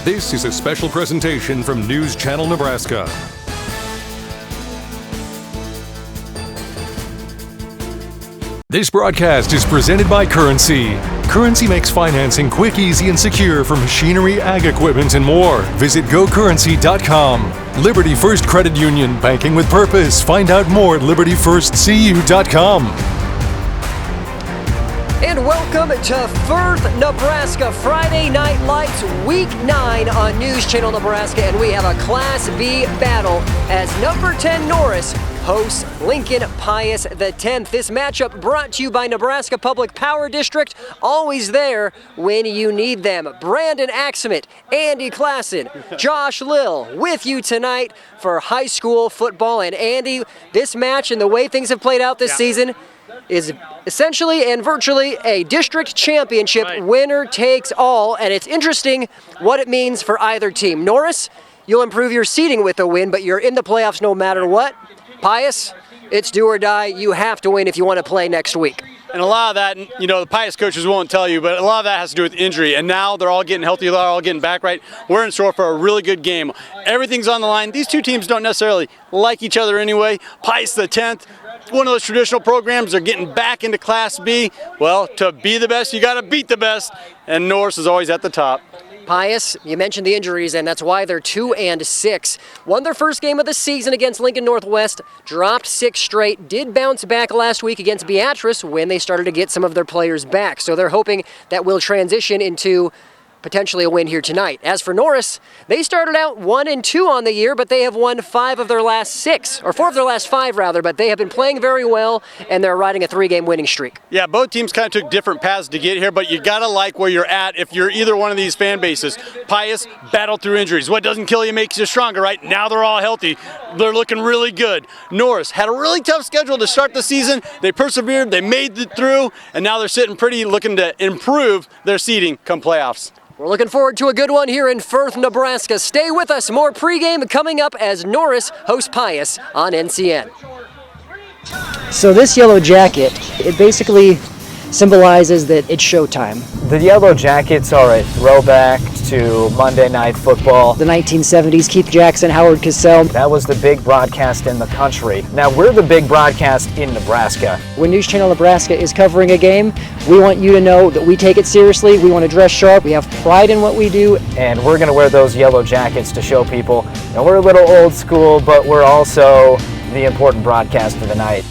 This is a special presentation from News Channel Nebraska. This broadcast is presented by Currency. Currency makes financing quick, easy, and secure for machinery, ag equipment, and more. Visit gocurrency.com. Liberty First Credit Union, banking with purpose. Find out more at libertyfirstcu.com. And welcome to Firth, Nebraska, Friday Night Lights, Week 9 on News Channel Nebraska. And we have a Class B battle as number 10 Norris hosts Lincoln Pius the 10th. This matchup brought to you by Nebraska Public Power District, always there when you need them. Brandon Axemet, Andy Klassen, Josh Lill with you tonight for high school football. And Andy, this match and the way things have played out this season is essentially and virtually a district championship. Right. Winner takes all, and it's interesting what it means for either team. Norris, you'll improve your seeding with a win, but you're in the playoffs no matter what. Pius, it's do or die. You have to win if you want to play next week. And a lot of that, you know, the Pius coaches won't tell you, but a lot of that has to do with injury. And now they're all getting healthy, they're all getting back right. We're in store for a really good game. Everything's on the line. These two teams don't necessarily like each other anyway. Pius the 10th, one of those traditional programs, they're getting back into Class B. Well, to be the best, you got to beat the best. And Norris is always at the top. Pius, you mentioned the injuries, and that's why they're 2-6. Won their first game of the season against Lincoln Northwest, dropped 6 straight, did bounce back last week against Beatrice when they started to get some of their players back. So they're hoping that will transition into potentially a win here tonight. As for Norris, they started out 1-2 on the year, but they have won 4 of their last 5, but they have been playing very well, and they're riding a 3-game winning streak. Yeah, both teams kind of took different paths to get here, but you gotta like where you're at if you're either one of these fan bases. Pius battled through injuries. What doesn't kill you makes you stronger, right? Now they're all healthy. They're looking really good. Norris had a really tough schedule to start the season. They persevered, they made it through, and now they're sitting pretty, looking to improve their seeding come playoffs. We're looking forward to a good one here in Firth, Nebraska. Stay with us. More pregame coming up as Norris hosts Pius on NCN. So this yellow jacket, it basically symbolizes that it's showtime. The Yellow Jackets are a throwback to Monday Night Football. The 1970s, Keith Jackson, Howard Cosell. That was the big broadcast in the country. Now we're the big broadcast in Nebraska. When News Channel Nebraska is covering a game, we want you to know that we take it seriously. We want to dress sharp. We have pride in what we do. And we're going to wear those yellow jackets to show people, you know, we're a little old school, but we're also the important broadcast of the night.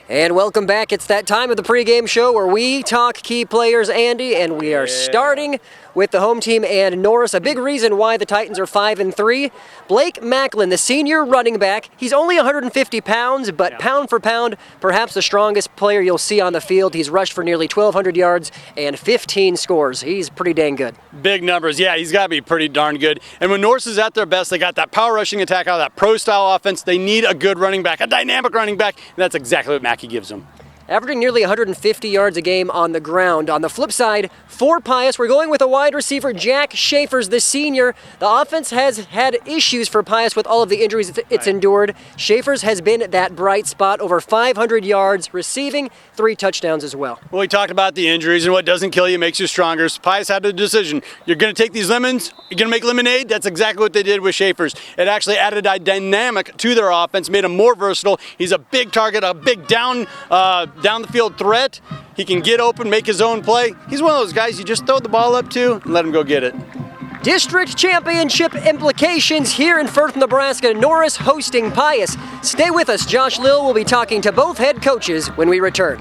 And welcome back. It's that time of the pregame show where we talk key players, Andy, and we are starting with the home team and Norris. A big reason why the Titans are 5-3. Blake Macklin, the senior running back, he's only 150 pounds, but pound for pound, perhaps the strongest player you'll see on the field. He's rushed for nearly 1,200 yards and 15 scores. He's pretty dang good. Big numbers. Yeah, he's got to be pretty darn good. And when Norris is at their best, they got that power rushing attack out of that pro-style offense. They need a good running back, a dynamic running back, and that's exactly what Mackey gives them. Averaging nearly 150 yards a game on the ground. On the flip side, for Pius, we're going with a wide receiver, Jack Schaefer's the senior. The offense has had issues for Pius with all of the injuries it's endured. Schaefer's has been that bright spot, over 500 yards receiving, 3 touchdowns as well. Well, we talked about the injuries and what doesn't kill you makes you stronger. Pius had a decision. You're going to take these lemons, you're going to make lemonade. That's exactly what they did with Schaefer's. It actually added a dynamic to their offense, made him more versatile. He's a big target, a big down the field threat. He can get open, make his own play. He's one of those guys you just throw the ball up to and let him go get it. District championship implications here in Firth, Nebraska. Norris hosting Pius. Stay with us. Josh Lill will be talking to both head coaches when we return.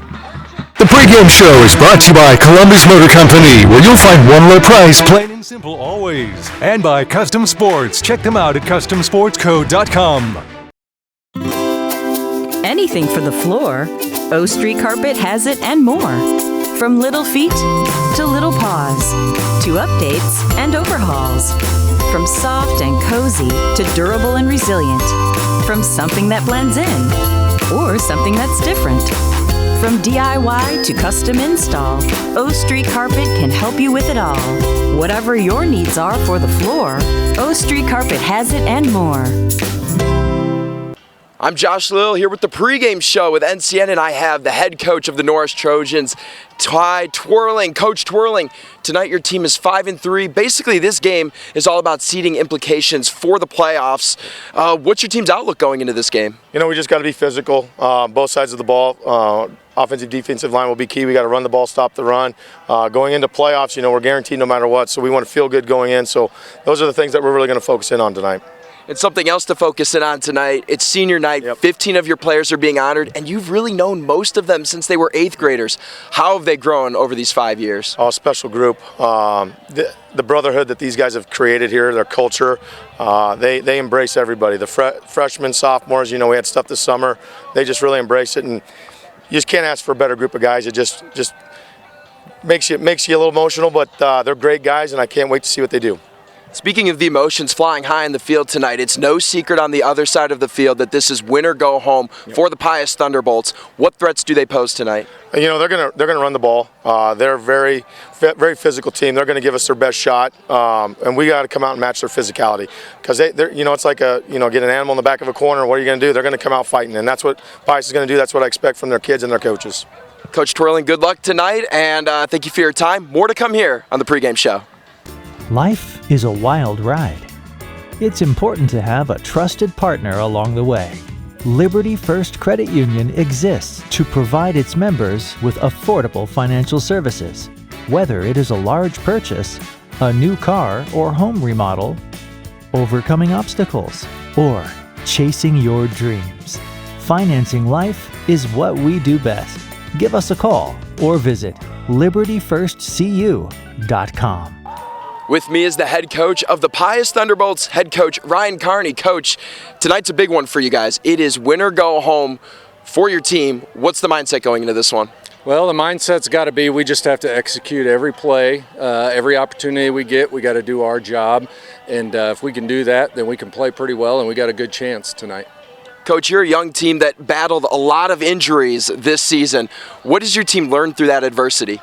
The pregame show is brought to you by Columbus Motor Company, where you'll find one low price, plain and simple always. And by Custom Sports. Check them out at customsportsco.com. Anything for the floor, O Street Carpet has it and more. From little feet to little paws, to updates and overhauls. From soft and cozy to durable and resilient. From something that blends in or something that's different. From DIY to custom install, O Street Carpet can help you with it all. Whatever your needs are for the floor, O Street Carpet has it and more. I'm Josh Lill here with the pregame show with NCN, and I have the head coach of the Norris Trojans, Coach Twirling. Tonight your team is 5-3. Basically, this game is all about seeding implications for the playoffs. What's your team's outlook going into this game? You know, we just got to be physical, both sides of the ball. Offensive, defensive line will be key. We got to run the ball, stop the run. Going into playoffs, you know, we're guaranteed no matter what, so we want to feel good going in. So those are the things that we're really going to focus in on tonight. And something else to focus in on tonight, it's senior night. Yep. 15 of your players are being honored, and you've really known most of them since they were 8th graders. How have they grown over these 5 years? A special group. The brotherhood that these guys have created here, their culture, they embrace everybody. The freshmen, sophomores, you know, we had stuff this summer. They just really embrace it, and you just can't ask for a better group of guys. It just makes you a little emotional, but they're great guys, and I can't wait to see what they do. Speaking of the emotions flying high in the field tonight, it's no secret on the other side of the field that this is win or go home for the Pius Thunderbolts. What threats do they pose tonight? You know, they're gonna run the ball. They're a very physical team. They're gonna give us their best shot, and we got to come out and match their physicality. Because they're, you know, it's like get an animal in the back of a corner. What are you gonna do? They're gonna come out fighting, and that's what Pius is gonna do. That's what I expect from their kids and their coaches. Coach Twirling, good luck tonight, and thank you for your time. More to come here on the pregame show. Life is a wild ride. It's important to have a trusted partner along the way. Liberty First Credit Union exists to provide its members with affordable financial services. Whether it is a large purchase, a new car or home remodel, overcoming obstacles, or chasing your dreams, financing life is what we do best. Give us a call or visit libertyfirstcu.com. With me is the head coach of the Pius Thunderbolts, head coach Ryan Carney. Coach, tonight's a big one for you guys. It is win or go home for your team. What's the mindset going into this one? Well, the mindset's got to be we just have to execute every play, every opportunity we get. We got to do our job, and if we can do that, then we can play pretty well, and we got a good chance tonight. Coach, you're a young team that battled a lot of injuries this season. What does your team learn through that adversity?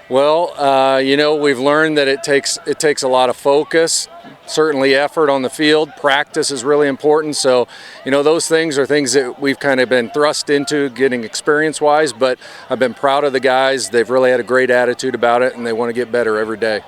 Well, you know, we've learned that it takes a lot of focus, certainly effort on the field. Practice is really important. So, you know, those things are things that we've kind of been thrust into getting experience-wise, but I've been proud of the guys. They've really had a great attitude about it, and they want to get better every day.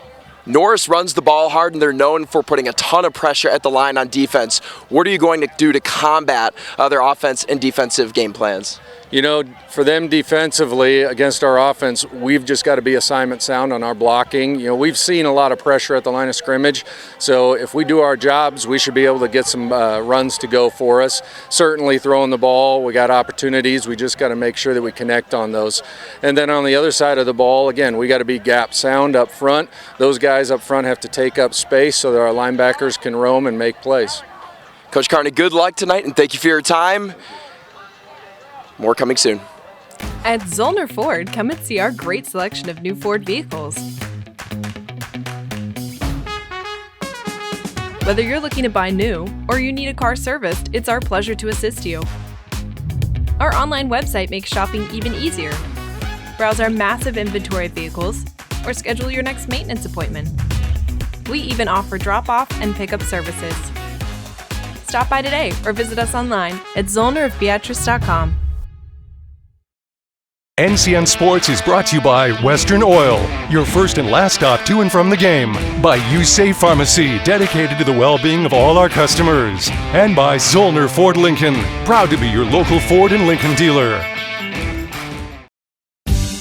Norris runs the ball hard, and they're known for putting a ton of pressure at the line on defense. What are you going to do to combat their offense and defensive game plans? You know, for them defensively against our offense, we've just got to be assignment sound on our blocking. You know, we've seen a lot of pressure at the line of scrimmage, so if we do our jobs, we should be able to get some runs to go for us. Certainly throwing the ball, we got opportunities. We just got to make sure that we connect on those. And then on the other side of the ball, again, we got to be gap sound up front. Those guys up front have to take up space so that our linebackers can roam and make plays. Coach Carney, good luck tonight, and thank you for your time. More coming soon. At Zollner Ford, come and see our great selection of new Ford vehicles. Whether you're looking to buy new or you need a car serviced, it's our pleasure to assist you. Our online website makes shopping even easier. Browse our massive inventory of vehicles or schedule your next maintenance appointment. We even offer drop-off and pickup services. Stop by today or visit us online at zollnerofbeatrice.com. NCN Sports is brought to you by Western Oil, your first and last stop to and from the game. By USafe Pharmacy, dedicated to the well-being of all our customers. And by Zollner Ford Lincoln, proud to be your local Ford and Lincoln dealer.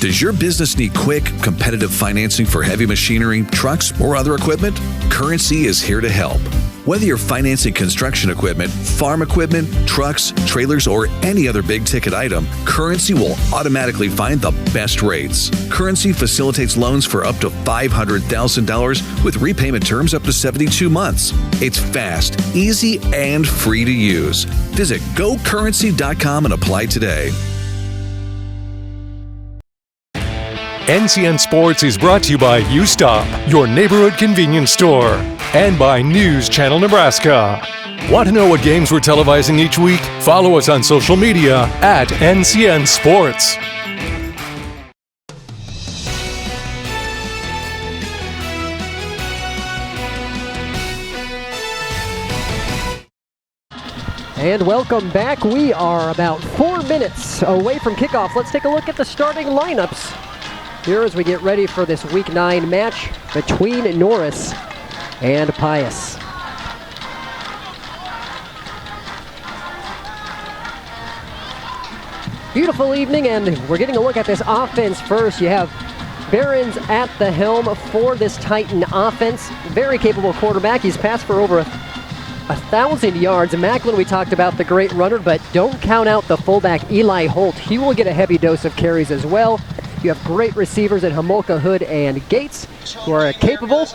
Does your business need quick, competitive financing for heavy machinery, trucks, or other equipment? Currency is here to help. Whether you're financing construction equipment, farm equipment, trucks, trailers, or any other big-ticket item, Currency will automatically find the best rates. Currency facilitates loans for up to $500,000 with repayment terms up to 72 months. It's fast, easy, and free to use. Visit GoCurrency.com and apply today. NCN Sports is brought to you by U-Stop, your neighborhood convenience store, and by News Channel Nebraska. Want to know what games we're televising each week? Follow us on social media at NCN Sports. And welcome back. We are about 4 minutes away from kickoff. Let's take a look at the starting lineups here as we get ready for this Week 9 match between Norris and Pius. Beautiful evening, and we're getting a look at this offense first. You have Behrens at the helm for this Titan offense. Very capable quarterback. He's passed for over 1,000 yards. Macklin, we talked about the great runner, but don't count out the fullback Eli Holt. He will get a heavy dose of carries as well. You have great receivers in Homolka, Hood, and Gates, who are capable.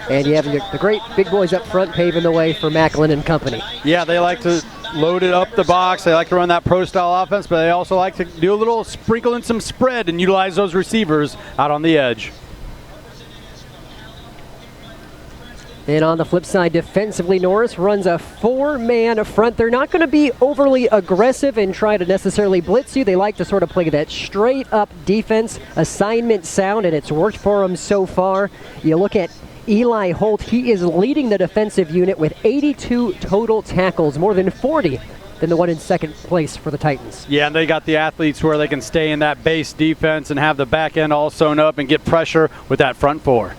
And you have the great big boys up front paving the way for Macklin and company. Yeah, they like to load it up the box. They like to run that pro-style offense, but they also like to do a little sprinkle in some spread and utilize those receivers out on the edge. And on the flip side, defensively, Norris runs a 4-man front. They're not going to be overly aggressive and try to necessarily blitz you. They like to sort of play that straight-up defense, assignment sound, and it's worked for them so far. You look at Eli Holt. He is leading the defensive unit with 82 total tackles, more than 40 than the one in second place for the Titans. Yeah, and they got the athletes where they can stay in that base defense and have the back end all sewn up and get pressure with that front four.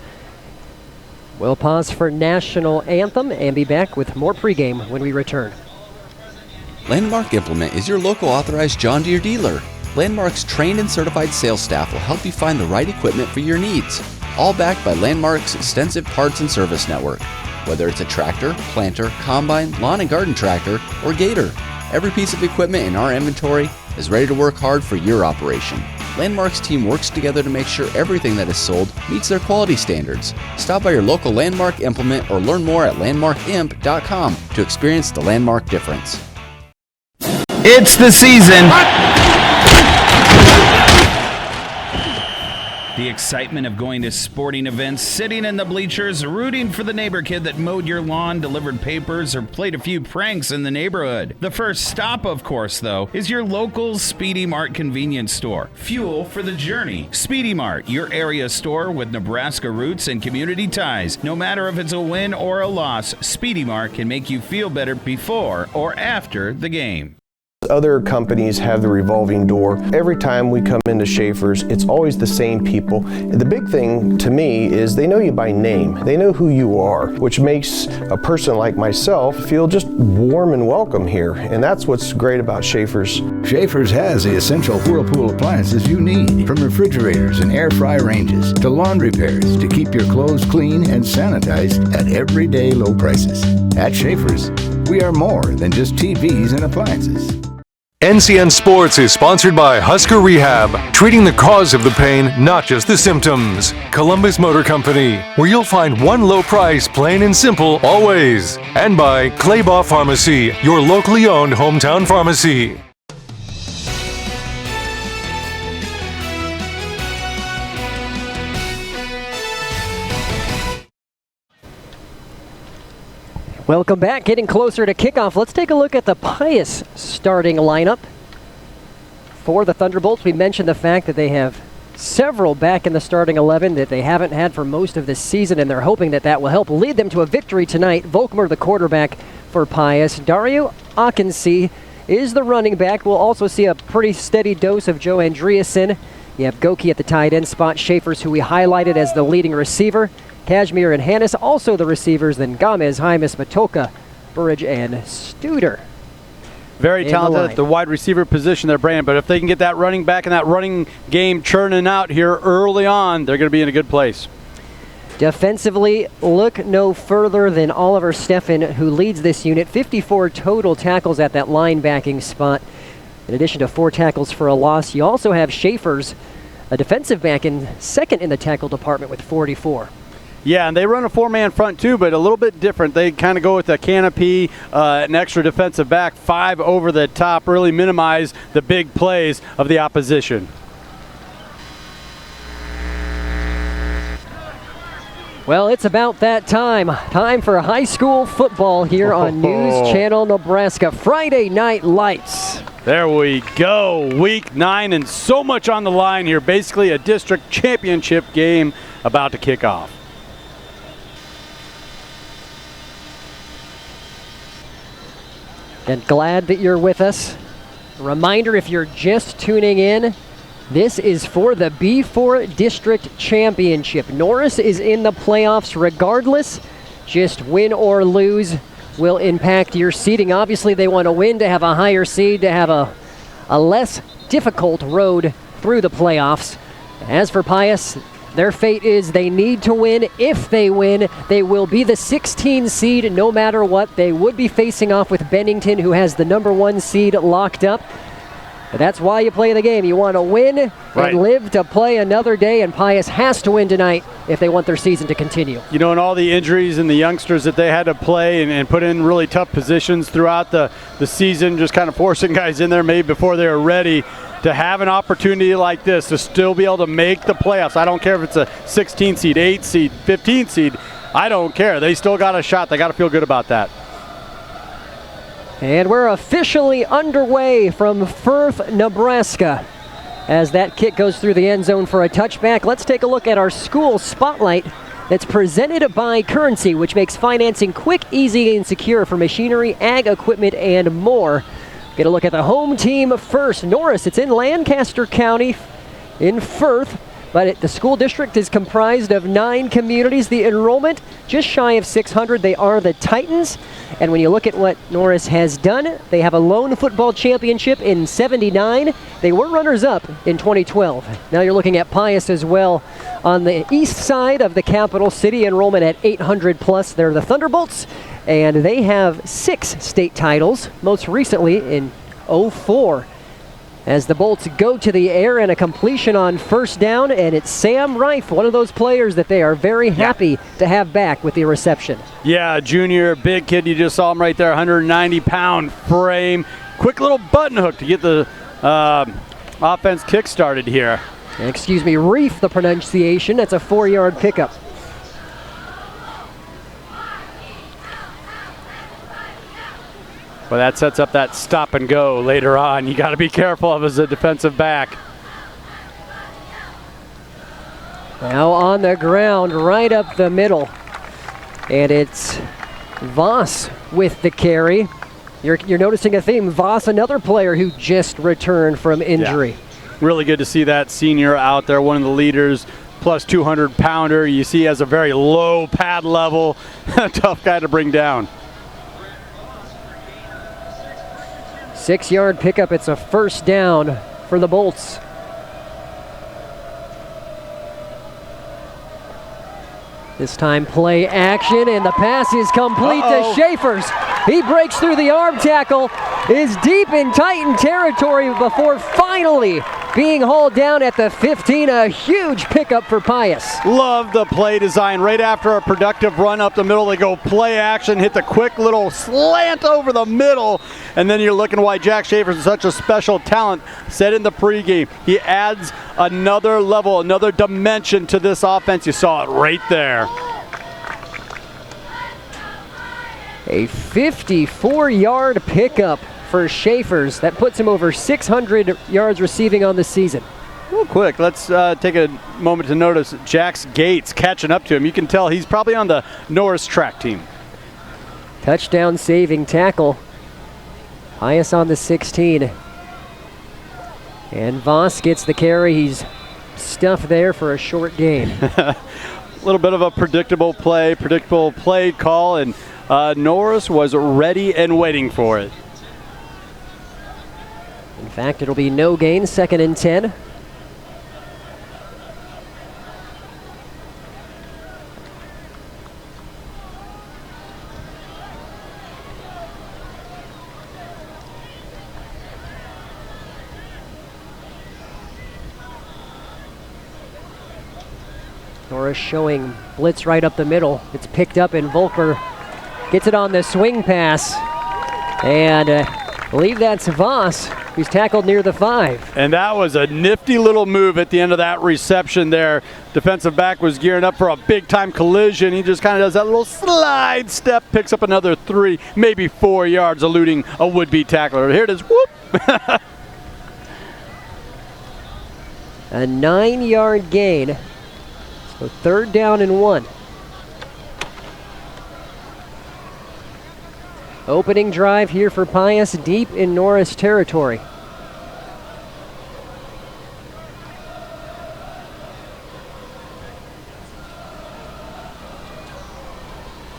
We'll pause for national anthem and be back with more pregame when we return. Landmark Implement is your local authorized John Deere dealer. Landmark's trained and certified sales staff will help you find the right equipment for your needs, all backed by Landmark's extensive parts and service network. Whether it's a tractor, planter, combine, lawn and garden tractor, or gator, every piece of equipment in our inventory is ready to work hard for your operation. Landmark's team works together to make sure everything that is sold meets their quality standards. Stop by your local Landmark Implement or learn more at landmarkimp.com to experience the Landmark difference. It's the season. The excitement of going to sporting events, sitting in the bleachers, rooting for the neighbor kid that mowed your lawn, delivered papers, or played a few pranks in the neighborhood. The first stop, of course, though, is your local Speedy Mart convenience store. Fuel for the journey. Speedy Mart, your area store with Nebraska roots and community ties. No matter if it's a win or a loss, Speedy Mart can make you feel better before or after the game. Other companies have the revolving door. Every time we come into Schaefer's, it's always the same people. The big thing to me is they know you by name. They know who you are, which makes a person like myself feel just warm and welcome here. And that's what's great about Schaefer's. Schaefer's has the essential Whirlpool appliances you need, from refrigerators and air fry ranges to laundry pairs to keep your clothes clean and sanitized at everyday low prices. At Schaefer's, we are more than just TVs and appliances. NCN Sports is sponsored by Husker Rehab, treating the cause of the pain, not just the symptoms. Columbus Motor Company, where you'll find one low price, plain and simple, always. And by Claybaugh Pharmacy, your locally owned hometown pharmacy. Welcome back. Getting closer to kickoff. Let's take a look at the Pius starting lineup. For the Thunderbolts, we mentioned the fact that they have several back in the starting 11 that they haven't had for most of this season, and they're hoping that that will help lead them to a victory tonight. Volkmer, the quarterback for Pius. Dario Akensee is the running back. We'll also see a pretty steady dose of Joe Andreasen. You have Goki at the tight end spot. Schaefer's, who we highlighted as the leading receiver. Kashmir and Hannes, also the receivers, then Gomez, Hymas, Matoka, Burridge, and Studer. Very talented at the wide receiver position there, Brandon, but if they can get that running back and that running game churning out here early on, they're going to be in a good place. Defensively, look no further than Oliver Steffen, who leads this unit. 54 total tackles at that linebacking spot. In addition to 4 tackles for a loss, you also have Schaefer's, a defensive back, in second in the tackle department with 44. Yeah, and they run a 4-man front too, but a little bit different. They kind of go with a canopy, an extra defensive back, 5 over the top, really minimize the big plays of the opposition. Well, it's about that time. Time for high school football here on News Channel Nebraska. Friday Night Lights. There we go. Week 9 and so much on the line here. Basically a district championship game about to kick off. And glad that you're with us. Reminder, if you're just tuning in, this is for the B4 District Championship. Norris is in the playoffs regardless. Just win or lose will impact your seeding. Obviously, they want to win to have a higher seed, to have a less difficult road through the playoffs. As for Pius, their fate is they need to win. If they win, they will be the 16 seed no matter what. They would be facing off with Bennington, who has the number 1 seed locked up. But that's why you play the game. You want to win and live to play another day, and Pius has to win tonight if they want their season to continue. You know, and all the injuries and the youngsters that they had to play and put in really tough positions throughout the season, just kind of forcing guys in there maybe before they were ready, to have an opportunity like this to still be able to make the playoffs. I don't care if it's a 16 seed, 8 seed, 15 seed. I don't care. They still got a shot. They got to feel good about that. And we're officially underway from Firth, Nebraska, as that kick goes through the end zone for a touchback. Let's take a look at our school spotlight that's presented by Currency, which makes financing quick, easy, and secure for machinery, ag equipment, and more. Get a look at the home team first. Norris, it's in Lancaster County in Firth, but the school district is comprised of 9 communities. The enrollment, just shy of 600. They are the Titans. And when you look at what Norris has done, they have a lone football championship in '79. They were runners-up in 2012. Now you're looking at Pius as well on the east side of the capital city. Enrollment at 800 plus. They're the Thunderbolts, and they have 6 state titles, most recently in '04. As the Bolts go to the air and a completion on first down, and it's Sam Reif, one of those players that they are very happy to have back with the reception. Yeah, junior, big kid. You just saw him right there, 190-pound frame. Quick little button hook to get the offense kick-started here. Excuse me, Reif, the pronunciation. That's a 4-yard pickup. Well, that sets up that stop and go later on. You got to be careful of as a defensive back. Now on the ground, right up the middle. And it's Voss with the carry. You're noticing a theme. Voss, another player who just returned from injury. Yeah. Really good to see that senior out there, one of the leaders, plus 200-pounder. You see he has a very low pad level. Tough guy to bring down. 6-yard pickup. It's a first down for the Bolts. This time play action, and the pass is complete to Schaefer's. He breaks through the arm tackle, is deep in Titan territory before finally being hauled down at the 15. A huge pickup for Pius. Love the play design. Right after a productive run up the middle, they go play action, hit the quick little slant over the middle, and then you're looking why Jack Schaefer's such a special talent. Said in the pregame, he adds another level, another dimension to this offense. You saw it right there. A 54-yard pickup for Schaefer's. That puts him over 600 yards receiving on the season. Real quick, let's take a moment to notice Jack's Gates catching up to him. You can tell he's probably on the Norris track team. Touchdown saving tackle. Pius on the 16. And Voss gets the carry. He's stuffed there for a short gain. A little bit of a predictable play call, and Norris was ready and waiting for it. In fact, it'll be no gain, 2nd and 10. Norris showing blitz right up the middle. It's picked up, and Volker gets it on the swing pass. And I believe that's Voss, who's tackled near the 5. And that was a nifty little move at the end of that reception there. Defensive back was gearing up for a big-time collision. He just kind of does that little slide step, picks up another 3, maybe 4 yards, eluding a would-be tackler. Here it is. Whoop! A 9-yard gain. So 3rd down and 1. Opening drive here for Pius, deep in Norris territory.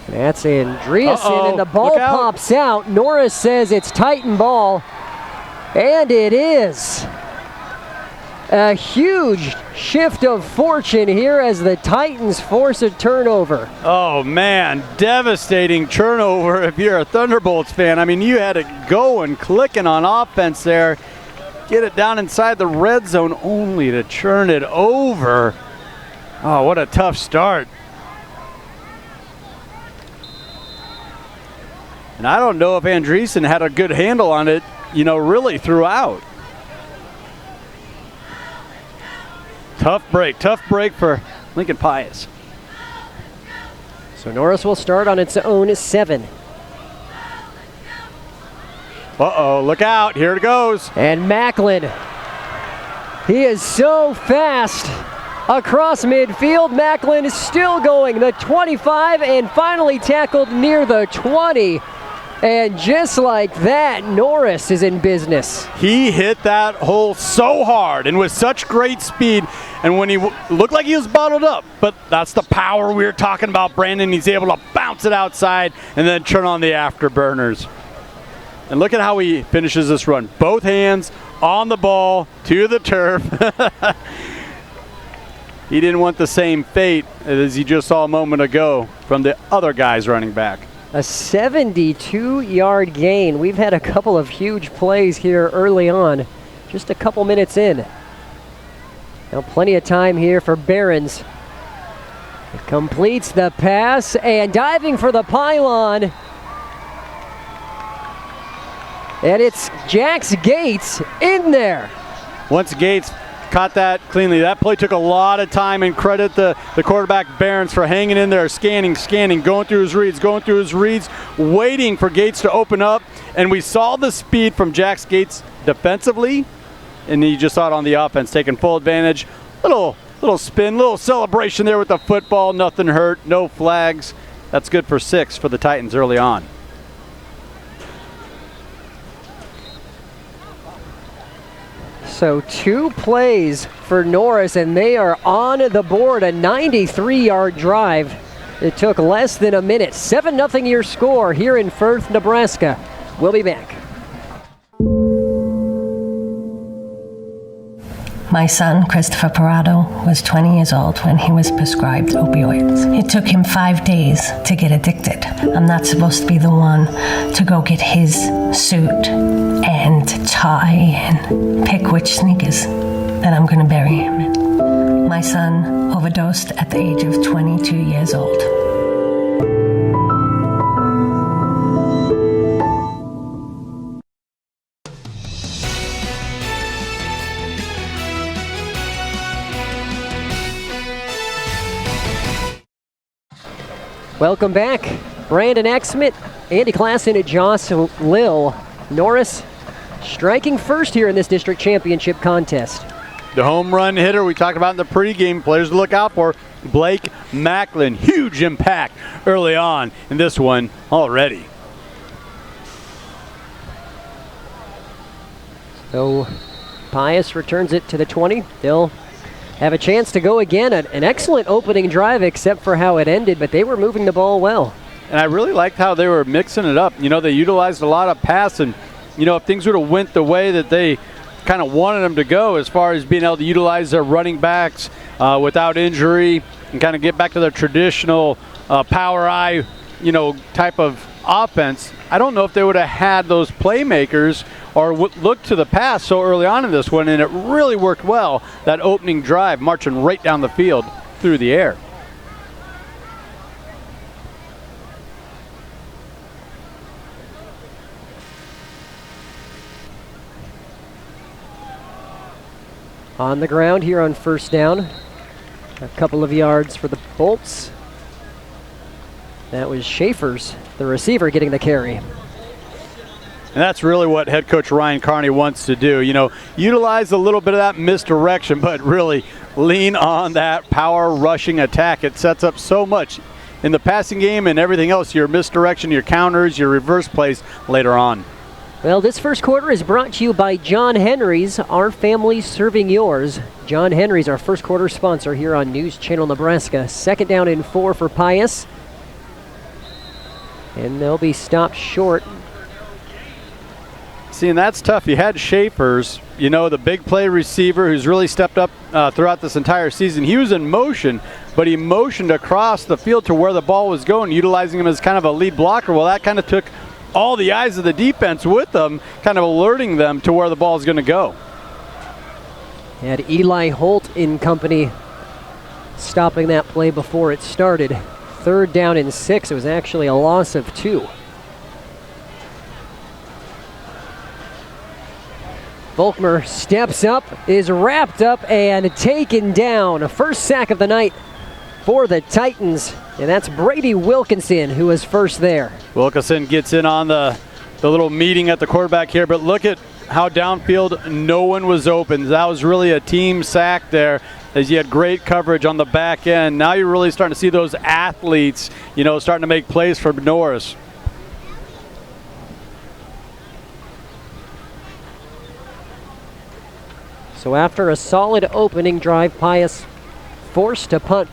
That's Andreessen, and the ball pops out. Norris says it's Titan ball, and it is. A huge shift of fortune here as the Titans force a turnover. Oh man, devastating turnover if you're a Thunderbolts fan. I mean, you had it going, clicking on offense there. Get it down inside the red zone only to turn it over. Oh, what a tough start. And I don't know if Andreessen had a good handle on it, really throughout. Tough break for Lincoln Pius. So Norris will start on its own 7. Uh-oh, look out, here it goes. And Macklin, he is so fast across midfield. Macklin is still going, the 25, and finally tackled near the 20. And just like that, Norris is in business. He hit that hole so hard and with such great speed. And when he looked like he was bottled up, but that's the power we were talking about, Brandon. He's able to bounce it outside and then turn on the afterburners. And look at how he finishes this run. Both hands on the ball to the turf. He didn't want the same fate as he just saw a moment ago from the other guys running back. A 72-yard gain. We've had a couple of huge plays here early on, just a couple minutes in. Now plenty of time here for Behrens. Completes the pass and diving for the pylon. And it's Jax Gates in there. Once Gates caught that cleanly. That play took a lot of time, and credit the quarterback Behrens for hanging in there, scanning, going through his reads, waiting for Gates to open up. And we saw the speed from Jax Gates defensively, and you just saw it on the offense, taking full advantage. Little spin, little celebration there with the football. Nothing hurt, no flags. That's good for 6 for the Titans early on. So 2 plays for Norris, and they are on the board. A 93-yard drive. It took less than a minute. 7-0 your score here in Firth, Nebraska. We'll be back. My son, Christopher Parado, was 20 years old when he was prescribed opioids. It took him 5 days to get addicted. I'm not supposed to be the one to go get his suit and tie and pick which sneakers that I'm going to bury him in. My son overdosed at the age of 22 years old. Welcome back. Brandon Exmit, Andy Klassen, and Joss Lill. Norris striking first here in this district championship contest. The home run hitter we talked about in the pregame, players to look out for, Blake Macklin. Huge impact early on in this one already. So Pius returns it to the 20. They'll have a chance to go again. An excellent opening drive, except for how it ended, but they were moving the ball well. And I really liked how they were mixing it up. They utilized a lot of passing. If things would have went the way that they kind of wanted them to go, as far as being able to utilize their running backs without injury and kind of get back to their traditional power eye, type of offense, I don't know if they would have had those playmakers or looked to the pass so early on in this one, and it really worked well, that opening drive, marching right down the field through the air. On the ground here on first down. A couple of yards for the Bolts. That was Schaefer's, the receiver, getting the carry. And that's really what head coach Ryan Carney wants to do. Utilize a little bit of that misdirection, but really lean on that power rushing attack. It sets up so much. in the passing game and everything else, your misdirection, your counters, your reverse plays later on. Well, this first quarter is brought to you by John Henry's, our family serving yours. John Henry's, our first quarter sponsor here on News Channel Nebraska. 2nd down and 4 for Pius. And they'll be stopped short. See, and that's tough. You had Schaefer's, you know, the big play receiver who's really stepped up throughout this entire season. He was in motion, but he motioned across the field to where the ball was going, utilizing him as kind of a lead blocker. Well, that kind of took all the eyes of the defense with them, kind of alerting them to where the ball is going to go. Had Eli Holt in company stopping that play before it started. 3rd down and 6. It was actually a loss of 2. Volkmer steps up, is wrapped up, and taken down. A first sack of the night for the Titans, and that's Brady Wilkinson who was first there. Wilkinson gets in on the little meeting at the quarterback here, but look at how downfield no one was open. That was really a team sack there, as you had great coverage on the back end. Now you're really starting to see those athletes, you know, starting to make plays for Norris. So after a solid opening drive, Pius forced to punt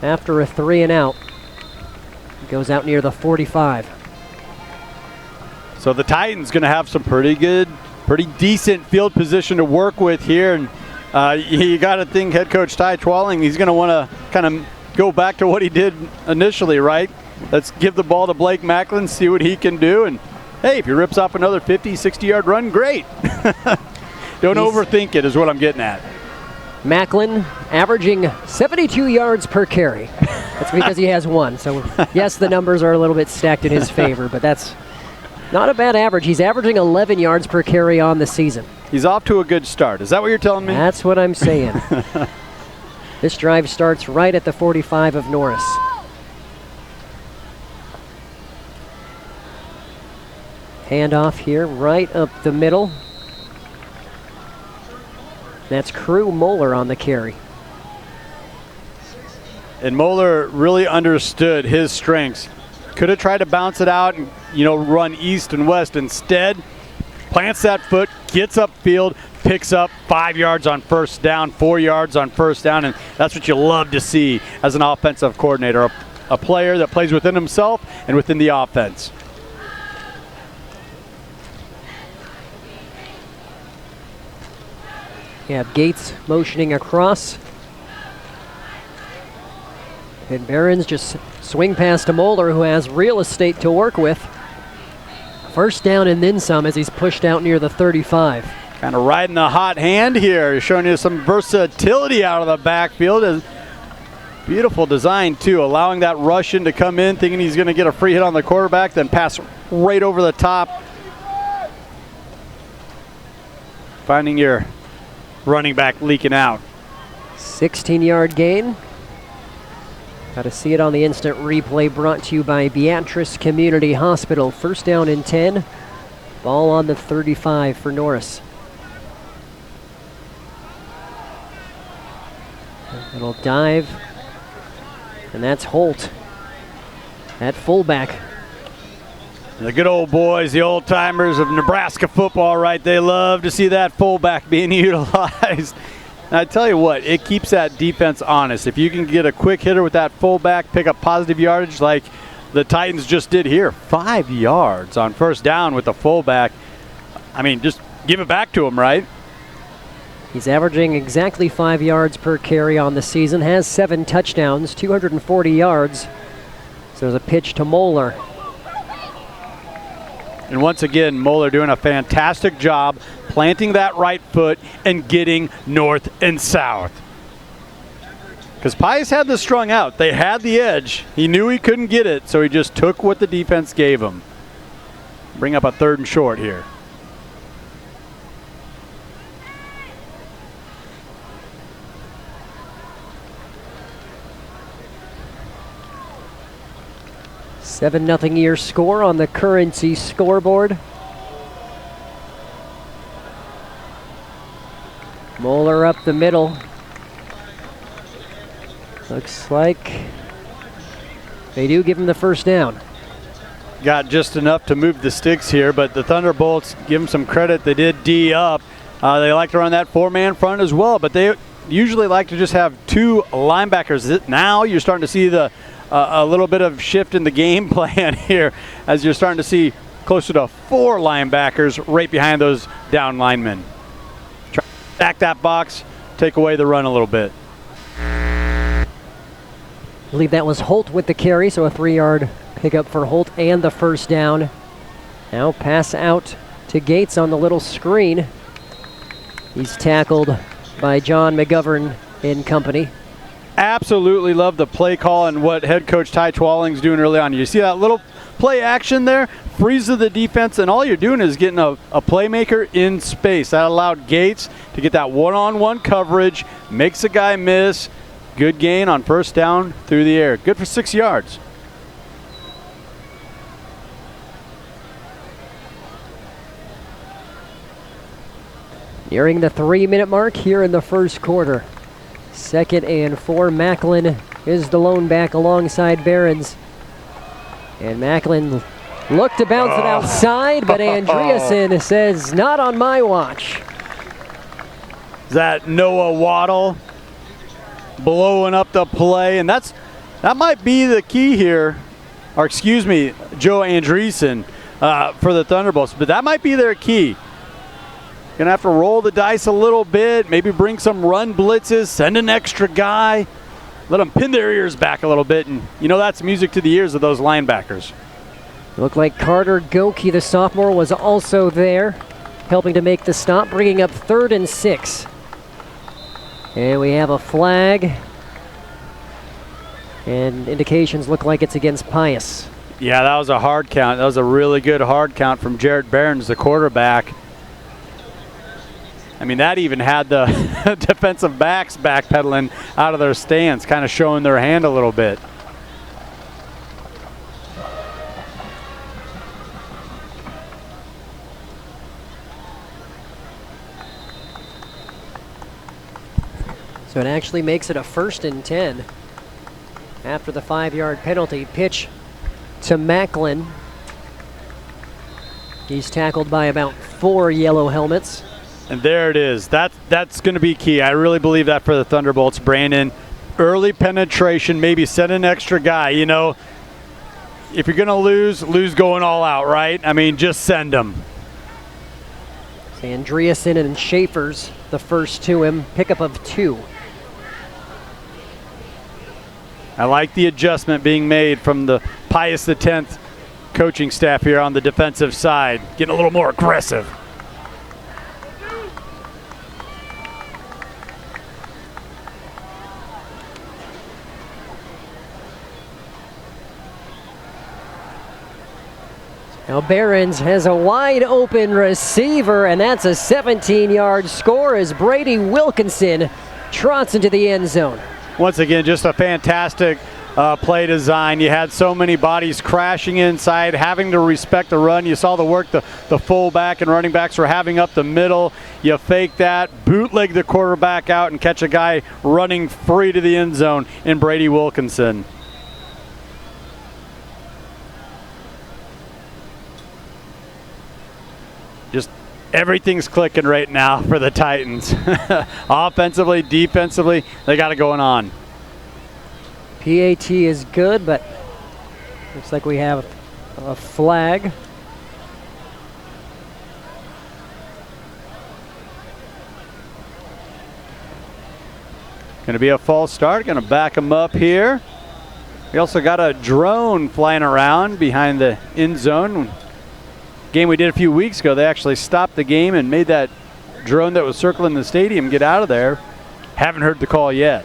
after a 3 and out. He goes out near the 45. So the Titans going to have some pretty decent field position to work with here. And you got to think head coach Ty Twalling, he's going to want to kind of go back to what he did initially, right? Let's give the ball to Blake Macklin, see what he can do. And hey, if he rips off another 50, 60-yard run, great. Don't overthink it is what I'm getting at. Macklin averaging 72 yards per carry. That's because he has one. So, yes, the numbers are a little bit stacked in his favor, but that's not a bad average. He's averaging 11 yards per carry on the season. He's off to a good start. Is that what you're telling me? That's what I'm saying. This drive starts right at the 45 of Norris. Handoff here, right up the middle. That's Crew Moeller on the carry. And Moeller really understood his strengths. Could have tried to bounce it out and, you know, run east and west. Instead, plants that foot, gets upfield, picks up 5 yards on first down, 4 yards on first down, and that's what you love to see as an offensive coordinator, a player that plays within himself and within the offense. You have Gates motioning across. And Barons just swing past to Moeller, who has real estate to work with. First down and then some as he's pushed out near the 35. Kind of riding the hot hand here, showing you some versatility out of the backfield. Beautiful design, too, allowing that Russian to come in, thinking he's going to get a free hit on the quarterback, then pass right over the top. Finding your running back leaking out. 16-yard gain. Got to see it on the instant replay, brought to you by Beatrice Community Hospital. First down and 10. Ball on the 35 for Norris. Little dive. And that's Holt at fullback. The good old boys, the old timers of Nebraska football, right? They love to see that fullback being utilized. And I tell you what, it keeps that defense honest. If you can get a quick hitter with that fullback, pick up positive yardage like the Titans just did here. 5 yards on first down with the fullback. I mean, just give it back to him, right? He's averaging exactly 5 yards per carry on the season, has 7 touchdowns, 240 yards. So there's a pitch to Moeller. And once again, Moeller doing a fantastic job planting that right foot and getting north and south. Because Pius had this strung out. They had the edge. He knew he couldn't get it, so he just took what the defense gave him. Bring up a 3rd and short here. $7-0 your score on the Currency scoreboard. Moeller up the middle. Looks like They do give him the first down. Got just enough to move the sticks here, but the Thunderbolts, give them some credit, they did D up. They like to run that 4-man front as well, but they usually like to just have 2 linebackers. Now you're starting to see a little bit of shift in the game plan here as you're starting to see closer to 4 linebackers right behind those down linemen. Try to stack that box, take away the run a little bit. I believe that was Holt with the carry, so a 3-yard pickup for Holt and the first down. Now pass out to Gates on the little screen. He's tackled by John McGovern and company. Absolutely love the play call and what head coach Ty Twalling's doing early on. You see that little play action there? Freezes the defense, and all you're doing is getting a playmaker in space. That allowed Gates to get that one-on-one coverage, makes a guy miss. Good gain on first down through the air. Good for 6 yards. Nearing the 3-minute mark here in the first quarter. 2nd and 4. Macklin is the lone back alongside Behrens. And Macklin looked to bounce it outside, but Andreasen says, not on my watch. Is that Noah Waddle blowing up the play? And that might be the key here. Or excuse me, Joe Andreessen for the Thunderbolts. But that might be their key. Going to have to roll the dice a little bit, maybe bring some run blitzes, send an extra guy, let them pin their ears back a little bit, and that's music to the ears of those linebackers. Looked like Carter Goki, the sophomore, was also there, helping to make the stop, bringing up 3rd and 6. And we have a flag, and indications look like it's against Pius. Yeah, that was a hard count. That was a really good hard count from Jarrett Behrens, the quarterback. I mean, that even had the defensive backs backpedaling out of their stance, kind of showing their hand a little bit. So it actually makes it a 1st and 10 after the 5-yard penalty. Pitch to Macklin. He's tackled by about 4 yellow helmets. And there it is. That's going to be key. I really believe that for the Thunderbolts. Brandon, early penetration, maybe send an extra guy. If you're going to lose going all out, right? I mean, just send them. Andreasen and Schaefer's the first to him. Pickup of 2. I like the adjustment being made from the Pius X coaching staff here on the defensive side. Getting a little more aggressive. Now Behrens has a wide open receiver, and that's a 17-yard score as Brady Wilkinson trots into the end zone. Once again, just a fantastic play design. You had so many bodies crashing inside, having to respect the run. You saw the work the fullback and running backs were having up the middle. You fake that, bootleg the quarterback out, and catch a guy running free to the end zone in Brady Wilkinson. Just everything's clicking right now for the Titans. Offensively, defensively, they got it going on. PAT is good, but looks like we have a flag. Going to be a false start. Going to back them up here. We also got a drone flying around behind the end zone. Game we did a few weeks ago, they actually stopped the game and made that drone that was circling the stadium get out of there. Haven't heard the call yet.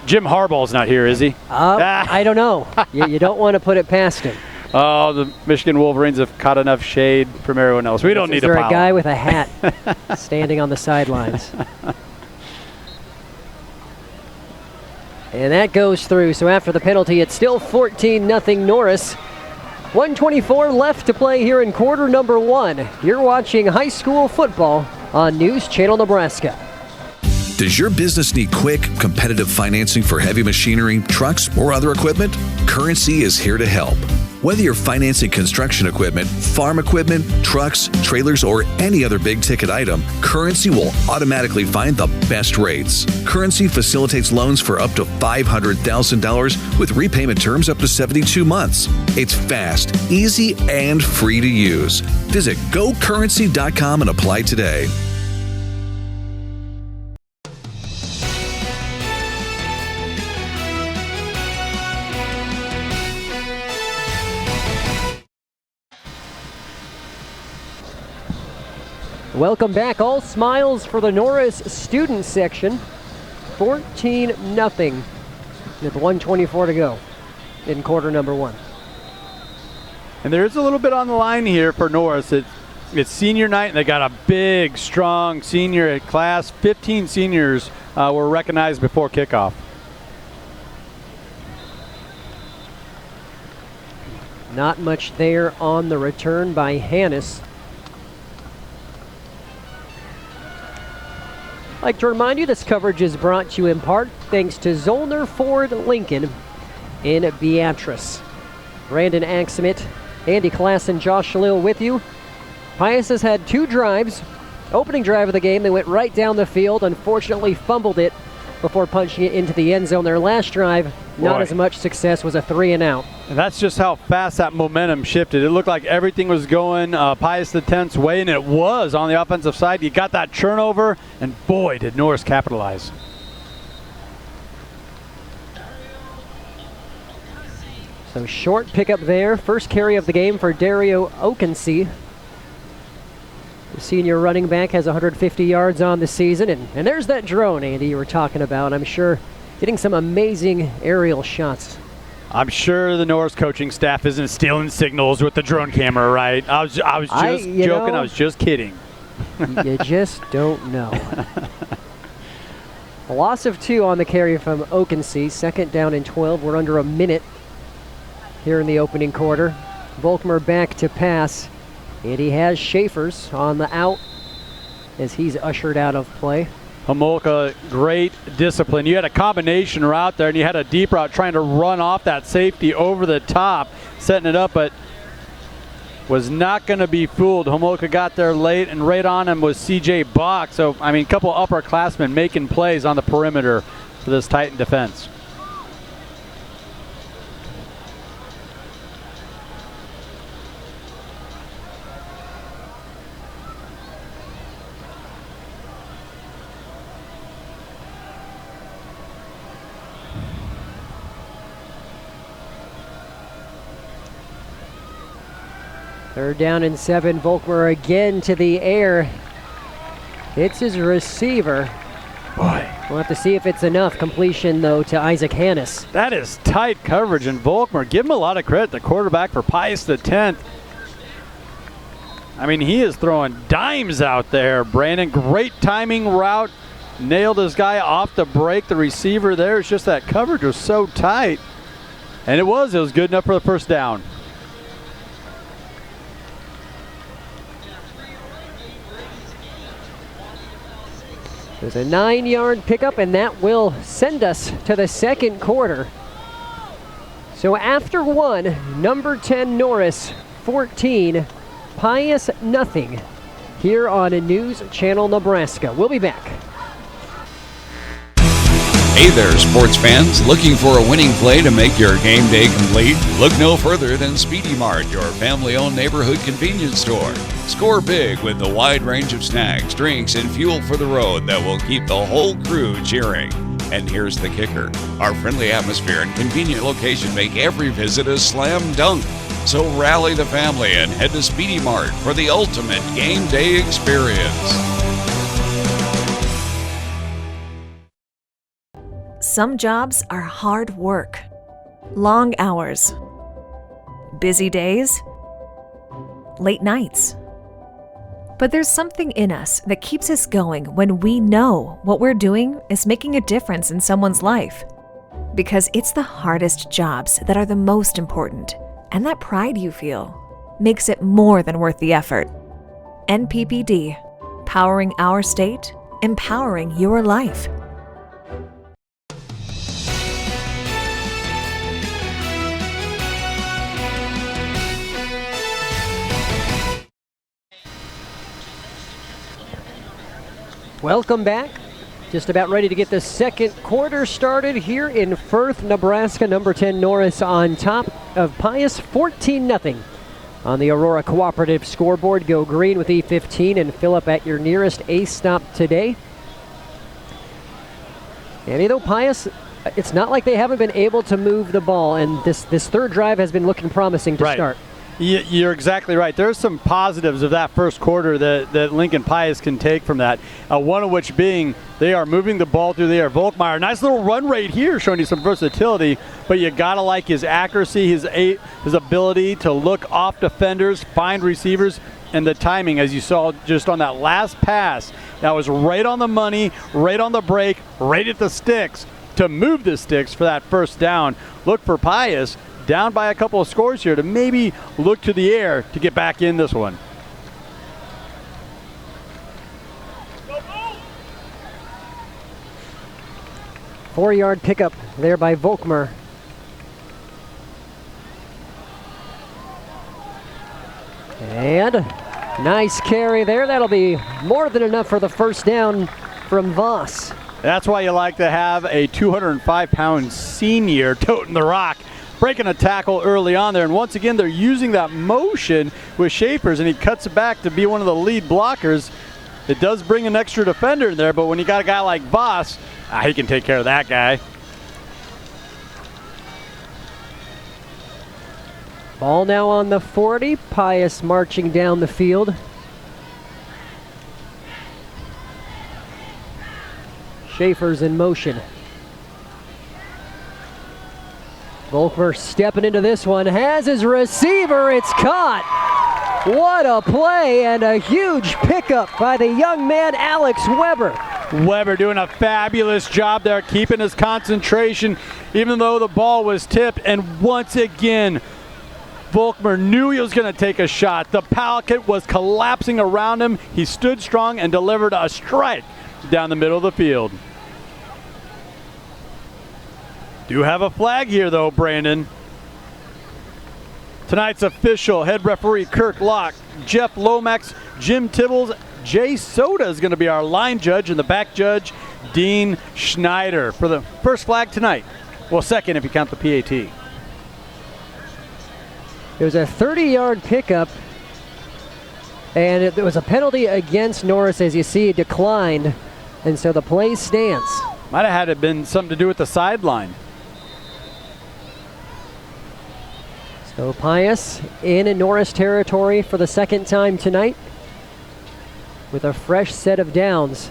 Jim Harbaugh's not here, is he? I don't know. You don't want to put it past him. Oh, the Michigan Wolverines have caught enough shade from everyone else. We don't need a pile. Is there a guy with a hat standing on the sidelines? And that goes through. So after the penalty, it's still 14-0 Norris. 1:24 left to play here in quarter number 1. You're watching high school football on News Channel Nebraska. Does your business need quick, competitive financing for heavy machinery, trucks, or other equipment? Currency is here to help. Whether you're financing construction equipment, farm equipment, trucks, trailers, or any other big-ticket item, Currency will automatically find the best rates. Currency facilitates loans for up to $500,000 with repayment terms up to 72 months. It's fast, easy, and free to use. Visit GoCurrency.com and apply today. Welcome back. All smiles for the Norris student section. 14-0 with 1:24 to go in quarter number one. And there's a little bit on the line here for Norris. It's senior night, and they got a big, strong senior class. 15 seniors were recognized before kickoff. Not much there on the return by Hannes. I'd like to remind you this coverage is brought to you in part thanks to Zollner Ford Lincoln in Beatrice. Brandon Axemit, Andy Klassen, Josh Shalil with you. Pius has had two drives. Opening drive of the game, they went right down the field, unfortunately fumbled it before punching it into the end zone. Their last drive, not as much success, was a 3-and-out. And that's just how fast that momentum shifted. It looked like everything was going Pius X's way, and it was on the offensive side. You got that turnover, and boy, did Norris capitalize. So short pickup there. First carry of the game for Dario Okensee. The senior running back has 150 yards on the season. And there's that drone, Andy, you were talking about. I'm sure getting some amazing aerial shots. I'm sure the Norris coaching staff isn't stealing signals with the drone camera, right? I was just joking. I was just kidding. You just don't know. A loss of 2 on the carry from Okensee. Second down and 12. We're under a minute here in the opening quarter. Volkmer back to pass. And he has Schaefer's on the out as he's ushered out of play. Homolka, great discipline. You had a combination route there, and you had a deep route trying to run off that safety over the top, setting it up, but was not going to be fooled. Homolka got there late, and right on him was C.J. Bach. So, I mean, a couple upperclassmen making plays on the perimeter for this Titan defense. Third down and 7. Volkmer again to the air. It's his receiver. Boy. We'll have to see if it's enough. Completion, though, to Isaac Hannes. That is tight coverage, and Volkmer, give him a lot of credit, the quarterback for Pius X. I mean, he is throwing dimes out there, Brandon. Great timing route. Nailed his guy off the break. The receiver there, it's just that coverage was so tight. And it was good enough for the first down. There's a 9-yard pickup, and that will send us to the second quarter. So after one, number 10 Norris, 14, Pius nothing, here on a News Channel Nebraska. We'll be back. Hey there, sports fans. Looking for a winning play to make your game day complete? Look no further than Speedy Mart, your family-owned neighborhood convenience store. Score big with the wide range of snacks, drinks, and fuel for the road that will keep the whole crew cheering. And here's the kicker. Our friendly atmosphere and convenient location make every visit a slam dunk. So rally the family and head to Speedy Mart for the ultimate game day experience. Some jobs are hard work, long hours, busy days, late nights. But there's something in us that keeps us going when we know what we're doing is making a difference in someone's life. Because it's the hardest jobs that are the most important, and that pride you feel makes it more than worth the effort. NPPD, powering our state, empowering your life. Welcome back. Just about ready to get the second quarter started here in Firth, Nebraska. Number 10 Norris on top of Pius, 14-0. On the Aurora Cooperative scoreboard, go green with E15 and fill up at your nearest ace stop today. And though Pius, it's not like they haven't been able to move the ball, and this third drive has been looking promising to start. You're exactly right. There's some positives of that first quarter that Lincoln Pius can take from that. One of which being they are moving the ball through the air. Volkmeyer, nice little run rate here, showing you some versatility, but you gotta like his accuracy, his ability to look off defenders, find receivers, and the timing, as you saw just on that last pass. That was right on the money, right on the break, right at the sticks to move the sticks for that first down. Look for Pius, down by a couple of scores here, to maybe look to the air to get back in this one. Four-yard pickup there by Volkmer. And nice carry there. That'll be more than enough for the first down from Voss. That's why you like to have a 205-pound senior toting the rock, breaking a tackle early on there. And once again, they're using that motion with Schaefer's, and he cuts it back to be one of the lead blockers. It does bring an extra defender in there, but when you got a guy like Voss, he can take care of that guy. Ball now on the 40. Pius marching down the field. Schaefer's in motion. Volkmer stepping into this one, has his receiver, it's caught. What a play and a huge pickup by the young man, Alex Weber. Weber doing a fabulous job there, keeping his concentration, even though the ball was tipped. And once again, Volkmer knew he was going to take a shot. The pocket was collapsing around him. He stood strong and delivered a strike down the middle of the field. Do have a flag here, though, Brandon. Tonight's official head referee Kirk Locke, Jeff Lomax, Jim Tibbles, Jay Soda is going to be our line judge, and the back judge, Dean Schneider, for the first flag tonight. Well, second if you count the PAT. It was a 30-yard pickup, and it was a penalty against Norris. As you see, it declined, and so the play stands. Might have had it been something to do with the sideline. So Pius in Norris territory for the second time tonight with a fresh set of downs.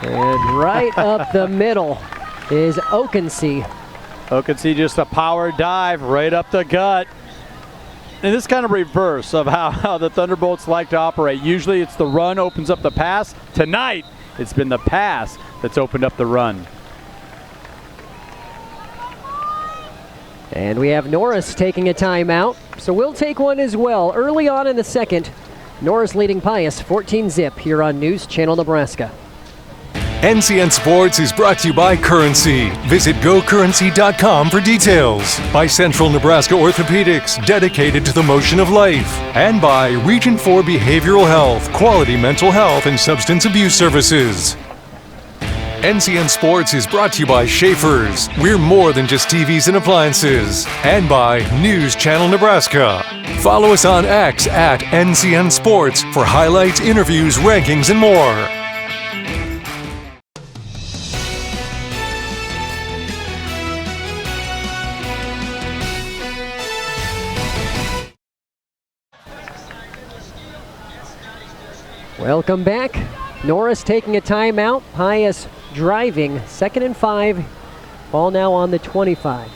And right up the middle is Oakensey. Oakensey just a power dive right up the gut. And this kind of reverse of how the Thunderbolts like to operate. Usually it's the run opens up the pass. Tonight, it's been the pass that's opened up the run. And we have Norris taking a timeout, so we'll take one as well. Early on in the second, Norris leading Pius 14-0 here on News Channel Nebraska. NCN Sports is brought to you by Currency. Visit GoCurrency.com for details. By Central Nebraska Orthopedics, dedicated to the motion of life. And by Region 4 Behavioral Health, quality mental health and substance abuse services. NCN Sports is brought to you by Schaefer's. We're more than just TVs and appliances. And by News Channel Nebraska. Follow us on X at NCN Sports for highlights, interviews, rankings, and more. Welcome back. Norris taking a timeout. Pius driving. 2nd and 5. Ball now on the 25.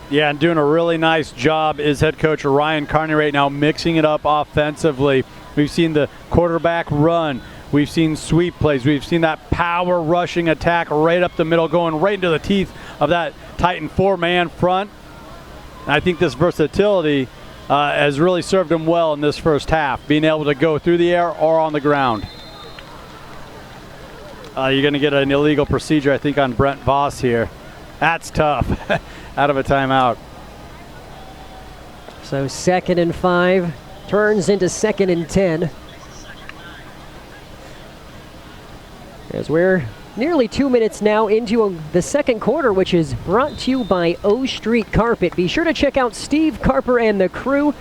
Yeah, and doing a really nice job is head coach Ryan Carney right now, mixing it up offensively. We've seen the quarterback run. We've seen sweep plays. We've seen that power rushing attack right up the middle, going right into the teeth of that Titan 4-man front. And I think this versatility has really served him well in this first half, being able to go through the air or on the ground. You're going to get an illegal procedure, I think, on Brent Voss here. That's tough. Out of a timeout. So 2nd and 5 turns into 2nd and 10. As we're nearly 2 minutes now into the second quarter, which is brought to you by O Street Carpet. Be sure to check out Steve Carper and the crew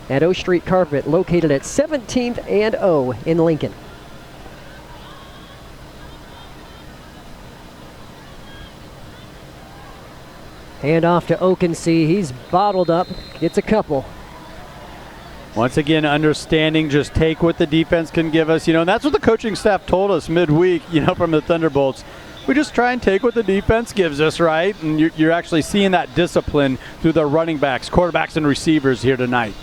at O Street Carpet, located at 17th and O in Lincoln. Hand off to Oakensee. He's bottled up. Gets a couple. Once again, understanding, just take what the defense can give us. And that's what the coaching staff told us midweek, from the Thunderbolts. We just try and take what the defense gives us, right? And you're actually seeing that discipline through the running backs, quarterbacks, and receivers here tonight.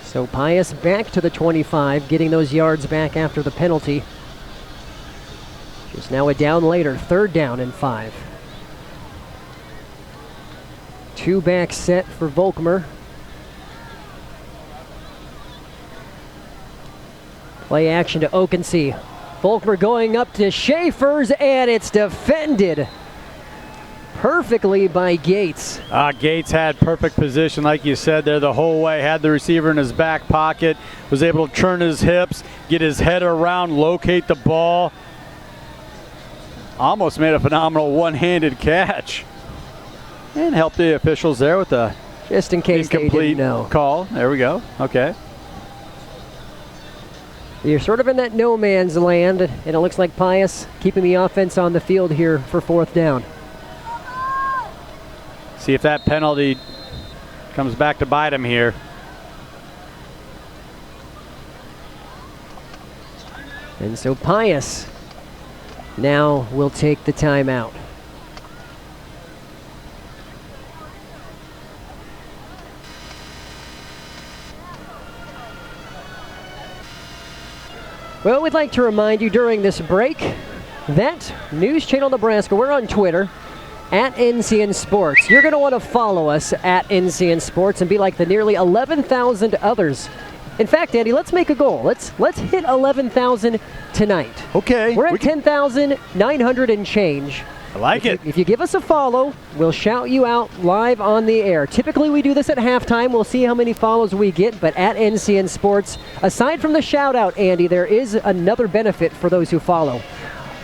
So Pius back to the 25, getting those yards back after the penalty. Just now a down later, 3rd down and 5. 2-back set for Volkmer. Play action to Oakensee. Volkmer going up to Schaefer's, and it's defended perfectly by Gates. Gates had perfect position, like you said there, the whole way. Had the receiver in his back pocket, was able to turn his hips, get his head around, locate the ball. Almost made a phenomenal one-handed catch. And helped the officials there with the just in case incomplete they didn't know. Call. There we go. Okay. You're sort of in that no man's land, and it looks like Pius keeping the offense on the field here for 4th down. See if that penalty comes back to bite him here. And so Pius now will take the timeout. Well, we'd like to remind you during this break that News Channel Nebraska, we're on Twitter, at NCN Sports. You're going to want to follow us at NCN Sports and be like the nearly 11,000 others. In fact, Andy, let's make a goal. Let's hit 11,000 tonight. Okay. We're at 10,900 and change. I like it. If you give us a follow, we'll shout you out live on the air. Typically, we do this at halftime. We'll see how many follows we get, but at NCN Sports, aside from the shout out, Andy, there is another benefit for those who follow.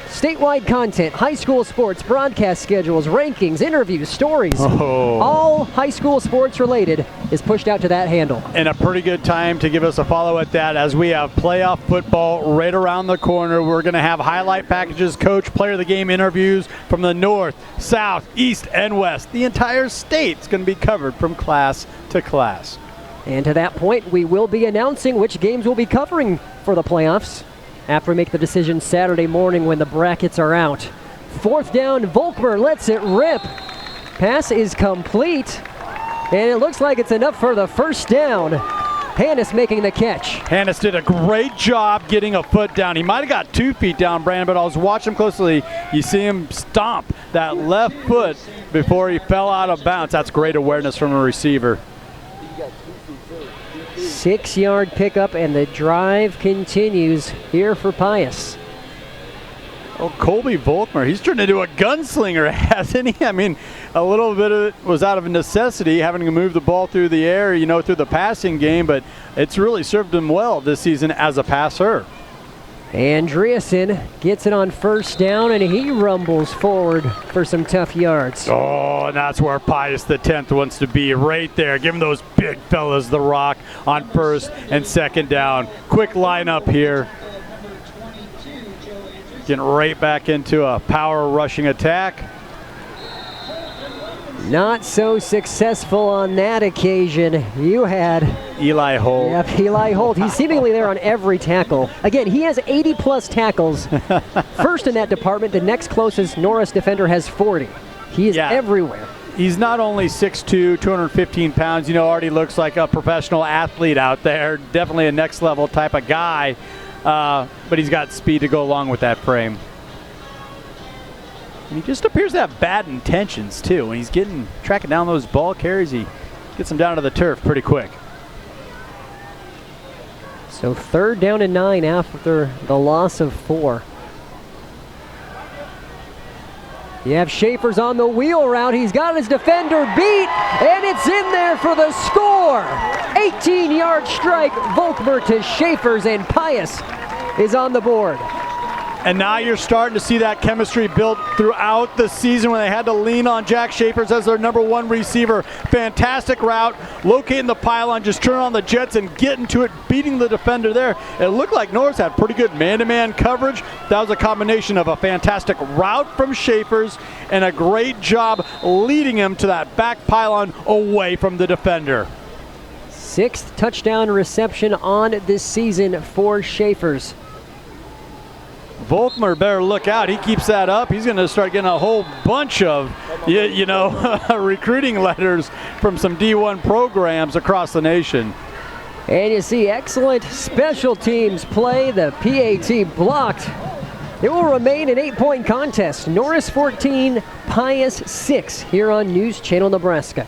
Statewide content, high school sports, broadcast schedules, rankings, interviews, stories, all high school sports related is pushed out to that handle. And a pretty good time to give us a follow at that, as we have playoff football right around the corner. We're going to have highlight packages, coach, player of the game interviews from the north, south, east, and west. The entire state's going to be covered from class to class. And to that point, we will be announcing which games we'll be covering for the playoffs after we make the decision Saturday morning when the brackets are out. 4th down, Volkmer lets it rip. Pass is complete, and it looks like it's enough for the 1st down. Hannes making the catch. Hannes did a great job getting a foot down. He might have got 2 feet down, Brandon, but I was watching him closely. You see him stomp that left foot before he fell out of bounds. That's great awareness from a receiver. 6-yard pickup, and the drive continues here for Pius. Oh, Colby Volkmer, he's turned into a gunslinger, hasn't he? I mean, a little bit of it was out of necessity, having to move the ball through the air, through the passing game, but it's really served him well this season as a passer. Andreasen gets it on 1st down, and he rumbles forward for some tough yards. Oh, and that's where Pius the 10th wants to be, right there. Giving those big fellas the rock on 1st and 2nd down. Quick lineup here. Getting right back into a power rushing attack. Not so successful on that occasion. You had Eli Holt. Yep, Eli Holt. He's seemingly there on every tackle. Again, he has 80-plus tackles. First in that department. The next closest Norris defender has 40. He is everywhere. He's not only 6'2", 215 pounds, already looks like a professional athlete out there. Definitely a next-level type of guy. But he's got speed to go along with that frame. And he just appears to have bad intentions, too. When he's tracking down those ball carries, he gets them down to the turf pretty quick. So 3rd down and 9 after the loss of 4. You have Schaefer's on the wheel route. He's got his defender beat, and it's in there for the score. 18-yard strike, Volkmer to Schaefer's, and Pius is on the board. And now you're starting to see that chemistry built throughout the season when they had to lean on Jack Schaefer's as their number 1 receiver. Fantastic route, locating the pylon, just turn on the jets and get into it, beating the defender there. It looked like Norris had pretty good man-to-man coverage. That was a combination of a fantastic route from Schaefer's and a great job leading him to that back pylon away from the defender. 6th touchdown reception on this season for Schaefer's. Volkmer better look out. He keeps that up. He's going to start getting a whole bunch of, recruiting letters from some D1 programs across the nation. And you see excellent special teams play. The PAT blocked. It will remain an 8-point contest. Norris 14, Pius 6 here on News Channel Nebraska.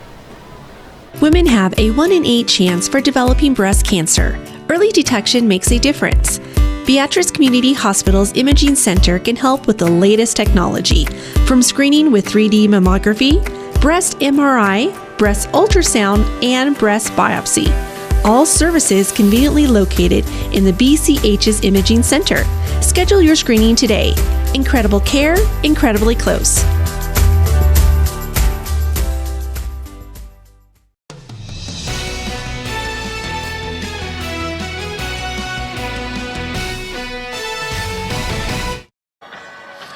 Women have a 1 in 8 chance for developing breast cancer. Early detection makes a difference. Beatrice Community Hospital's Imaging Center can help with the latest technology, from screening with 3D mammography, breast MRI, breast ultrasound, and breast biopsy. All services conveniently located in the BCH's Imaging Center. Schedule your screening today. Incredible care, incredibly close.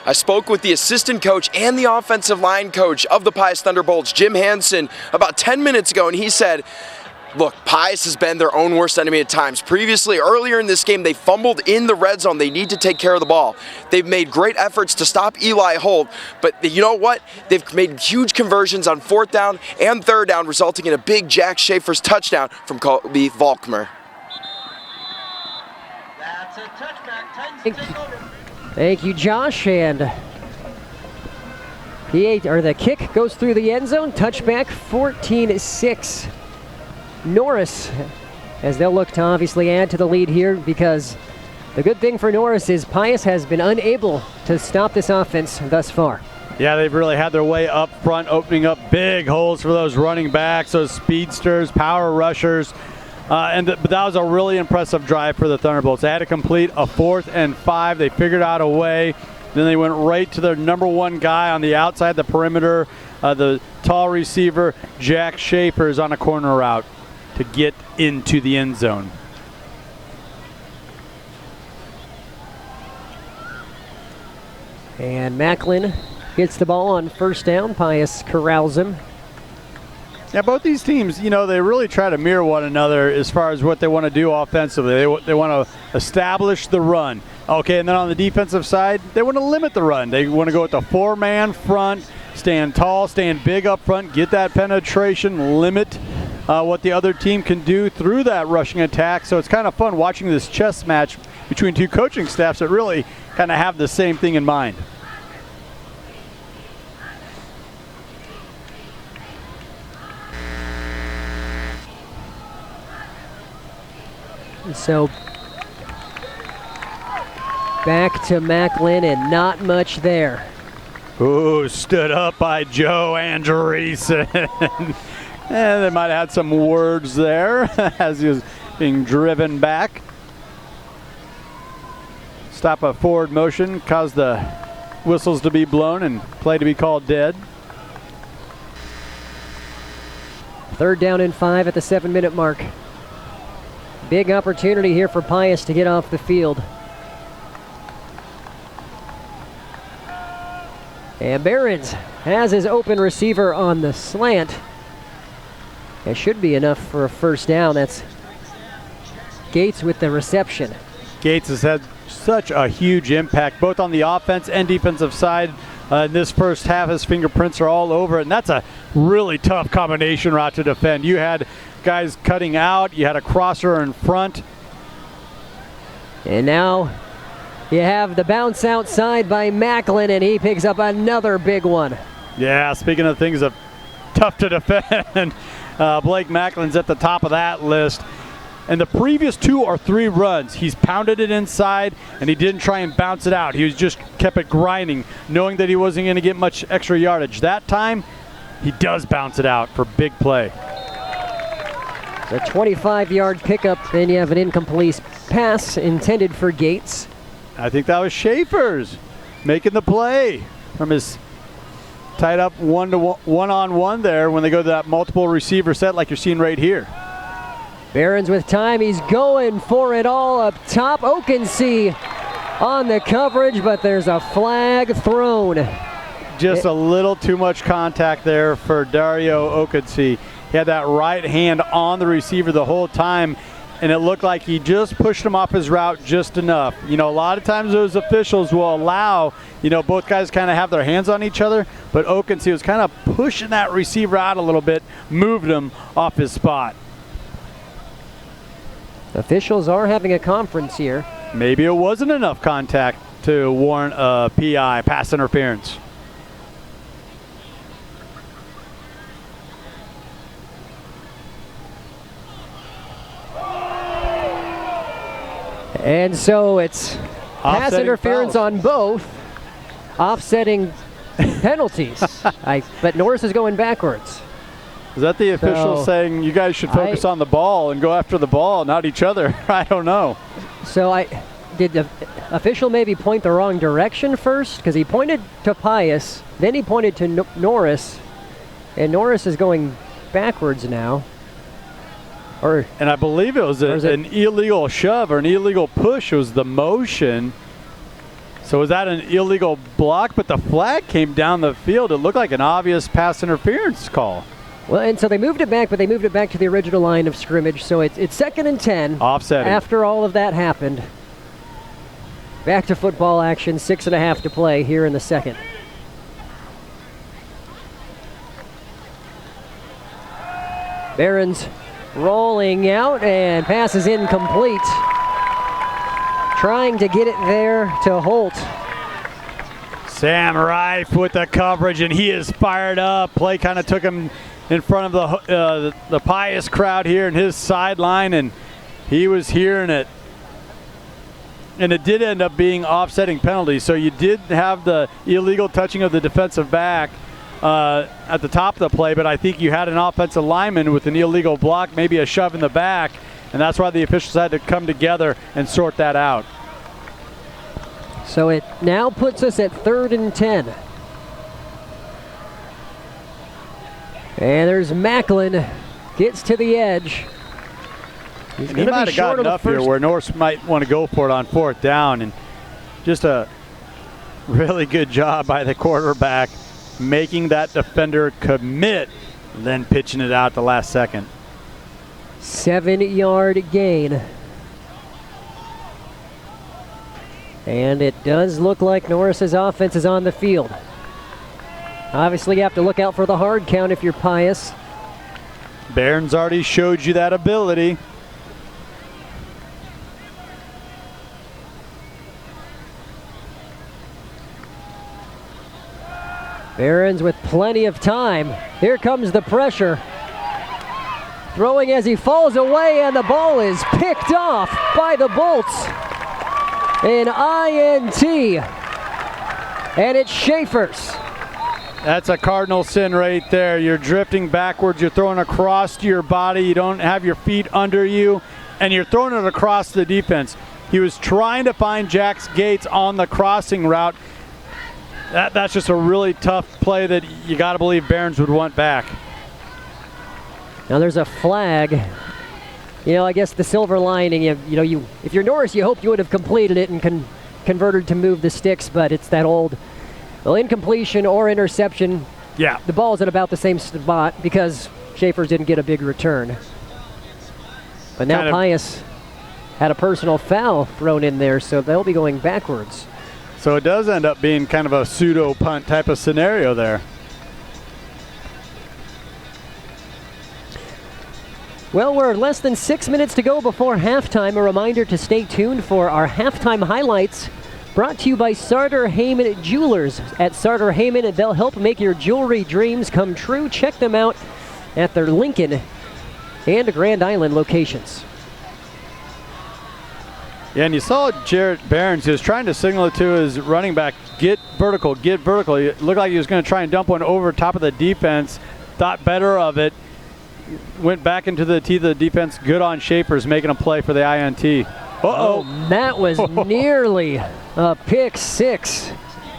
I spoke with the assistant coach and the offensive line coach of the Pius Thunderbolts, Jim Hansen, about 10 minutes ago, and he said, look, Pius has been their own worst enemy at times. Previously, earlier in this game, they fumbled in the red zone. They need to take care of the ball. They've made great efforts to stop Eli Holt, but you know what? They've made huge conversions on 4th down and 3rd down, resulting in a big Jack Schaefer's touchdown from Colby Volkmer. That's a touchback. Thank you, Josh. And the kick goes through the end zone. Touchback 14-6. Norris, as they'll look to obviously add to the lead here, because the good thing for Norris is Pius has been unable to stop this offense thus far. Yeah, they've really had their way up front, opening up big holes for those running backs, those speedsters, power rushers. But that was a really impressive drive for the Thunderbolts. They had to complete a 4th and 5. They figured out a way. Then they went right to their number 1 guy on the outside, the perimeter, the tall receiver, Jack Schaefer's on a corner route to get into the end zone. And Macklin gets the ball on 1st down. Pius corrals him. Yeah, both these teams, they really try to mirror one another as far as what they want to do offensively. They want to establish the run. Okay, and then on the defensive side, they want to limit the run. They want to go with the 4-man front, stand tall, stand big up front, get that penetration, limit what the other team can do through that rushing attack. So it's kind of fun watching this chess match between 2 coaching staffs that really kind of have the same thing in mind. So back to Macklin, and not much there. Ooh, stood up by Joe Andreessen. And they might have had some words there as he was being driven back. Stop a forward motion, caused the whistles to be blown and play to be called dead. 3rd down and 5 at the 7-minute mark. Big opportunity here for Pius to get off the field. And Behrens has his open receiver on the slant. It should be enough for a 1st down. That's Gates with the reception. Gates has had such a huge impact, both on the offense and defensive side. In this first half, his fingerprints are all over it, and that's a really tough combination route to defend. You had guys cutting out, you had a crosser in front. And now you have the bounce outside by Macklin, and he picks up another big one. Yeah, speaking of things tough to defend, Blake Macklin's at the top of that list. And the previous 2 or 3 runs, he's pounded it inside, and he didn't try and bounce it out. He was just kept it grinding, knowing that he wasn't going to get much extra yardage. That time, he does bounce it out for big play. A 25-yard pickup, then you have an incomplete pass intended for Gates. I think that was Schaefer's making the play from his tied up one-on-one there when they go to that multiple receiver set like you're seeing right here. Barons with time. He's going for it all up top. Okensee on the coverage, but there's a flag thrown. Just a little too much contact there for Dario Okensee. He had that right hand on the receiver the whole time, and it looked like he just pushed him off his route just enough. You know, a lot of times those officials will allow, you know, both guys kind of have their hands on each other, but Okensee was kind of pushing that receiver out a little bit, moved him off his spot. Officials are having a conference here. Maybe it wasn't enough contact to warrant a PI, pass interference. And so it's pass interference fouls on both, offsetting penalties. But Norris is going backwards. Is that the official saying you guys should focus on the ball and go after the ball, not each other? I don't know. So did the official maybe point the wrong direction first? Because he pointed to Pius, then he pointed to Norris, and Norris is going backwards now. And I believe it was an illegal shove or an illegal push. It was the motion. So was that an illegal block? But the flag came down the field. It looked like an obvious pass interference call. Well, and so they moved it back, but they moved it back to the original line of scrimmage. So it's 2nd and 10. Offsetting. After all of that happened. Back to football action, 6.5 to play here in the second. Barons rolling out, and pass is incomplete. Trying to get it there to Holt. Sam Reif with the coverage, and he is fired up. Play kind of took him in front of the Pius crowd here in his sideline, and he was hearing it. And it did end up being offsetting penalty. So you did have the illegal touching of the defensive back at the top of the play, but I think you had an offensive lineman with an illegal block, maybe a shove in the back, and that's why the officials had to come together and sort that out. So it now puts us at 3rd and 10. And there's Macklin, gets to the edge. He might have gotten up here where Norris might want to go for it on 4th down, and just a really good job by the quarterback making that defender commit, then pitching it out the last second. 7-yard gain. And it does look like Norris's offense is on the field. Obviously, you have to look out for the hard count if you're Pius. Barron's already showed you that ability. Barons with plenty of time. Here comes the pressure. Throwing as he falls away, and the ball is picked off by the Bolts. An INT. And it's Schaefer's. That's a cardinal sin right there. You're drifting backwards. You're throwing across to your body. You don't have your feet under you, and you're throwing it across the defense. He was trying to find Jax Gates on the crossing route. That's just a really tough play that you got to believe Barons would want back. Now there's a flag. You know, I guess the silver lining, if you're Norris, you hope you would have completed it and converted to move the sticks, but it's that old, incompletion or interception. Yeah. The ball's at about the same spot because Schaefer's didn't get a big return. But now Pius had a personal foul thrown in there, so they'll be going backwards. So it does end up being kind of a pseudo punt type of scenario there. Well, we're less than 6 minutes to go before halftime. A reminder to stay tuned for our halftime highlights brought to you by Sartor Heyman Jewelers. At Sartor Heyman, they'll help make your jewelry dreams come true. Check them out at their Lincoln and Grand Island locations. Yeah, and you saw Jarrett Barons. He was trying to signal it to his running back, get vertical, get vertical. It looked like he was going to try and dump one over top of the defense. Thought better of it. Went back into the teeth of the defense. Good on Schaefer's making a play for the INT. Uh-oh. That was nearly a pick six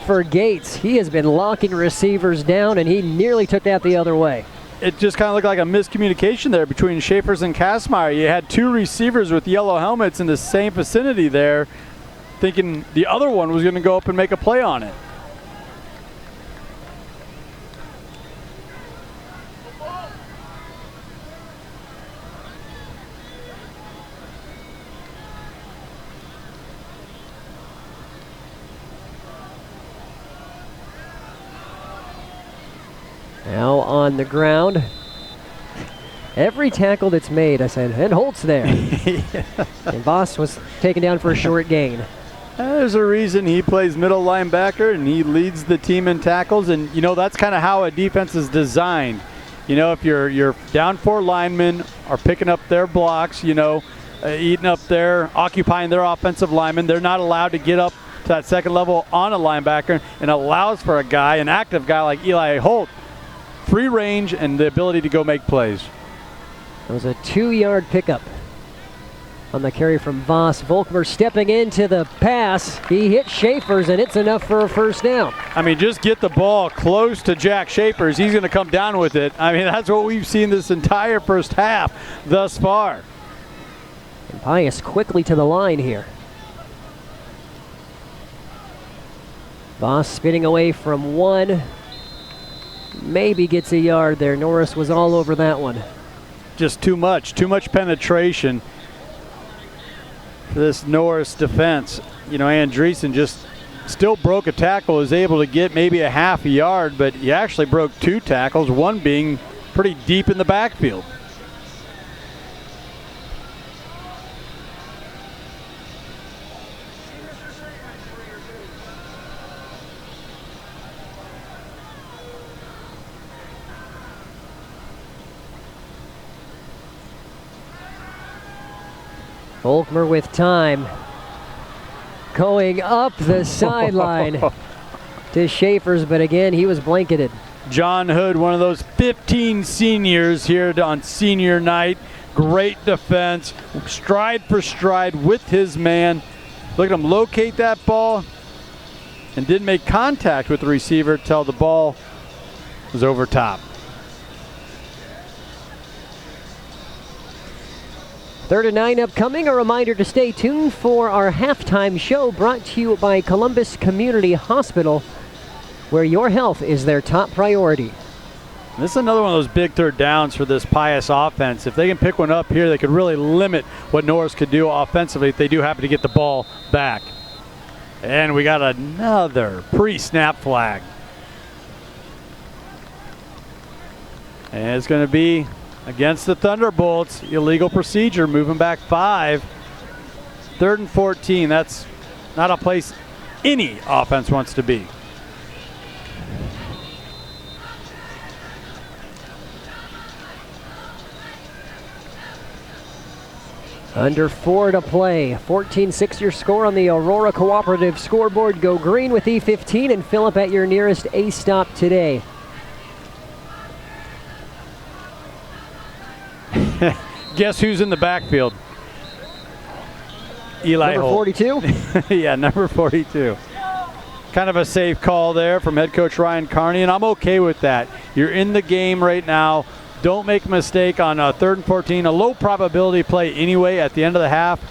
for Gates. He has been locking receivers down, and he nearly took that the other way. It just kind of looked like a miscommunication there between Schaefer's and Kastmeyer. You had two receivers with yellow helmets in the same vicinity there, thinking the other one was going to go up and make a play on it. Now on the ground. Every tackle that's made, I said, and Holt's there. And Voss was taken down for a short gain. There's a reason he plays middle linebacker and he leads the team in tackles. And, you know, that's kind of how a defense is designed. You know, if you're down 4 linemen are picking up their blocks, you know, eating up occupying their offensive linemen, they're not allowed to get up to that second level on a linebacker, and allows for a guy, an active guy like Eli Holt, free range and the ability to go make plays. It was a 2-yard pickup on the carry from Voss. Volkmer stepping into the pass. He hit Schaefer's, and it's enough for a first down. I mean, just get the ball close to Jack Schaefer's. He's going to come down with it. I mean, that's what we've seen this entire first half thus far. And Pius quickly to the line here. Voss spinning away from one. Maybe gets a yard there. Norris was all over that one. Just too much penetration for this Norris defense. You know, Andreessen just still broke a tackle, was able to get maybe a half a yard, but he actually broke 2 tackles, one being pretty deep in the backfield. Volkmer with time. Going up the sideline to Schaefer's, but again, he was blanketed. John Hood, one of those 15 seniors here on senior night. Great defense, stride for stride with his man. Look at him locate that ball and didn't make contact with the receiver till the ball was over top. 3rd and 9 upcoming. A reminder to stay tuned for our halftime show brought to you by Columbus Community Hospital, where your health is their top priority. This is another one of those big 3rd downs for this Pius offense. If they can pick one up here, they could really limit what Norris could do offensively if they do happen to get the ball back. And we got another pre-snap flag. And it's going to be against the Thunderbolts. Illegal procedure, moving back 5. 3rd and 14. That's not a place any offense wants to be. Under 4 to play. 14-6 your score on the Aurora Cooperative scoreboard. Go green with E15 and fill up at your nearest A-stop today. Guess who's in the backfield? Eli Number Holt. 42? Yeah, number 42. Kind of a safe call there from head coach Ryan Carney, and I'm okay with that. You're in the game right now. Don't make a mistake on 3rd and 14. A low probability play anyway at the end of the half.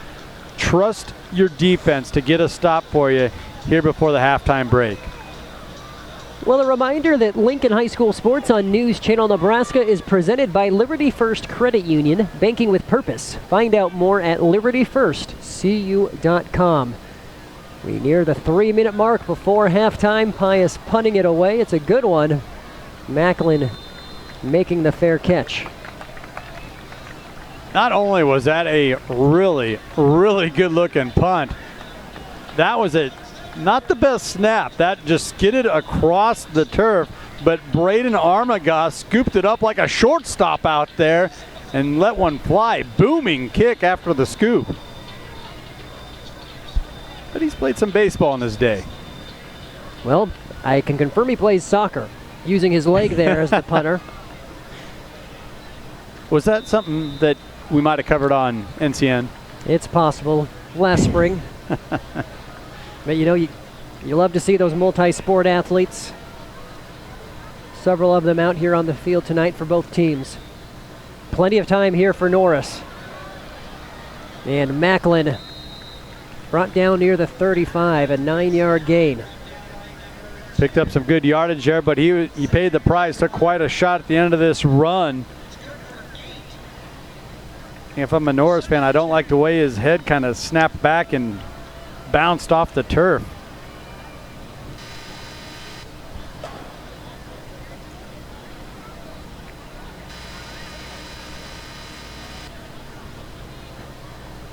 Trust your defense to get a stop for you here before the halftime break. Well, a reminder that Lincoln High School Sports on News Channel Nebraska is presented by Liberty First Credit Union, banking with purpose. Find out more at libertyfirstcu.com. We near the 3-minute mark before halftime. Pius punting it away. It's a good one. Macklin making the fair catch. Not only was that a really, really good looking punt, that was not the best snap. That just skidded across the turf, but Braden Armagoss scooped it up like a shortstop out there and let one fly. Booming kick after the scoop. but he's played some baseball in his day. Well, I can confirm he plays soccer, using his leg there as the punter. Was that something that we might have covered on NCN? It's possible. Last spring. But you know, you love to see those multi-sport athletes. Several of them out here on the field tonight for both teams. Plenty of time here for Norris. And Macklin brought down near the 35, a 9-yard gain. Picked up some good yardage there, but he paid the price. Took quite a shot at the end of this run. If I'm a Norris fan, I don't like the way his head kind of snapped back and bounced off the turf.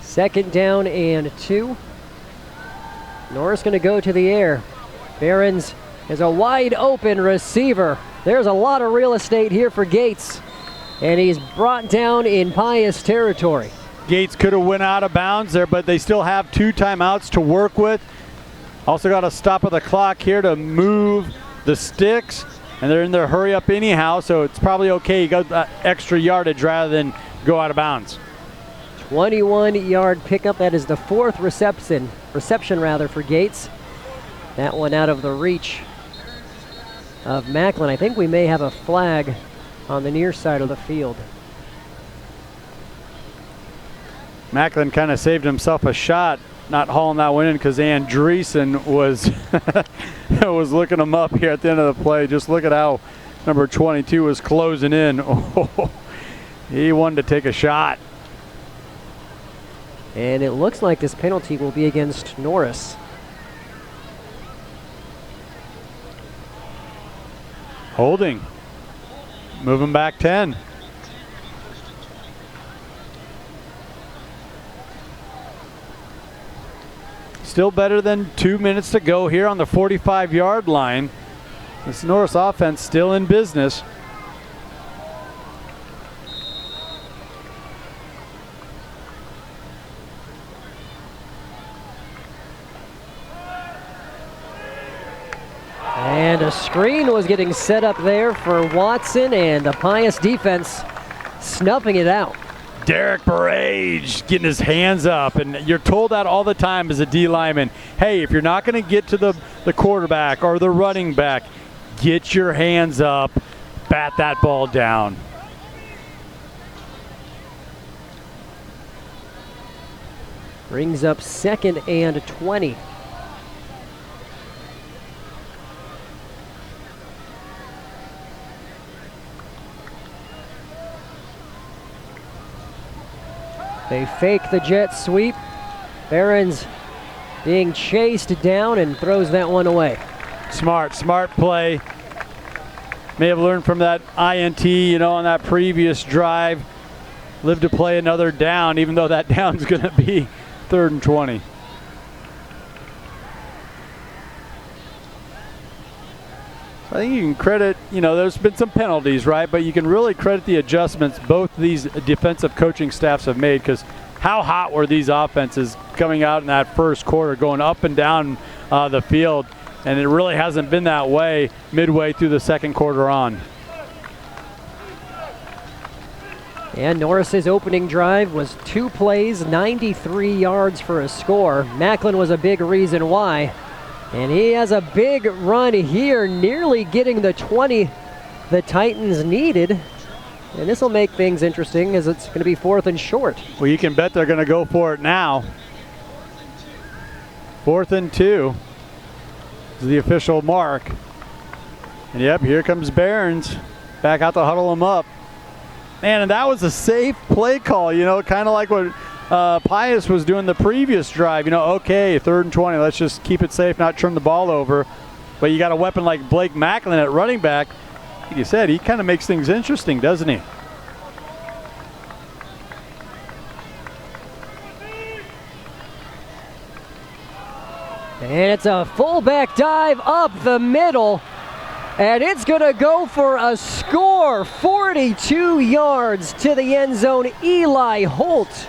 Second down and 2. Norris going to go to the air. Behrens is a wide open receiver. There's a lot of real estate here for Gates. And he's brought down in Pius territory. Gates could have went out of bounds there, but they still have 2 timeouts to work with. Also got to stop of the clock here to move the sticks. And they're in their hurry up anyhow, so it's probably okay. You got that extra yardage rather than go out of bounds. 21-yard pickup. That is the 4th reception for Gates. That one out of the reach of Macklin. I think we may have a flag on the near side of the field. Macklin kind of saved himself a shot, not hauling that one in because Andreessen was was looking him up here at the end of the play. Just look at how number 22 was closing in. Oh, he wanted to take a shot. And it looks like this penalty will be against Norris. Holding. Moving back 10. Still better than 2 minutes to go here on the 45-yard line. This Norris offense still in business. And a screen was getting set up there for Watson, and the Pius defense snuffing it out. Derek Barrage getting his hands up, and you're told that all the time as a D lineman. Hey, if you're not going to get to the quarterback or the running back, get your hands up, bat that ball down. Brings up 2nd and 20. They fake the jet sweep. Behrens being chased down and throws that one away. Smart play. May have learned from that INT, on that previous drive. Live to play another down, even though that down's going to be 3rd and 20. I think you can credit, there's been some penalties, right? But you can really credit the adjustments both these defensive coaching staffs have made, because how hot were these offenses coming out in that first quarter, going up and down the field, and it really hasn't been that way midway through the second quarter on. And Norris's opening drive was 2 plays, 93 yards for a score. Macklin was a big reason why. And he has a big run here, nearly getting the 20 the Titans needed. And this will make things interesting as it's going to be 4th and short. Well, you can bet they're going to go for it now. 4th and 2 is the official mark. And yep, here comes Behrens back out to huddle him up. Man, and that was a safe play call, kind of like what Pius was doing the previous drive. Okay, 3rd and 20, let's just keep it safe, not turn the ball over. But you got a weapon like Blake Macklin at running back. Like you said, he kind of makes things interesting, doesn't he? And it's a fullback dive up the middle. And it's going to go for a score. 42 yards to the end zone. Eli Holt.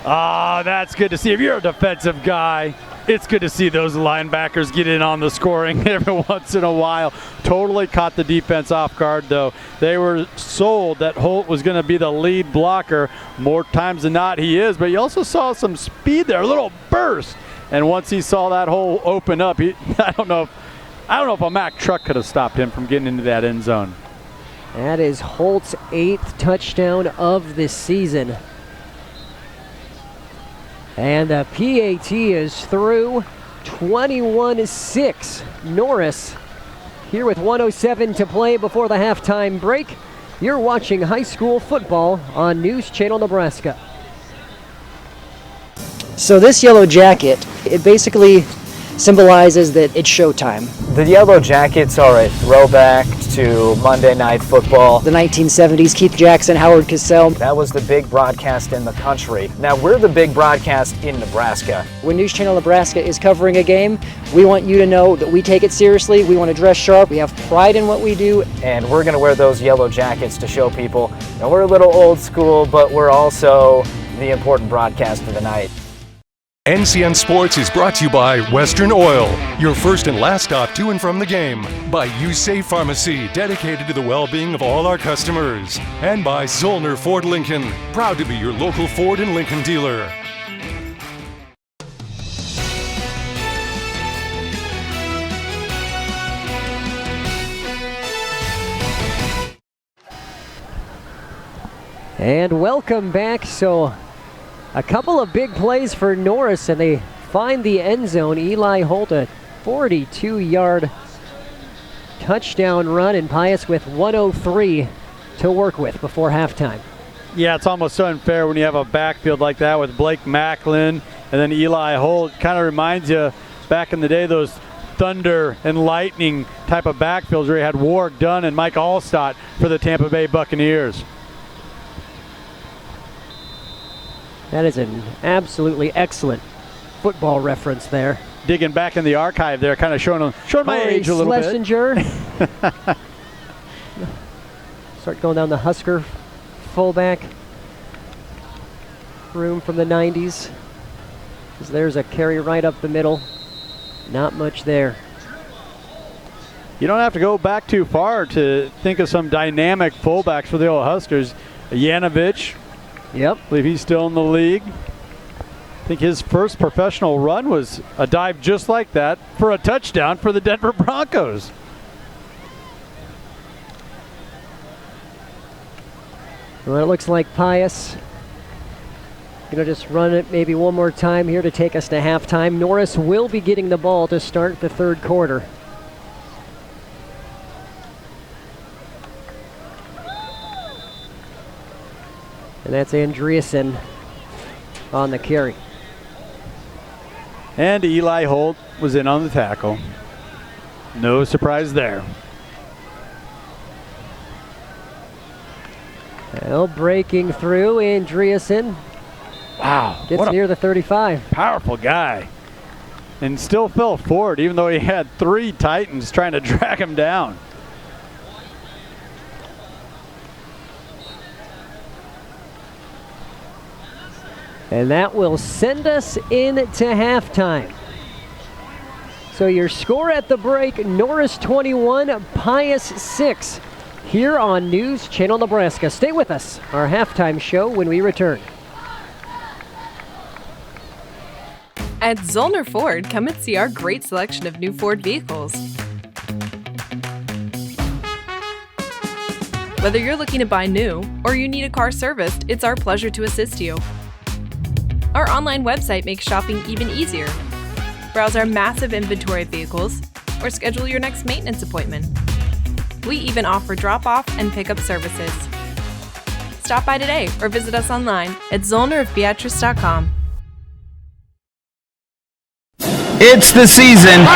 Ah, that's good to see. If you're a defensive guy, it's good to see those linebackers get in on the scoring every once in a while. Totally caught the defense off guard, though. They were sold that Holt was going to be the lead blocker. More times than not, he is. But you also saw some speed there, a little burst. And once he saw that hole open up, I don't know if a Mack truck could have stopped him from getting into that end zone. That is Holt's 8th touchdown of the season. And the PAT is through 21-6. Norris here with 1:07 to play before the halftime break. You're watching high school football on News Channel Nebraska. So this yellow jacket, it basically symbolizes that it's showtime. The yellow jackets are a throwback to Monday Night Football. The 1970s, Keith Jackson, Howard Cosell. That was the big broadcast in the country. Now we're the big broadcast in Nebraska. When News Channel Nebraska is covering a game, we want you to know that we take it seriously. We want to dress sharp. We have pride in what we do. And we're going to wear those yellow jackets to show people. Now we're a little old school, but we're also the important broadcast of the night. NCN Sports is brought to you by Western Oil, your first and last stop to and from the game. By USafe Pharmacy, dedicated to the well-being of all our customers. And by Zollner Ford Lincoln, proud to be your local Ford and Lincoln dealer. And welcome back. So a couple of big plays for Norris, and they find the end zone. Eli Holt, a 42-yard touchdown run, and Pius with 1:03 to work with before halftime. Yeah, it's almost unfair when you have a backfield like that with Blake Macklin and then Eli Holt. Kind of reminds you back in the day, those thunder and lightning type of backfields where you had Warwick Dunn and Mike Allstott for the Tampa Bay Buccaneers. That is an absolutely excellent football reference there. Digging back in the archive there, kind of showing my age a little Schlesinger. bit. Start going down the Husker fullback room from the 90s. There's a carry right up the middle. Not much there. You don't have to go back too far to think of some dynamic fullbacks for the old Huskers. Yanovich. Yep. I believe he's still in the league. I think his first professional run was a dive just like that for a touchdown for the Denver Broncos. Well, it looks like Pius going to just run it maybe one more time here to take us to halftime. Norris will be getting the ball to start the third quarter. And that's Andreessen on the carry. And Eli Holt was in on the tackle. No surprise there. Well, breaking through, Andreessen. Wow. Gets near the 35. Powerful guy. And still fell forward, even though he had 3 Titans trying to drag him down. And that will send us into halftime. So your score at the break, Norris 21, Pius 6, here on News Channel Nebraska. Stay with us, our halftime show when we return. At Zollner Ford, come and see our great selection of new Ford vehicles. Whether you're looking to buy new or you need a car serviced, it's our pleasure to assist you. Our online website makes shopping even easier. Browse our massive inventory of vehicles or schedule your next maintenance appointment. We even offer drop-off and pickup services. Stop by today or visit us online at zollnerofbeatrice.com. It's the season.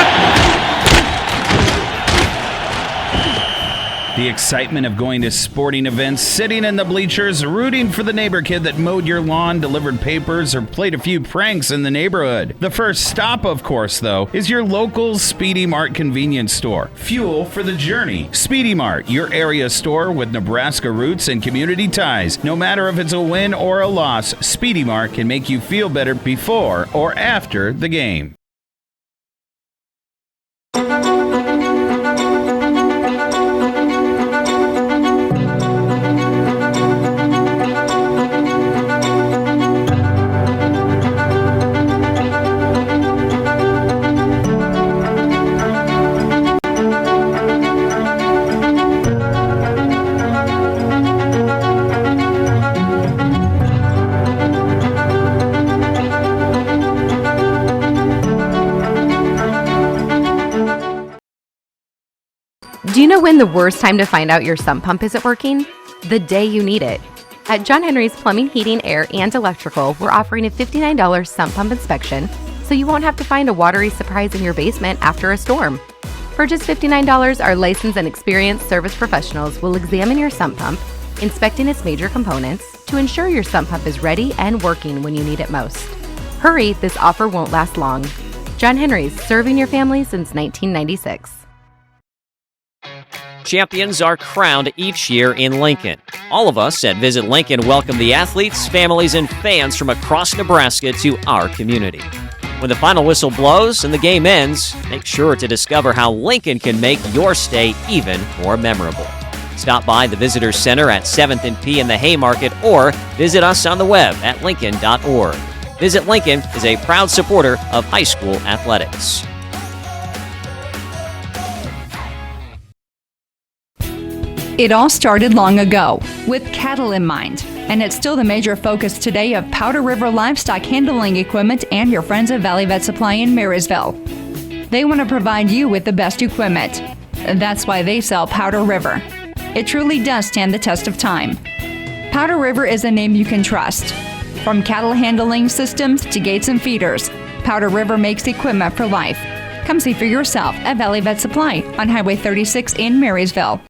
The excitement of going to sporting events, sitting in the bleachers, rooting for the neighbor kid that mowed your lawn, delivered papers, or played a few pranks in the neighborhood. The first stop, of course, though, is your local Speedy Mart convenience store. Fuel for the journey. Speedy Mart, your area store with Nebraska roots and community ties. No matter if it's a win or a loss, Speedy Mart can make you feel better before or after the game. Do you know when the worst time to find out your sump pump isn't working? The day you need it. At John Henry's Plumbing, Heating, Air, and Electrical, we're offering a $59 sump pump inspection, so you won't have to find a watery surprise in your basement after a storm. For just $59, our licensed and experienced service professionals will examine your sump pump, inspecting its major components to ensure your sump pump is ready and working when you need it most. Hurry, this offer won't last long. John Henry's, serving your family since 1996. Champions are crowned each year in Lincoln. All of us at Visit Lincoln welcome the athletes, families, and fans from across Nebraska to our community. When the final whistle blows and the game ends, make sure to discover how Lincoln can make your stay even more memorable. Stop by the Visitors Center at 7th and P in the Haymarket or visit us on the web at lincoln.org. Visit Lincoln is a proud supporter of high school athletics. It all started long ago, with cattle in mind, and it's still the major focus today of Powder River Livestock Handling Equipment and your friends at Valley Vet Supply in Marysville. They want to provide you with the best equipment. That's why they sell Powder River. It truly does stand the test of time. Powder River is a name you can trust. From cattle handling systems to gates and feeders, Powder River makes equipment for life. Come see for yourself at Valley Vet Supply on Highway 36 in Marysville.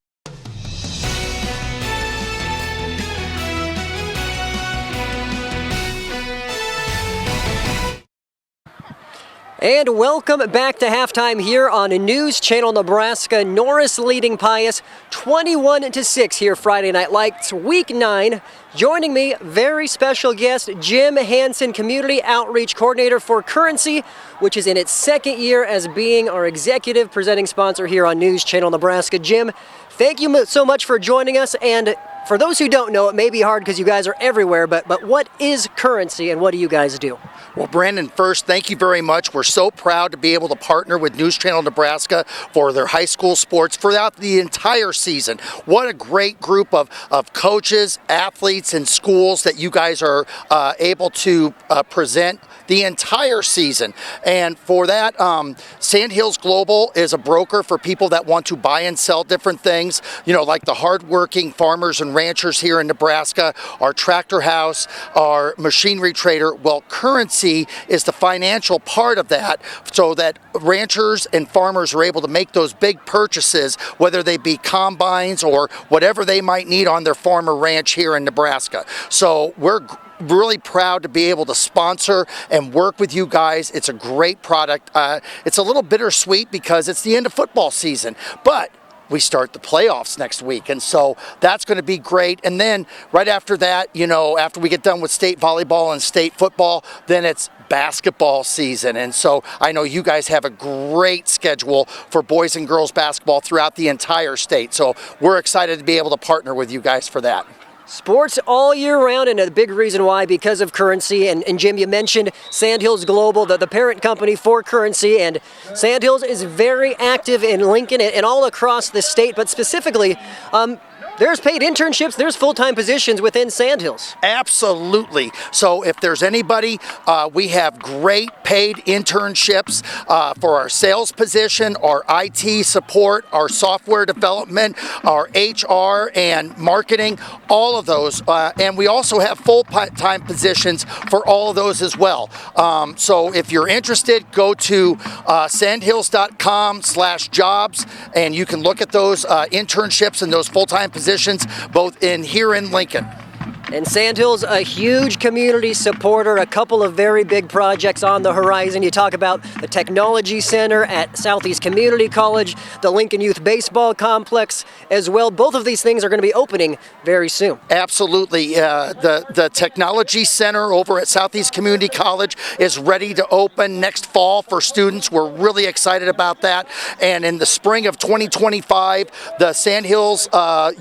And welcome back to halftime here on News Channel Nebraska. Norris leading Pius 21-6 here Friday Night Lights, Week 9. Joining me, very special guest, Jim Hansen, Community Outreach Coordinator for Currency, which is in its second year as being our executive presenting sponsor here on News Channel Nebraska. Jim, thank you so much for joining us. And for those who don't know, it may be hard because you guys are everywhere, but what is Currency and what do you guys do? Well, Brandon, first, thank you very much. We're so proud to be able to partner with News Channel Nebraska for their high school sports throughout the entire season. What a great group of coaches, athletes, and schools that you guys are able to present the entire season. And for that, Sandhills Global is a broker for people that want to buy and sell different things, you know, like the hardworking farmers and ranchers here in Nebraska, our tractor house, our machinery trader. Well, Currency is the financial part of that so that ranchers and farmers are able to make those big purchases, whether they be combines or whatever they might need on their farm or ranch here in Nebraska. So we're really proud to be able to sponsor and work with you guys. It's a great product. It's a little bittersweet because it's the end of football season, but we start the playoffs next week, and so that's going to be great. And then right after that, you know, after we get done with state volleyball and state football, then it's basketball season. And so I know you guys have a great schedule for boys and girls basketball throughout the entire state. So we're excited to be able to partner with you guys for that. Sports all year round, and a big reason why, because of Currency. And Jim, you mentioned Sandhills Global, the parent company for Currency, and Sandhills is very active in Lincoln and all across the state, but specifically, there's paid internships, there's full-time positions within Sandhills. Absolutely. So if there's anybody, we have great paid internships for our sales position, our IT support, our software development, our HR and marketing, all of those. And we also have full-time positions for all of those as well. So if you're interested, go to sandhills.com/jobs and you can look at those internships and those full-time positions both here in Lincoln. And Sandhills, a huge community supporter, a couple of very big projects on the horizon. You talk about the Technology Center at Southeast Community College, the Lincoln Youth Baseball Complex as well. Both of these things are going to be opening very soon. Absolutely. The Technology Center over at Southeast Community College is ready to open next fall for students. We're really excited about that. And in the spring of 2025, the Sandhills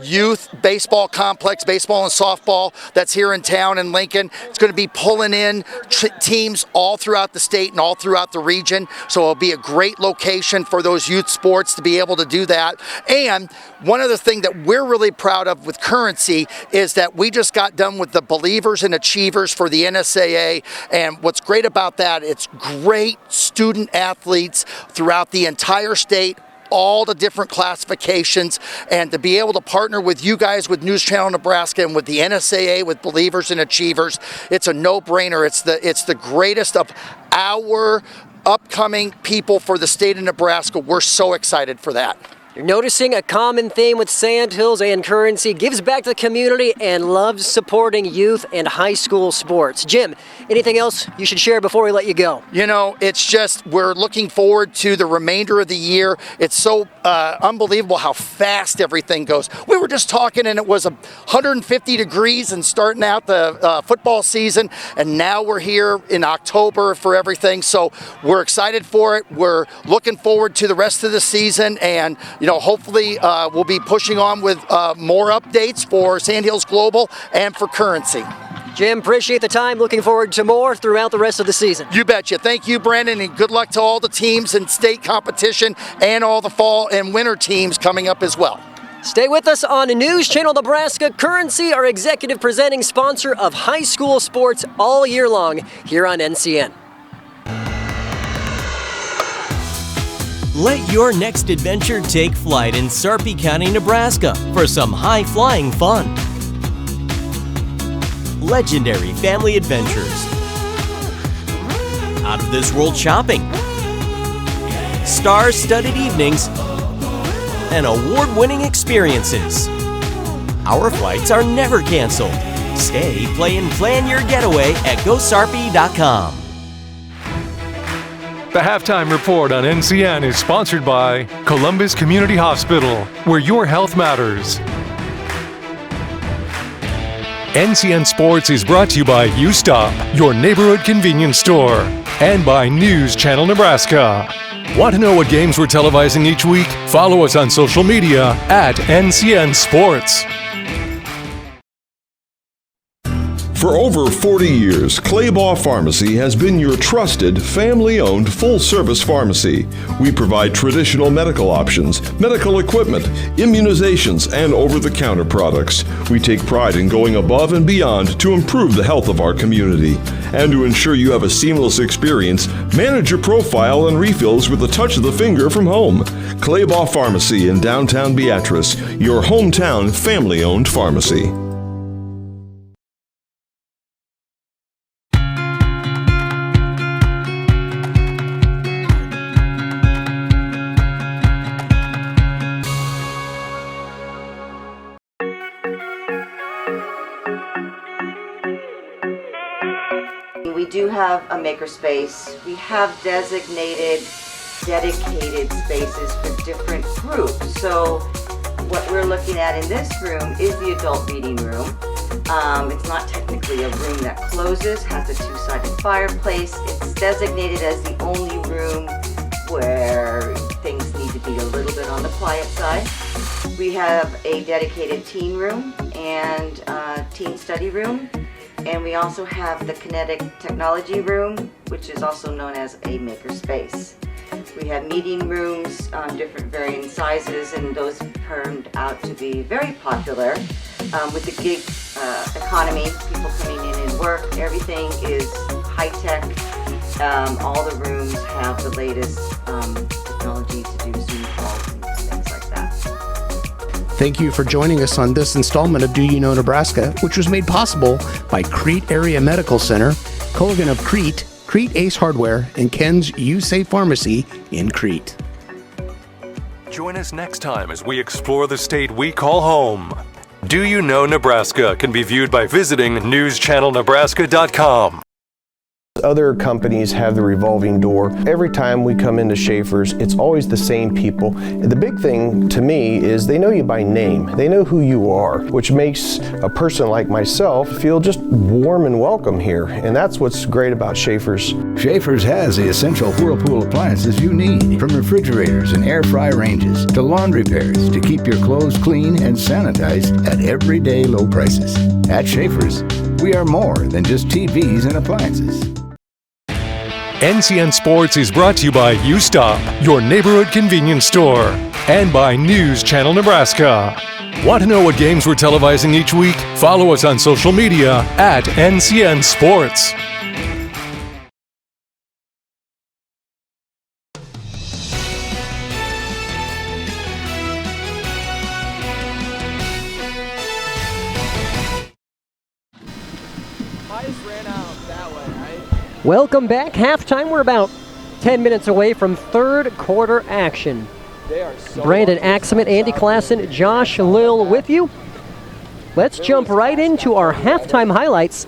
Youth Baseball Complex, baseball and softball, that's here in town in Lincoln. It's going to be pulling in teams all throughout the state and all throughout the region. So it'll be a great location for those youth sports to be able to do that. And one other thing that we're really proud of with Currency is that we just got done with the Believers and Achievers for the NSAA. And what's great about that, it's great student athletes throughout the entire state, all the different classifications, and to be able to partner with you guys, with News Channel Nebraska, and with the NSAA, with Believers and Achievers, it's a no-brainer. It's the greatest of our upcoming people for the state of Nebraska. We're so excited for that. You're noticing a common theme with Sandhills and Currency: gives back to the community and loves supporting youth and high school sports. Jim, anything else you should share before we let you go? You know, it's just, we're looking forward to the remainder of the year. It's so unbelievable how fast everything goes. We were just talking, and it was 150 degrees and starting out the football season, and now we're here in October for everything. So we're excited for it. We're looking forward to the rest of the season, and hopefully we'll be pushing on with more updates for Sandhills Global and for Currency. Jim, appreciate the time. Looking forward to more throughout the rest of the season. You betcha. Thank you, Brandon, and good luck to all the teams in state competition and all the fall and winter teams coming up as well. Stay with us on News Channel Nebraska. Currency, our executive presenting sponsor of high school sports all year long here on NCN. Let your next adventure take flight in Sarpy County, Nebraska for some high-flying fun. Legendary family adventures. Out-of-this-world shopping. Star-studded evenings. And award-winning experiences. Our flights are never canceled. Stay, play, and plan your getaway at GoSarpy.com. The Halftime Report on NCN is sponsored by Columbus Community Hospital, where your health matters. NCN Sports is brought to you by U-Stop, your neighborhood convenience store, and by News Channel Nebraska. Want to know what games we're televising each week? Follow us on social media at NCN Sports. For over 40 years, Claybaugh Pharmacy has been your trusted, family-owned, full-service pharmacy. We provide traditional medical options, medical equipment, immunizations, and over-the-counter products. We take pride in going above and beyond to improve the health of our community. And to ensure you have a seamless experience, manage your profile and refills with a touch of the finger from home. Claybaugh Pharmacy in downtown Beatrice, your hometown family-owned pharmacy. We do have a makerspace. We have dedicated spaces for different groups. So what we're looking at in this room is the adult reading room. It's not technically a room that closes, has a two-sided fireplace. It's designated as the only room where things need to be a little bit on the quiet side. We have a dedicated teen room and teen study room. And we also have the kinetic technology room, which is also known as a makerspace. We have meeting rooms, different varying sizes, and those turned out to be very popular. With the gig economy, people coming in and work, everything is high-tech. All the rooms have the latest technology to do Zoom calls and things like that. Thank you for joining us on this installment of Do You Know Nebraska, which was made possible by Crete Area Medical Center, Colgan of Crete, Crete Ace Hardware, and Ken's U-Safe Pharmacy in Crete. Join us next time as we explore the state we call home. Do You Know Nebraska can be viewed by visiting newschannelnebraska.com. Other companies have the revolving door. Every time we come into Schaefer's, it's always the same people. And the big thing to me is they know you by name. They know who you are, which makes a person like myself feel just warm and welcome here. And that's what's great about Schaefer's. Schaefer's has the essential Whirlpool appliances you need, from refrigerators and air fry ranges to laundry pairs to keep your clothes clean and sanitized at everyday low prices. At Schaefer's, we are more than just TVs and appliances. NCN Sports is brought to you by U-Stop, your neighborhood convenience store, and by News Channel Nebraska. Want to know what games we're televising each week? Follow us on social media at NCN Sports. Welcome back. Halftime. We're about 10 minutes away from third quarter action. Brandon Axelman, Andy Klassen, Josh Lill with you. Let's jump right into our halftime highlights.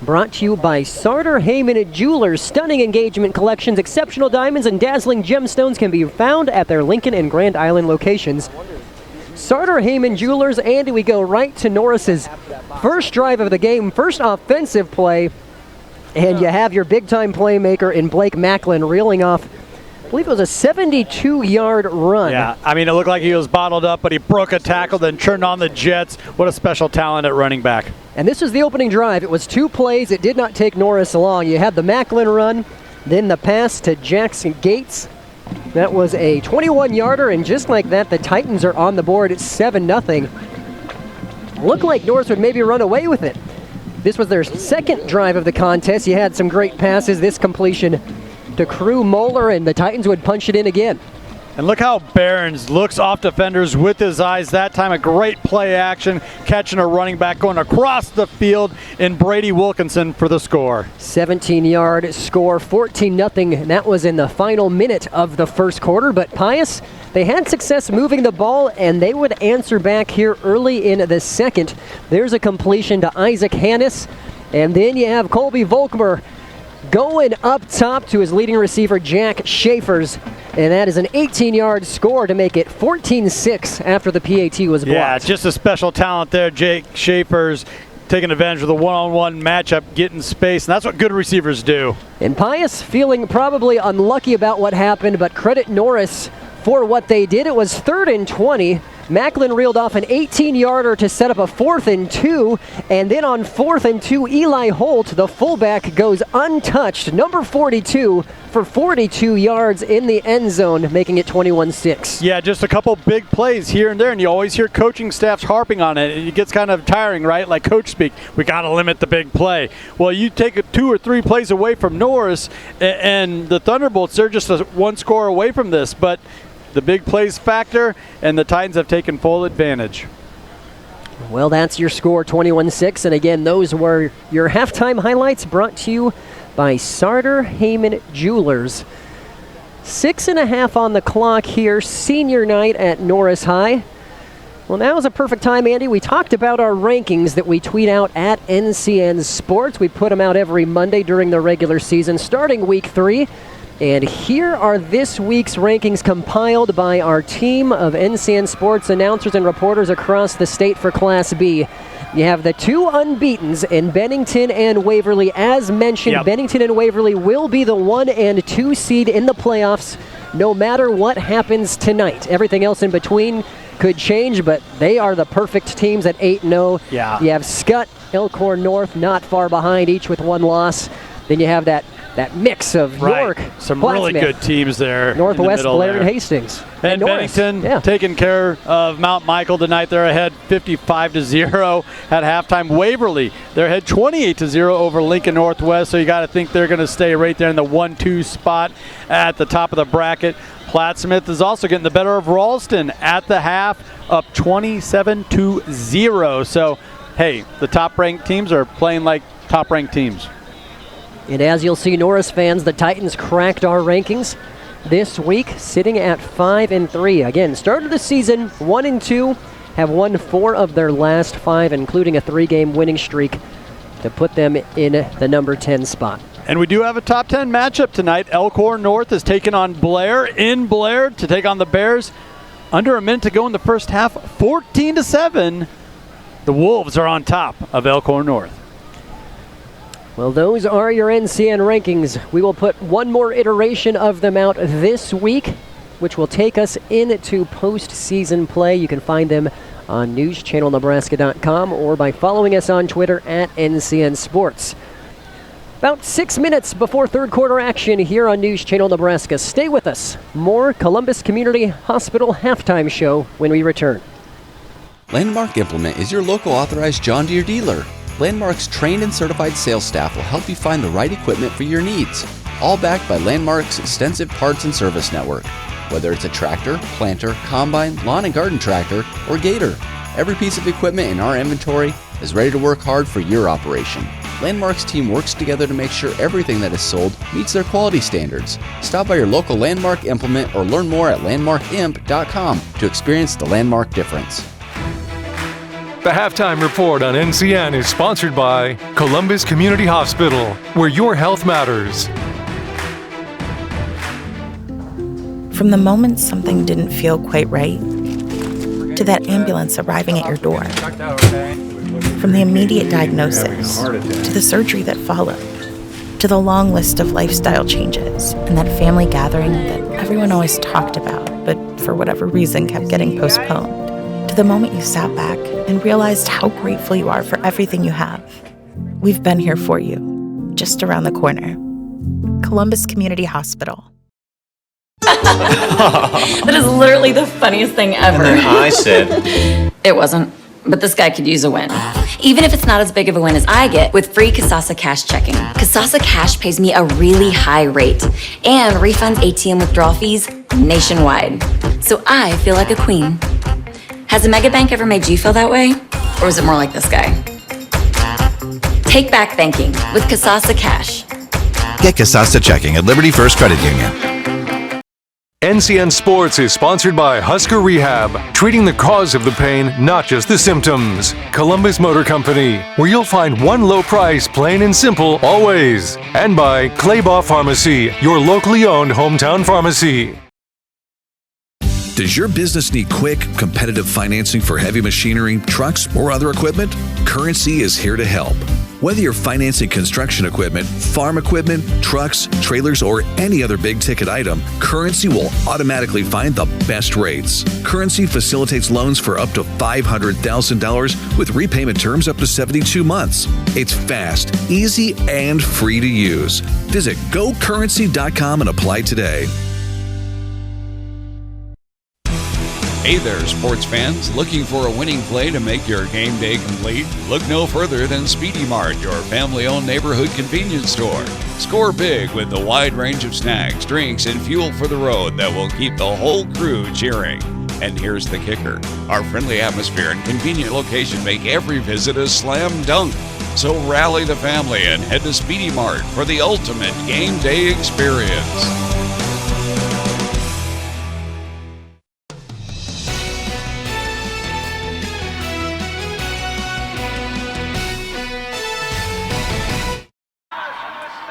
Brought to you by Sartor Heyman Jewelers. Stunning engagement collections, exceptional diamonds, and dazzling gemstones can be found at their Lincoln and Grand Island locations. Sartor Heyman Jewelers. Andy, we go right to Norris's first drive of the game, first offensive play, and you have your big-time playmaker in Blake Macklin reeling off, I believe it was a 72-yard run. Yeah, I mean, it looked like he was bottled up, but he broke a tackle, then turned on the Jets. What a special talent at running back. And this was the opening drive. It was 2 plays. It did not take Norris long. You had the Macklin run, then the pass to Jackson Gates. That was a 21-yarder, and just like that, the Titans are on the board. It's 7-0. Looked like Norris would maybe run away with it. This was their second drive of the contest. You had some great passes. This completion to Crew Moeller, and the Titans would punch it in again. And look how Behrens looks off defenders with his eyes. That time a great play action, catching a running back going across the field in Brady Wilkinson for the score. 17-yard score, 14-0, and that was in the final minute of the first quarter. But Pius, they had success moving the ball, and they would answer back here early in the second. There's a completion to Isaac Hannes, and then you have Colby Volkmer going up top to his leading receiver, Jack Schaefers, and that is an 18-yard score to make it 14-6 after the PAT was blocked. Yeah, just a special talent there, Jake Schaefers, taking advantage of the one-on-one matchup, getting space, and that's what good receivers do. And Pius feeling probably unlucky about what happened, but credit Norris for what they did. It was 3rd and 20. Macklin reeled off an 18-yarder to set up a 4th and 2, and then on 4th and 2, Eli Holt, the fullback, goes untouched, number 42, for 42 yards in the end zone, making it 21-6. Yeah, just a couple big plays here and there, and you always hear coaching staffs harping on it. It gets kind of tiring, right? Like coach speak, we got to limit the big play. Well, you take 2 or 3 plays away from Norris, and the Thunderbolts, they're just one score away from this, but the big plays factor, and the Titans have taken full advantage. Well, that's your score, 21-6. And again, those were your halftime highlights brought to you by Sartor Heyman Jewelers. 6.5 on the clock here, senior night at Norris High. Well, now is a perfect time, Andy. We talked about our rankings that we tweet out at NCN Sports. We put them out every Monday during the regular season, starting week 3. And here are this week's rankings compiled by our team of NCN Sports announcers and reporters across the state for Class B. You have the 2 unbeatens in Bennington and Waverly. As mentioned, Bennington and Waverly will be the 1 and 2 seed in the playoffs no matter what happens tonight. Everything else in between could change, but they are the perfect teams at 8-0. Yeah. You have Scott, Elkhorn North not far behind, each with 1 loss. Then you have that mix of York, some Plattsmouth, really good teams there. Northwest, Blair, and Hastings. And Bennington taking care of Mount Michael tonight. They're ahead 55-0 at halftime. Waverly, they're ahead 28-0 over Lincoln Northwest, so you got to think they're going to stay right there in the 1-2 spot at the top of the bracket. Plattsmouth is also getting the better of Ralston at the half, up 27-0. So, hey, the top-ranked teams are playing like top-ranked teams. And as you'll see, Norris fans, the Titans cracked our rankings this week, sitting at 5-3. Again, started the season 1-2, have won 4 of their last 5, including a 3-game winning streak to put them in the number 10 spot. And we do have a top 10 matchup tonight. Elkhorn North is taking on Blair in Blair to take on the Bears. Under a minute to go in the first half, 14-7. The Wolves are on top of Elkhorn North. Well, those are your NCN rankings. We will put one more iteration of them out this week, which will take us into postseason play. You can find them on newschannelnebraska.com or by following us on Twitter at NCN Sports. About 6 minutes before third quarter action here on News Channel Nebraska. Stay with us. More Columbus Community Hospital halftime show when we return. Landmark Implement is your local authorized John Deere dealer. Landmark's trained and certified sales staff will help you find the right equipment for your needs, all backed by Landmark's extensive parts and service network. Whether it's a tractor, planter, combine, lawn and garden tractor, or gator, every piece of equipment in our inventory is ready to work hard for your operation. Landmark's team works together to make sure everything that is sold meets their quality standards. Stop by your local Landmark Implement or learn more at landmarkimp.com to experience the Landmark difference. The halftime report on NCN is sponsored by Columbus Community Hospital, where your health matters. From the moment something didn't feel quite right, to that ambulance arriving at your door, from the immediate diagnosis, to the surgery that followed, to the long list of lifestyle changes, and that family gathering that everyone always talked about, but for whatever reason kept getting postponed, to the moment you sat back and realized how grateful you are for everything you have. We've been here for you, just around the corner. Columbus Community Hospital. That is literally the funniest thing ever. And then I said, It wasn't, but this guy could use a win. Even if it's not as big of a win as I get with free Kasasa Cash checking. Kasasa Cash pays me a really high rate and refunds ATM withdrawal fees nationwide. So I feel like a queen. Has a mega bank ever made you feel that way? Or is it more like this guy? Take back banking with Kasasa Cash. Get Kasasa checking at Liberty First Credit Union. NCN Sports is sponsored by Husker Rehab, treating the cause of the pain, not just the symptoms. Columbus Motor Company, where you'll find one low price, plain and simple, always. And by Claybaugh Pharmacy, your locally owned hometown pharmacy. Does your business need quick, competitive financing for heavy machinery, trucks, or other equipment? Currency is here to help. Whether you're financing construction equipment, farm equipment, trucks, trailers, or any other big-ticket item, Currency will automatically find the best rates. Currency facilitates loans for up to $500,000 with repayment terms up to 72 months. It's fast, easy, and free to use. Visit gocurrency.com and apply today. Hey there, sports fans. Looking for a winning play to make your game day complete? Look no further than Speedy Mart, your family-owned neighborhood convenience store. Score big with the wide range of snacks, drinks, and fuel for the road that will keep the whole crew cheering. And here's the kicker. Our friendly atmosphere and convenient location make every visit a slam dunk. So rally the family and head to Speedy Mart for the ultimate game day experience.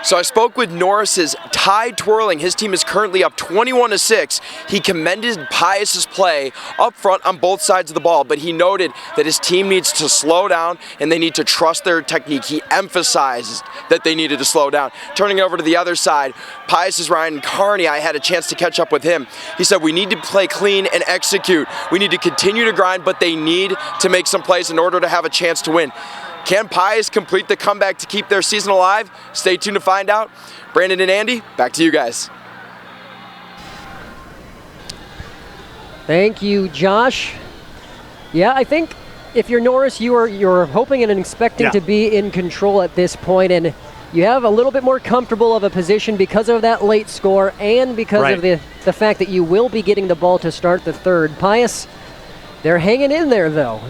So I spoke with Norris's Ty Twirling. His team is currently up 21-6. He commended Pius's play up front on both sides of the ball, but he noted that his team needs to slow down and they need to trust their technique. He emphasized that they needed to slow down. Turning over to the other side, Pius's Ryan Carney, I had a chance to catch up with him. He said, we need to play clean and execute. We need to continue to grind, but they need to make some plays in order to have a chance to win. Can Pius complete the comeback to keep their season alive? Stay tuned to find out. Brandon and Andy, back to you guys. Thank you, Josh. Yeah, I think if you're Norris, you're hoping and expecting to be in control at this point, and you have a little bit more comfortable of a position because of that late score and because of the fact that you will be getting the ball to start the third. Pius, they're hanging in there, though.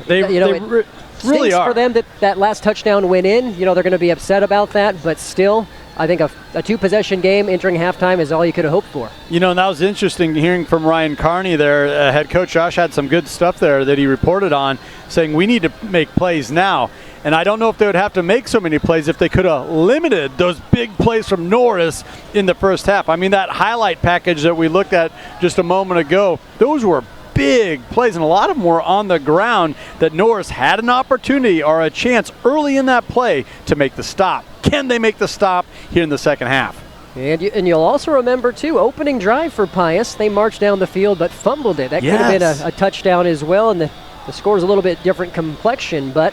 Really stinks are. for them that last touchdown went in. They're going to be upset about that, but still, I think a two-possession game entering halftime is all you could have hoped for. And that was interesting hearing from Ryan Carney there. Head coach Josh had some good stuff there that he reported on, saying we need to make plays now. And I don't know if they would have to make so many plays if they could have limited those big plays from Norris in the first half. I mean, that highlight package that we looked at just a moment ago, those were big plays, and a lot of them were on the ground that Norris had an opportunity or a chance early in that play to make the stop. Can they make the stop here in the second half? And you'll also remember, too, opening drive for Pius. They marched down the field but fumbled it. That could have been a touchdown as well, and the score's a little bit different complexion, but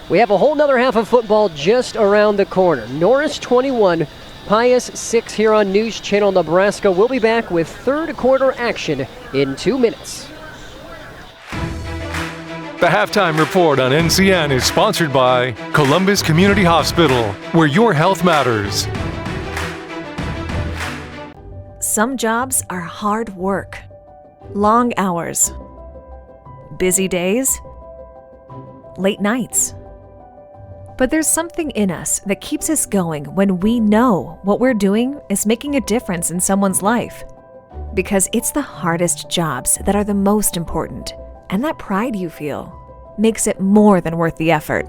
we have a whole nother half of football just around the corner. Norris 21, Pius 6 here on News Channel Nebraska. We'll be back with third quarter action in 2 minutes. The halftime report on NCN is sponsored by Columbus Community Hospital, where your health matters. Some jobs are hard work, long hours, busy days, late nights. But there's something in us that keeps us going when we know what we're doing is making a difference in someone's life. Because it's the hardest jobs that are the most important, and that pride you feel makes it more than worth the effort.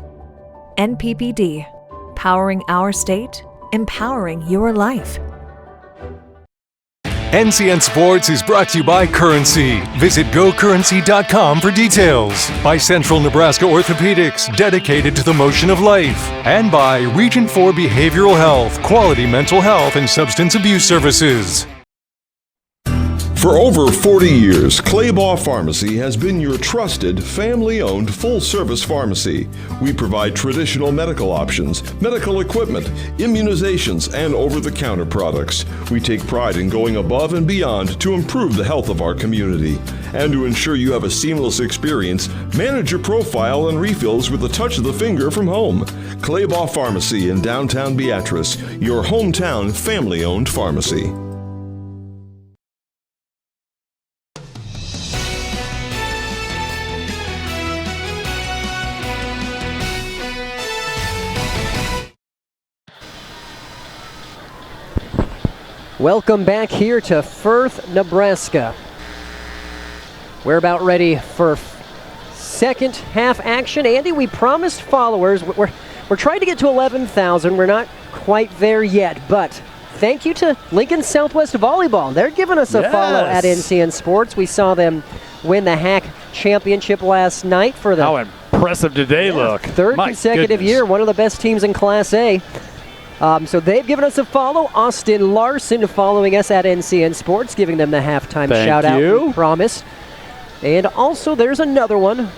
NPPD, powering our state, empowering your life. NCN Sports is brought to you by Currency. Visit gocurrency.com for details. By Central Nebraska Orthopedics, dedicated to the motion of life. And by Region 4 Behavioral Health, quality mental health and substance abuse services. For over 40 years, Claybaugh Pharmacy has been your trusted, family-owned, full-service pharmacy. We provide traditional medical options, medical equipment, immunizations, and over-the-counter products. We take pride in going above and beyond to improve the health of our community. And to ensure you have a seamless experience, manage your profile and refills with a touch of the finger from home. Claybaugh Pharmacy in downtown Beatrice, your hometown family-owned pharmacy. Welcome back here to Firth, Nebraska. We're about ready for second half action. Andy, we promised followers, we're trying to get to 11,000. We're not quite there yet, but thank you to Lincoln Southwest Volleyball. They're giving us a follow at NCN Sports. We saw them win the HAC championship last night for the... How impressive did they look? Third consecutive year, one of the best teams in Class A. So they've given us a follow. Austin Larson following us at NCN Sports, giving them the halftime shout-out we promised. And also there's another one.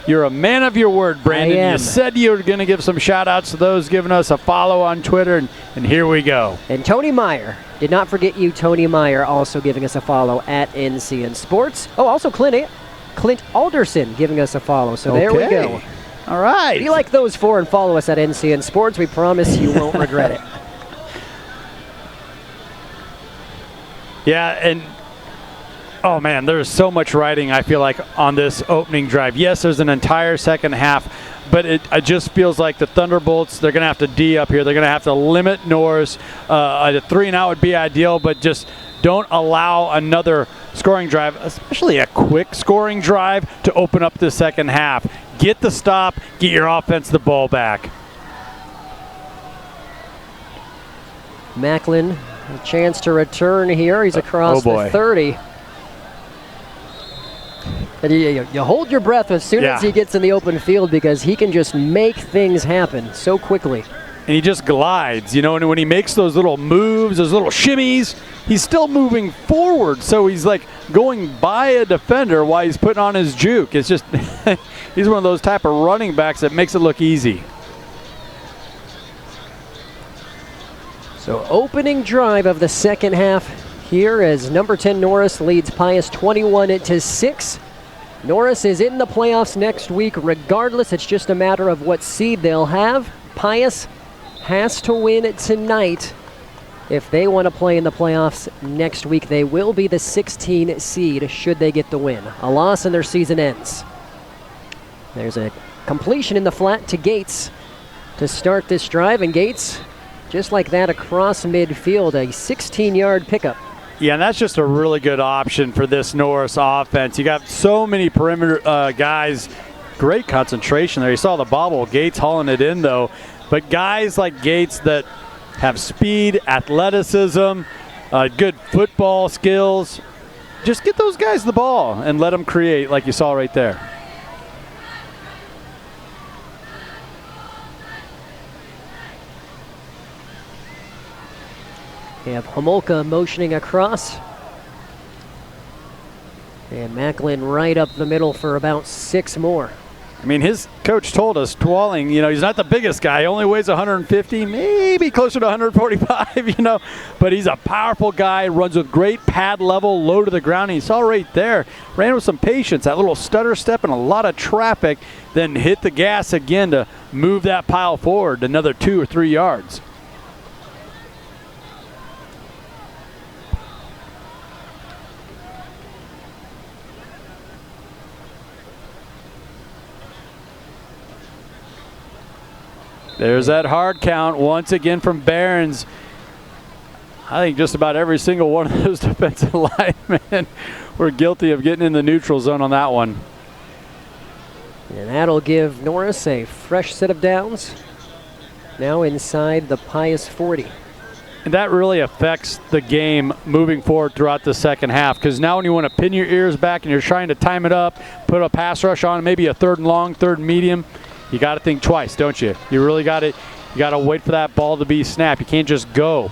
You're a man of your word, Brandon. I am. You said you were going to give some shout-outs to those giving us a follow on Twitter, and here we go. And Tony Meyer. Did not forget you, Tony Meyer, also giving us a follow at NCN Sports. Oh, also Clint Alderson giving us a follow. So there we go. All right. If you like those four and follow us at NCN Sports, we promise you won't regret it. Yeah, and oh man, there's so much writing, I feel like, on this opening drive. Yes, there's an entire second half, but it just feels like the Thunderbolts, they're going to have to D up here. They're going to have to limit Norris. A 3-and-out would be ideal, but just don't allow another scoring drive, especially a quick scoring drive, to open up the second half. Get the stop, get your offense the ball back. Macklin, a chance to return here. He's across the 30. And you hold your breath as soon as he gets in the open field, because he can just make things happen so quickly. And he just glides, you know, and when he makes those little moves, those little shimmies, he's still moving forward. So he's like going by a defender while he's putting on his juke. It's just, he's one of those type of running backs that makes it look easy. So opening drive of the second half here as number 10 Norris leads Pius 21-6. Norris is in the playoffs next week regardless. It's just a matter of what seed they'll have. Pius has to win tonight if they want to play in the playoffs next week. They will be the 16 seed should they get the win. A loss and their season ends. There's a completion in the flat to Gates to start this drive, and Gates, just like that, across midfield, a 16-yard pickup. Yeah, and that's just a really good option for this Norris offense. You got so many perimeter guys. Great concentration there. You saw the bobble. Gates hauling it in, though. But guys like Gates that have speed, athleticism, good football skills, just get those guys the ball and let them create like you saw right there. We have Homolka motioning across. And Macklin right up the middle for about 6 more. I mean, his coach told us, Twalling, you know, he's not the biggest guy. He only weighs 150, maybe closer to 145, you know. But he's a powerful guy, runs with great pad level, low to the ground. And you saw right there, ran with some patience, that little stutter step and a lot of traffic, then hit the gas again to move that pile forward another 2 or 3 yards. There's that hard count once again from Behrens. I think just about every single one of those defensive linemen were guilty of getting in the neutral zone on that one. And that'll give Norris a fresh set of downs. Now inside the Pius 40. And that really affects the game moving forward throughout the second half, because now when you want to pin your ears back and you're trying to time it up, put a pass rush on, maybe a third and long, third and medium, you got to think twice, don't you? You really got to wait for that ball to be snapped. You can't just go.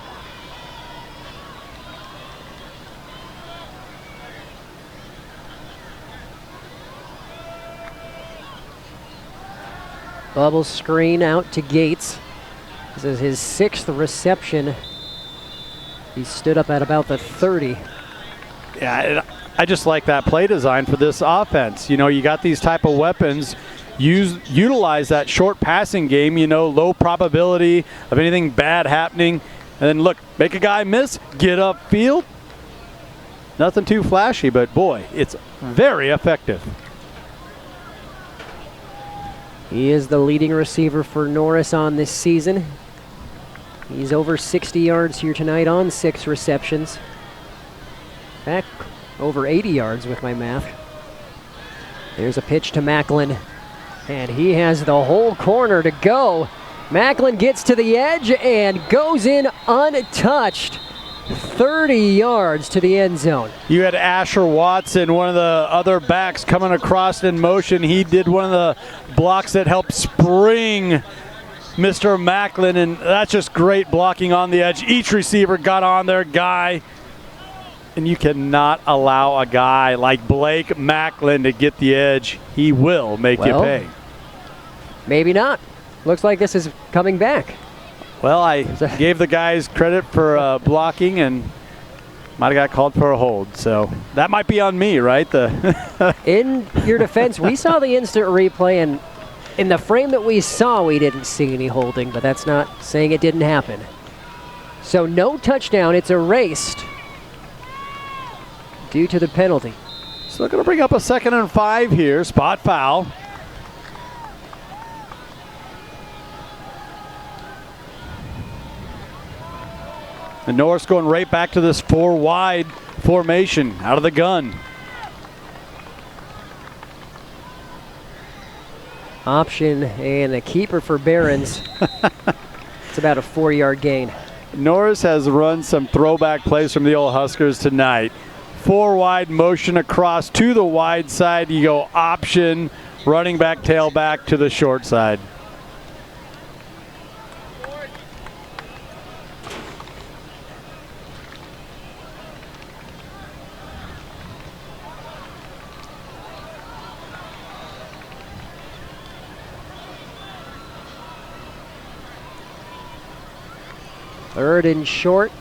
Bubble screen out to Gates. This is his 6th reception. He stood up at about the 30. Yeah, I just like that play design for this offense. You know, you got these type of weapons. Utilize that short passing game, you know, low probability of anything bad happening. And then look, make a guy miss, get upfield. Nothing too flashy, but boy, it's very effective. He is the leading receiver for Norris on this season. He's over 60 yards here tonight on 6 receptions. Back over 80 yards with my math. There's a pitch to Macklin, and he has the whole corner to go. Macklin gets to the edge and goes in untouched. 30 yards to the end zone. You had Asher Watson, one of the other backs, coming across in motion. He did one of the blocks that helped spring Mr. Macklin, and that's just great blocking on the edge. Each receiver got on their guy, and you cannot allow a guy like Blake Macklin to get the edge. He will make you pay. Maybe not. Looks like this is coming back. Well, I gave the guys credit for blocking and might have got called for a hold. So that might be on me, right? In your defense, we saw the instant replay, and in the frame that we saw, we didn't see any holding, but that's not saying it didn't happen. So no touchdown. It's erased due to the penalty. So they're going to bring up a 2nd and 5 here. Spot foul. And Norris going right back to this 4 wide formation out of the gun. Option and a keeper for Behrens. It's about a 4-yard gain. Norris has run some throwback plays from the old Huskers tonight. 4 wide motion across to the wide side. You go option, running back, tailback to the short side. Third and short.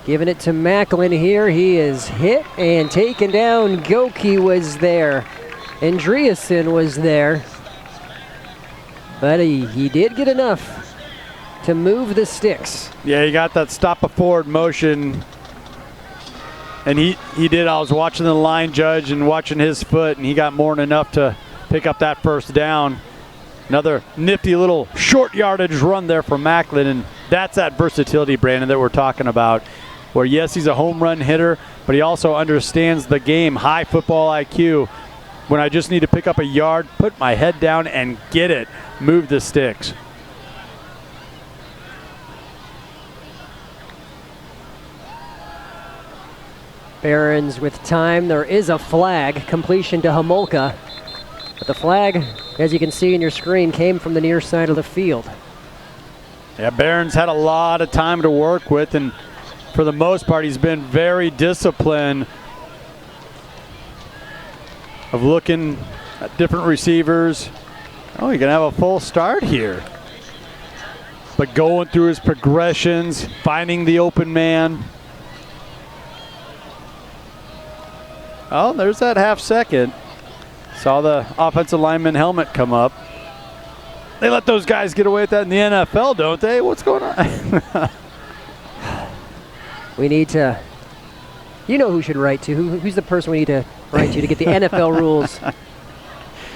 Giving it to Macklin here. He is hit and taken down. Goki was there. Andreasen was there. But he did get enough to move the sticks. Yeah, he got that stop a forward motion. And he did. I was watching the line judge and watching his foot, and he got more than enough to pick up that first down. Another nifty little short yardage run there for Macklin, and that's that versatility, Brandon, that we're talking about. Where, yes, he's a home run hitter, but he also understands the game, high football IQ. When I just need to pick up a yard, put my head down and get it, move the sticks. Behrens with time. There is a flag, completion to Homolka. But the flag, as you can see in your screen, came from the near side of the field. Yeah, Behrens had a lot of time to work with, and for the most part, he's been very disciplined of looking at different receivers. Oh, you're going to have a full start here. But going through his progressions, finding the open man. Oh, there's that half second. Saw the offensive lineman helmet come up. They let those guys get away with that in the NFL, don't they? What's going on? We need to, you know who should write to. Who's the person we need to write to get the NFL rules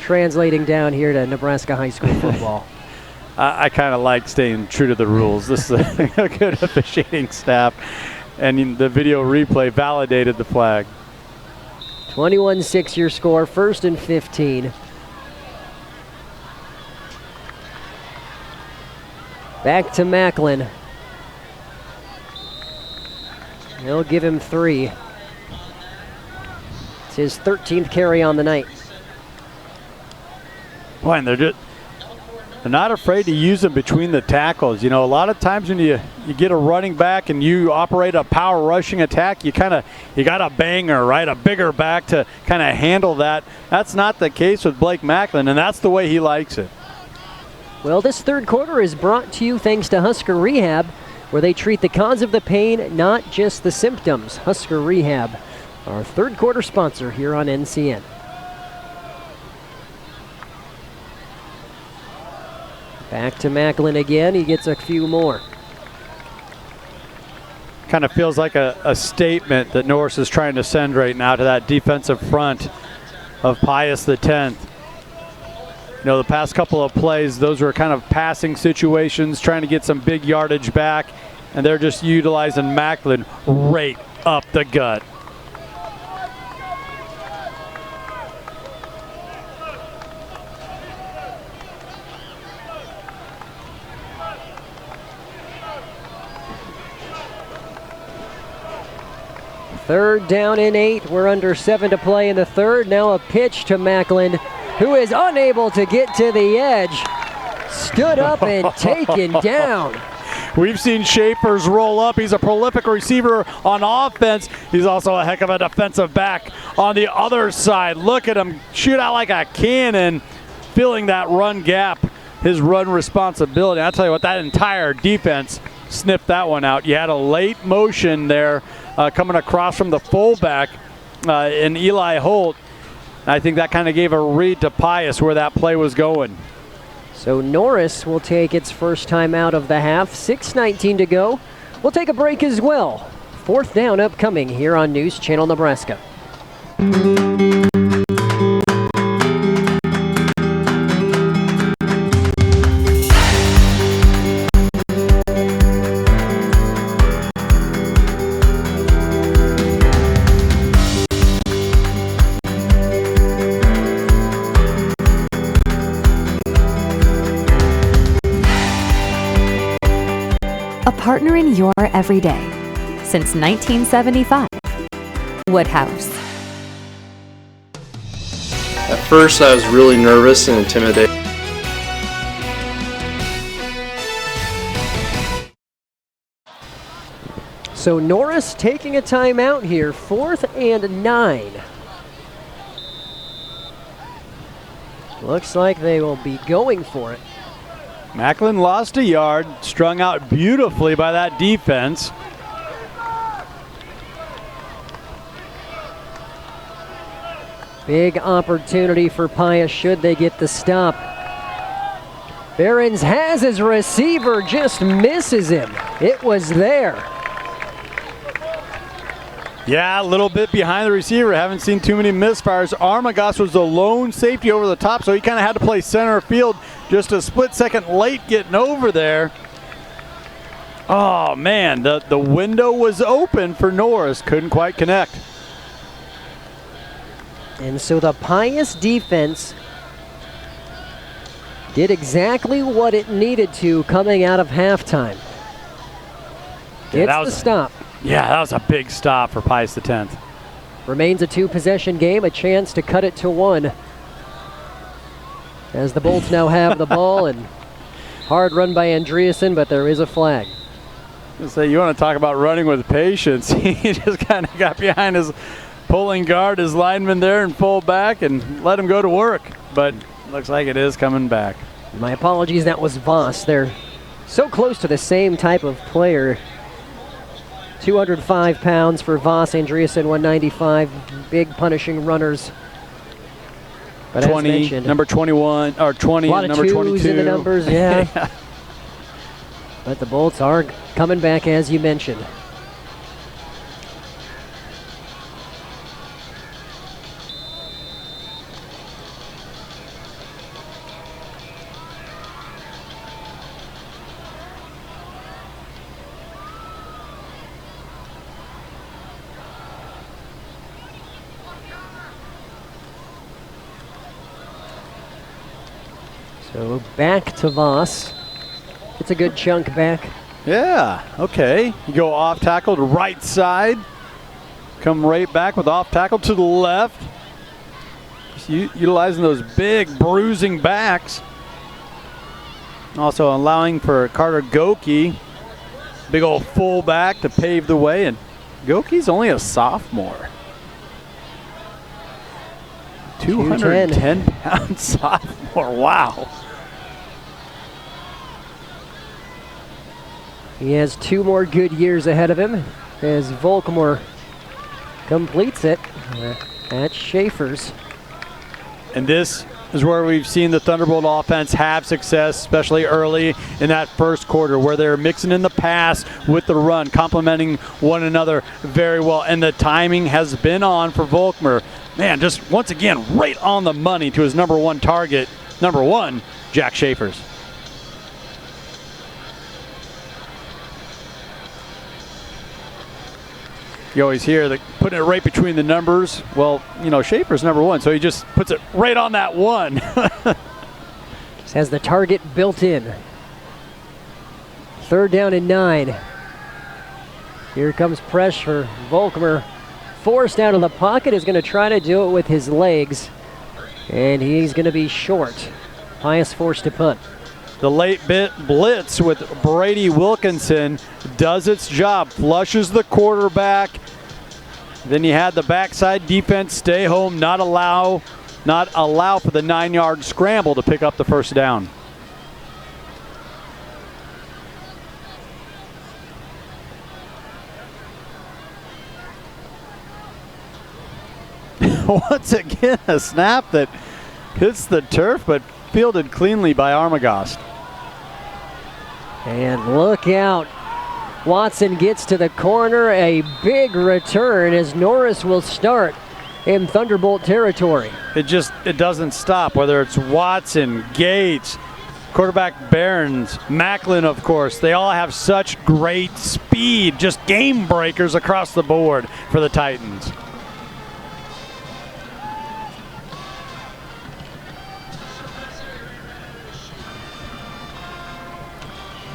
translating down here to Nebraska high school football? I kind of like staying true to the rules. This is a good officiating staff, and the video replay validated the flag. 21-6 your score, 1st and 15. Back to Macklin. They'll give him 3. It's his 13th carry on the night. Boy, and they're not afraid to use them between the tackles. You know, a lot of times when you get a running back and you operate a power rushing attack, you got a banger, right? A bigger back to kind of handle that. That's not the case with Blake Macklin, and that's the way he likes it. Well, this third quarter is brought to you thanks to Husker Rehab, where they treat the cause of the pain, not just the symptoms. Husker Rehab, our third quarter sponsor here on NCN. Back to Macklin again. He gets a few more. Kind of feels like a statement that Norris is trying to send right now to that defensive front of Pius X. You know, the past couple of plays, those were kind of passing situations, trying to get some big yardage back, and they're just utilizing Macklin right up the gut. Third down and 8. We're under 7 to play in the third. Now a pitch to Macklin, who is unable to get to the edge. Stood up and taken down. We've seen Schaefer's roll up. He's a prolific receiver on offense. He's also a heck of a defensive back on the other side. Look at him shoot out like a cannon, filling that run gap, his run responsibility. I'll tell you what, that entire defense sniffed that one out. You had a late motion there coming across from the fullback in Eli Holt. I think that kind of gave a read to Pius where that play was going. So Norris will take its first time out of the half. 6:19 to go. We'll take a break as well. 4th down upcoming here on News Channel Nebraska. A partner in your everyday since 1975. Woodhouse. At first, I was really nervous and intimidated. So Norris taking a timeout here, 4th and 9. Looks like they will be going for it. Macklin lost a yard, strung out beautifully by that defense. Big opportunity for Pius should they get the stop. Behrens has his receiver, just misses him. It was there. Yeah, a little bit behind the receiver. Haven't seen too many misfires. Armagost was the lone safety over the top, so he kind of had to play center field just a split second late getting over there. Oh, man, the window was open for Norris. Couldn't quite connect. And so the Pius defense did exactly what it needed to coming out of halftime. Gets the stop. Yeah, that was a big stop for Pius X. Remains a 2-possession game, a chance to cut it to 1. As the Bolts now have the ball, and hard run by Andreasen, but there is a flag. So you want to talk about running with patience. He just kind of got behind his pulling guard, his lineman there, and pulled back and let him go to work. But looks like it is coming back. My apologies, that was Voss. They're so close to the same type of player. 205 pounds for Voss, Andreasen 195. Big punishing runners. But 20, number 21, or 20, a lot number of 22. In the numbers, yeah. But the Bolts are coming back, as you mentioned. So back to Voss. It's a good chunk back. Yeah, okay. You go off tackle to right side. Come right back with off tackle to the left. Just utilizing those big bruising backs. Also allowing for Carter Goki, big old fullback, to pave the way. And Goki's only a sophomore. 210-pound sophomore. Wow. He has 2 more good years ahead of him as Volkmar completes it at Schaefer's. And this is where we've seen the Thunderbolt offense have success, especially early in that first quarter, where they're mixing in the pass with the run, complementing one another very well. And the timing has been on for Volkmar. Man, just once again, right on the money to his number 1 target, number 1, Jack Schaefer's. You always hear that putting it right between the numbers. Well, you know, Schaefer's number 1, so he just puts it right on that 1. Just has the target built in. 3rd down and 9. Here comes pressure. Volkmar forced out of the pocket, is going to try to do it with his legs, and he's going to be short. Pius forced to punt. The late bit blitz with Brady Wilkinson does its job, flushes the quarterback. Then you had the backside defense stay home, not allow for the 9-yard scramble to pick up the first down. Once again, a snap that hits the turf, but fielded cleanly by Armagost. And look out. Watson gets to the corner. A big return as Norris will start in Thunderbolt territory. It doesn't stop, whether it's Watson, Gates, quarterback Barons, Macklin, of course. They all have such great speed, just game breakers across the board for the Titans.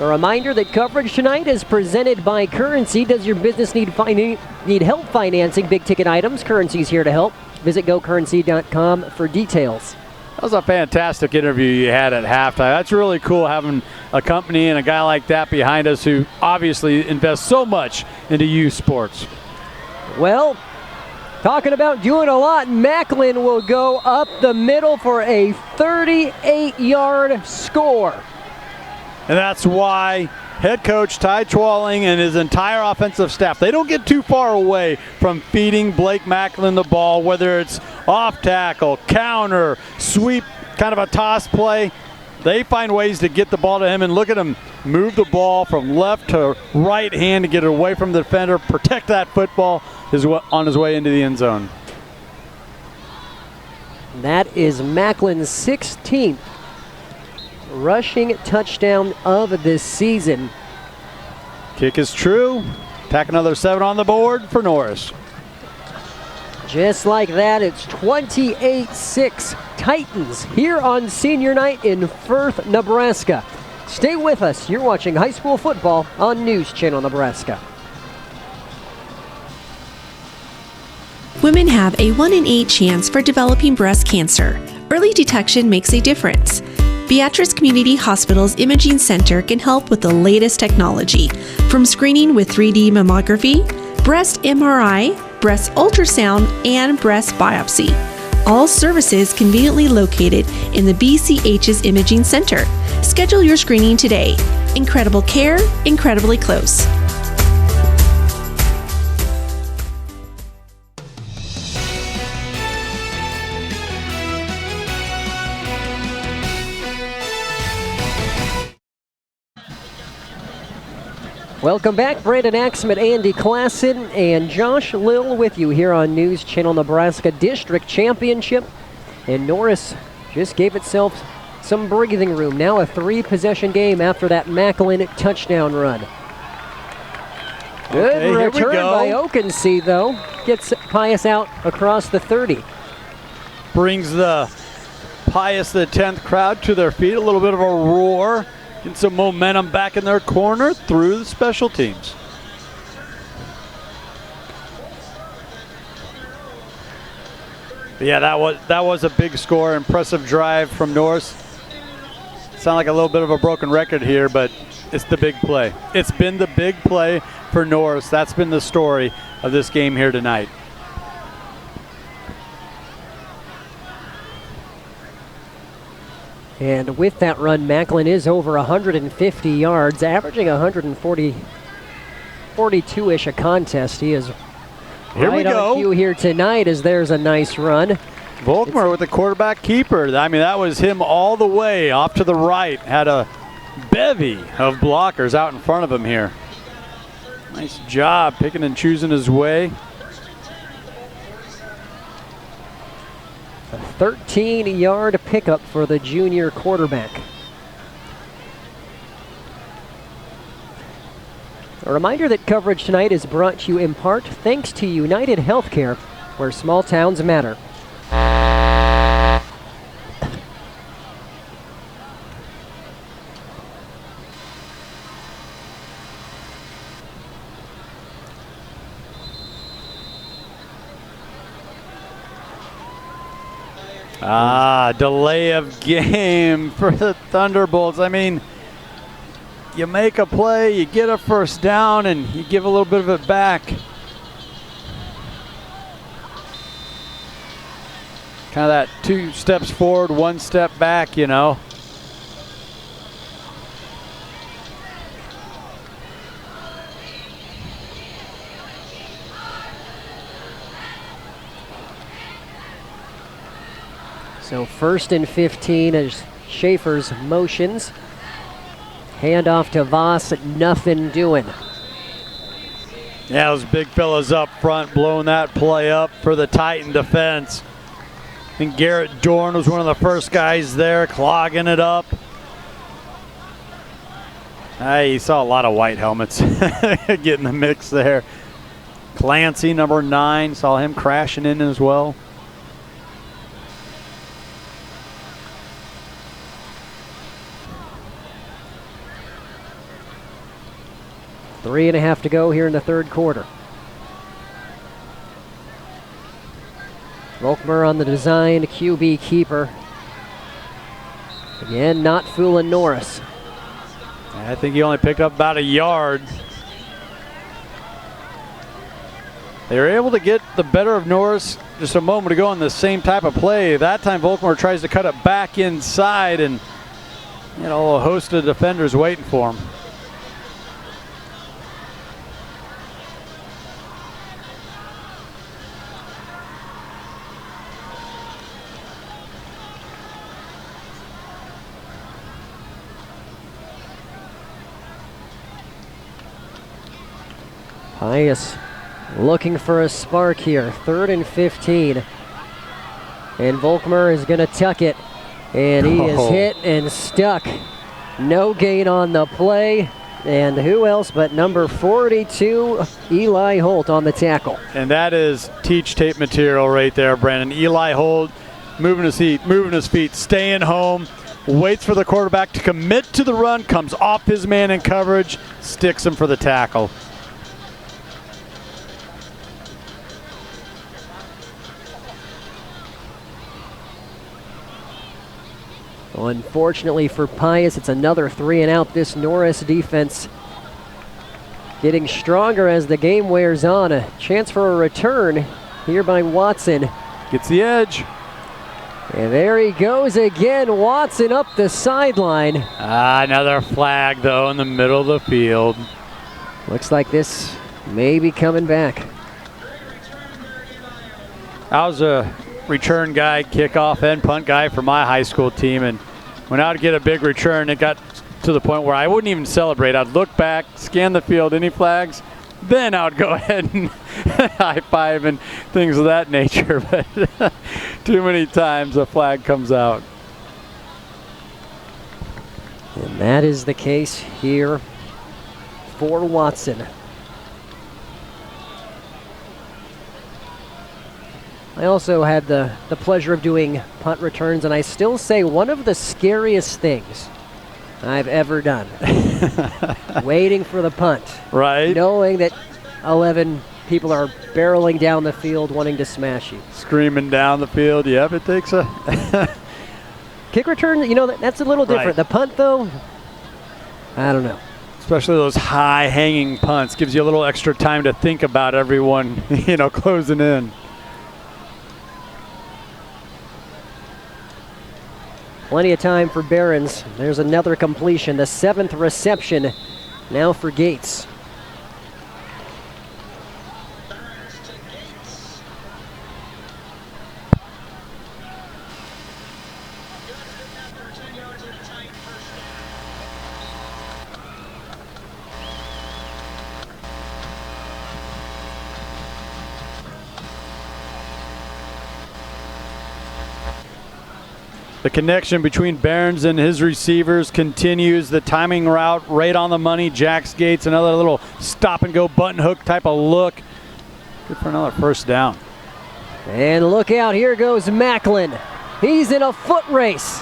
A reminder that coverage tonight is presented by Currency. Does your business need help financing big ticket items? Currency's here to help. Visit gocurrency.com for details. That was a fantastic interview you had at halftime. That's really cool having a company and a guy like that behind us who obviously invests so much into youth sports. Well, talking about doing a lot, Macklin will go up the middle for a 38-yard score. And that's why head coach Ty Twalling and his entire offensive staff, they don't get too far away from feeding Blake Macklin the ball, whether it's off tackle, counter, sweep, kind of a toss play. They find ways to get the ball to him, and look at him move the ball from left to right hand to get it away from the defender, protect that football on his way into the end zone. That is Macklin's 16th rushing touchdown of this season. Kick is true. Tack another 7 on the board for Norris. Just like that, it's 28-6 Titans here on senior night in Firth, Nebraska. Stay with us. You're watching high school football on News Channel Nebraska. Women have a 1 in 8 chance for developing breast cancer. Early detection makes a difference. Beatrice Community Hospital's Imaging Center can help with the latest technology, from screening with 3D mammography, breast MRI, breast ultrasound, and breast biopsy. All services conveniently located in the BCH's Imaging Center. Schedule your screening today. Incredible care, incredibly close. Welcome back. Brandon Axman, Andy Klassen, and Josh Lill with you here on News Channel Nebraska District Championship. And Norris just gave itself some breathing room. Now a 3-possession game after that Macklin touchdown run. Good return by Okensee, though. Gets Pius out across the 30. Brings the Pius, the 10th crowd to their feet. A little bit of a roar. Getting some momentum back in their corner through the special teams. But yeah, that was a big score. Impressive drive from Norris. Sound like a little bit of a broken record here, but it's the big play. It's been the big play for Norris. That's been the story of this game here tonight. And with that run, Macklin is over 150 yards, averaging 42-ish a contest. He is here right we go. On cue here tonight as there's a nice run. Volkmer with the quarterback keeper. I mean, that was him all the way off to the right. Had a bevy of blockers out in front of him here. Nice job picking and choosing his way. A 13-yard pickup for the junior quarterback. A reminder that coverage tonight is brought to you in part thanks to United Healthcare, where small towns matter. Delay of game for the Thunderbolts. I mean, you make a play, you get a first down, and you give a little bit of it back. Kind of that 2 steps forward, 1 step back, you know. So 1st and 15 as Schaefer's motions. Handoff to Voss, nothing doing. Yeah, those big fellas up front blowing that play up for the Titan defense. I think Garrett Dorn was one of the first guys there clogging it up. You saw a lot of white helmets getting the mix there. Clancy, number 9, saw him crashing in as well. 3.5 to go here in the third quarter. Volkmer on the design, QB keeper. Again, not fooling Norris. I think he only picked up about a yard. They were able to get the better of Norris just a moment ago on the same type of play. That time Volkmer tries to cut it back inside, and a host of defenders waiting for him. Pius looking for a spark here. 3rd and 15. And Volkmer is going to tuck it. And he is hit and stuck. No gain on the play. And who else but number 42, Eli Holt on the tackle. And that is teach tape material right there, Brandon. Eli Holt moving his feet, staying home, waits for the quarterback to commit to the run, comes off his man in coverage, sticks him for the tackle. Unfortunately for Pius, it's another 3 and out. This Norris defense getting stronger as the game wears on. A chance for a return here by Watson. Gets the edge. And there he goes again, Watson up the sideline. Another flag, though, in the middle of the field. Looks like this may be coming back. I was a return guy, kickoff and punt guy for my high school team, and when I would get a big return, it got to the point where I wouldn't even celebrate. I'd look back, scan the field, any flags, then I would go ahead and high five and things of that nature. But too many times a flag comes out. And that is the case here for Watson. I also had the pleasure of doing punt returns, and I still say one of the scariest things I've ever done. Waiting for the punt. Right. Knowing that 11 people are barreling down the field wanting to smash you. Screaming down the field. Yep, it takes a... Kick return, you know, that's a little different. Right. The punt, though, I don't know. Especially those high-hanging punts. Gives you a little extra time to think about everyone, you know, closing in. Plenty of time for Barons. There's another completion. The 7th reception now for Gates. The connection between Barons and his receivers continues. The timing route right on the money. Jax Gates, another little stop-and-go button hook type of look. Good for another first down. And look out, here goes Macklin. He's in a foot race.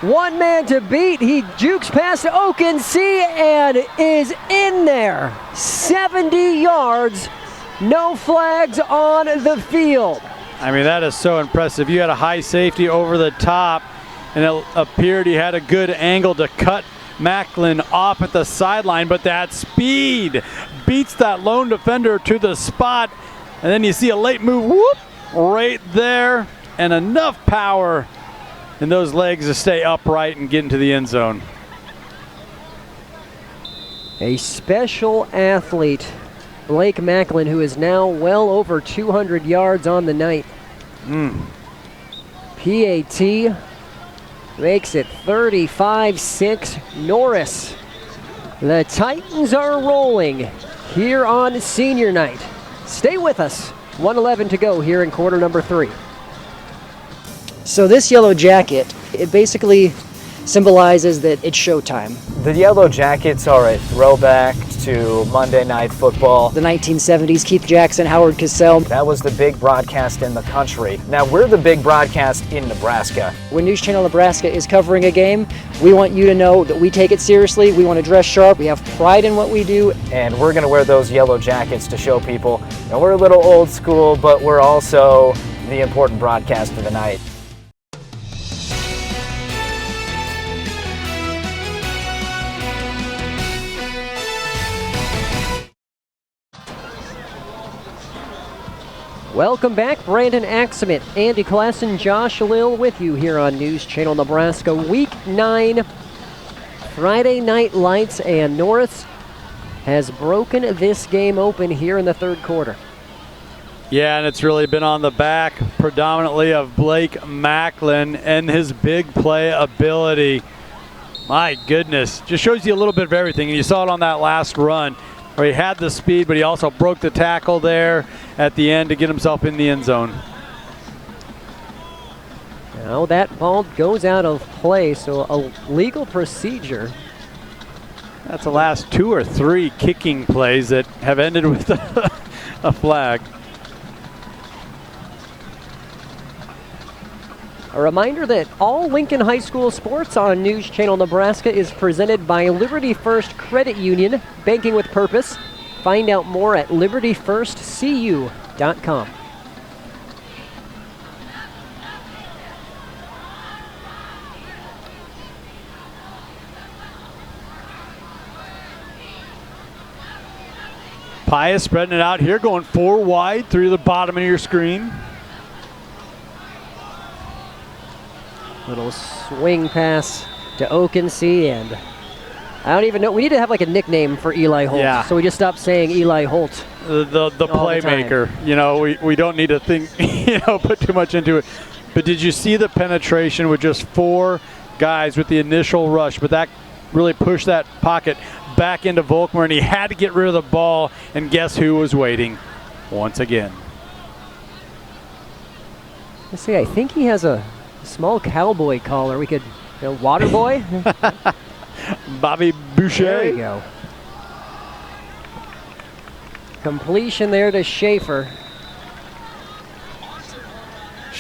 One man to beat. He jukes past Oakensee and is in there. 70 yards, no flags on the field. I mean, that is so impressive. You had a high safety over the top, and it appeared he had a good angle to cut Macklin off at the sideline, but that speed beats that lone defender to the spot, and then you see a late move, whoop, right there, and enough power in those legs to stay upright and get into the end zone. A special athlete, Blake Macklin, who is now well over 200 yards on the night. PAT makes it 35-6 Norris. The Titans are rolling here on senior night. Stay with us. 1:11 to go here in quarter number 3. So this yellow jacket, it basically symbolizes that it's showtime. The Yellow Jackets are a throwback to Monday Night Football. The 1970s, Keith Jackson, Howard Cosell. That was the big broadcast in the country. Now we're the big broadcast in Nebraska. When News Channel Nebraska is covering a game, we want you to know that we take it seriously. We want to dress sharp. We have pride in what we do. And we're going to wear those yellow jackets to show people. Now we're a little old school, but we're also the important broadcast of the night. Welcome back, Brandon Axelman, Andy Klassen, Josh Lill with you here on News Channel Nebraska. Week 9, Friday Night Lights, and Norris has broken this game open here in the third quarter. Yeah, and it's really been on the back predominantly of Blake Macklin and his big play ability. My goodness, just shows you a little bit of everything, and you saw it on that last run, where he had the speed, but he also broke the tackle there at the end to get himself in the end zone. Now that ball goes out of play, so a legal procedure. That's the last 2 or 3 kicking plays that have ended with a flag. A reminder that all Lincoln High School sports on News Channel Nebraska is presented by Liberty First Credit Union, banking with purpose. Find out more at libertyfirstcu.com. Pius spreading it out here, going 4 wide through the bottom of your screen. Little swing pass to Oakensee, and I don't even know. We need to have like a nickname for Eli Holt. Yeah. So we just stopped saying Eli Holt. The playmaker. You know, we don't need to think, put too much into it. But did you see the penetration with just 4 guys with the initial rush? But that really pushed that pocket back into Volkmer, and he had to get rid of the ball. And guess who was waiting once again? Let's see. I think he has a small cowboy collar. We could, water boy. Bobby Boucher. There you go. Completion there to Schaefer.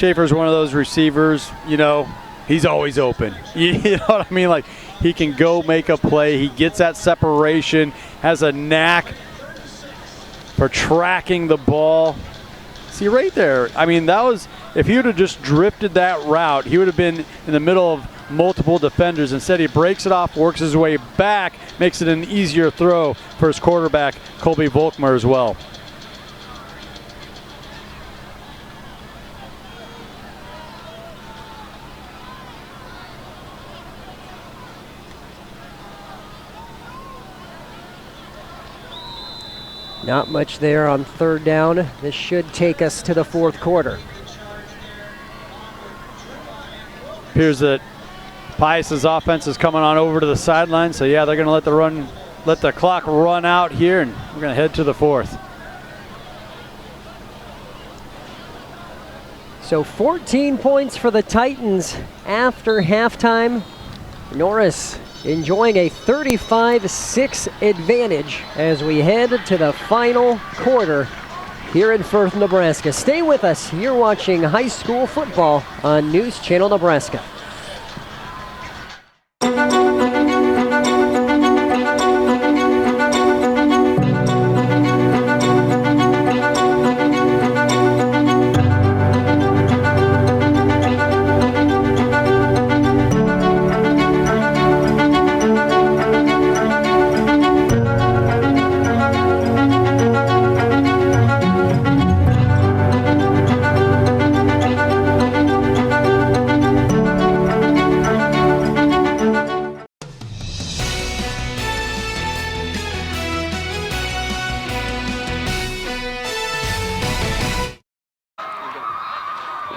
Schaefer's one of those receivers, you know, he's always open. You know what I mean? Like, he can go make a play. He gets that separation, has a knack for tracking the ball. See, right there, I mean, that was, if he would have just drifted that route, he would have been in the middle of multiple defenders. Instead, he breaks it off, works his way back, makes it an easier throw for his quarterback, Colby Volkmer, as well. Not much there on third down. This should take us to the fourth quarter. Appears that Pius' offense is coming on over to the sideline, so yeah, they're going to let the clock run out here, and we're going to head to the fourth. So 14 points for the Titans after halftime. Norris enjoying a 35-6 advantage as we head to the final quarter here in Firth, Nebraska. Stay with us. You're watching high school football on News Channel Nebraska.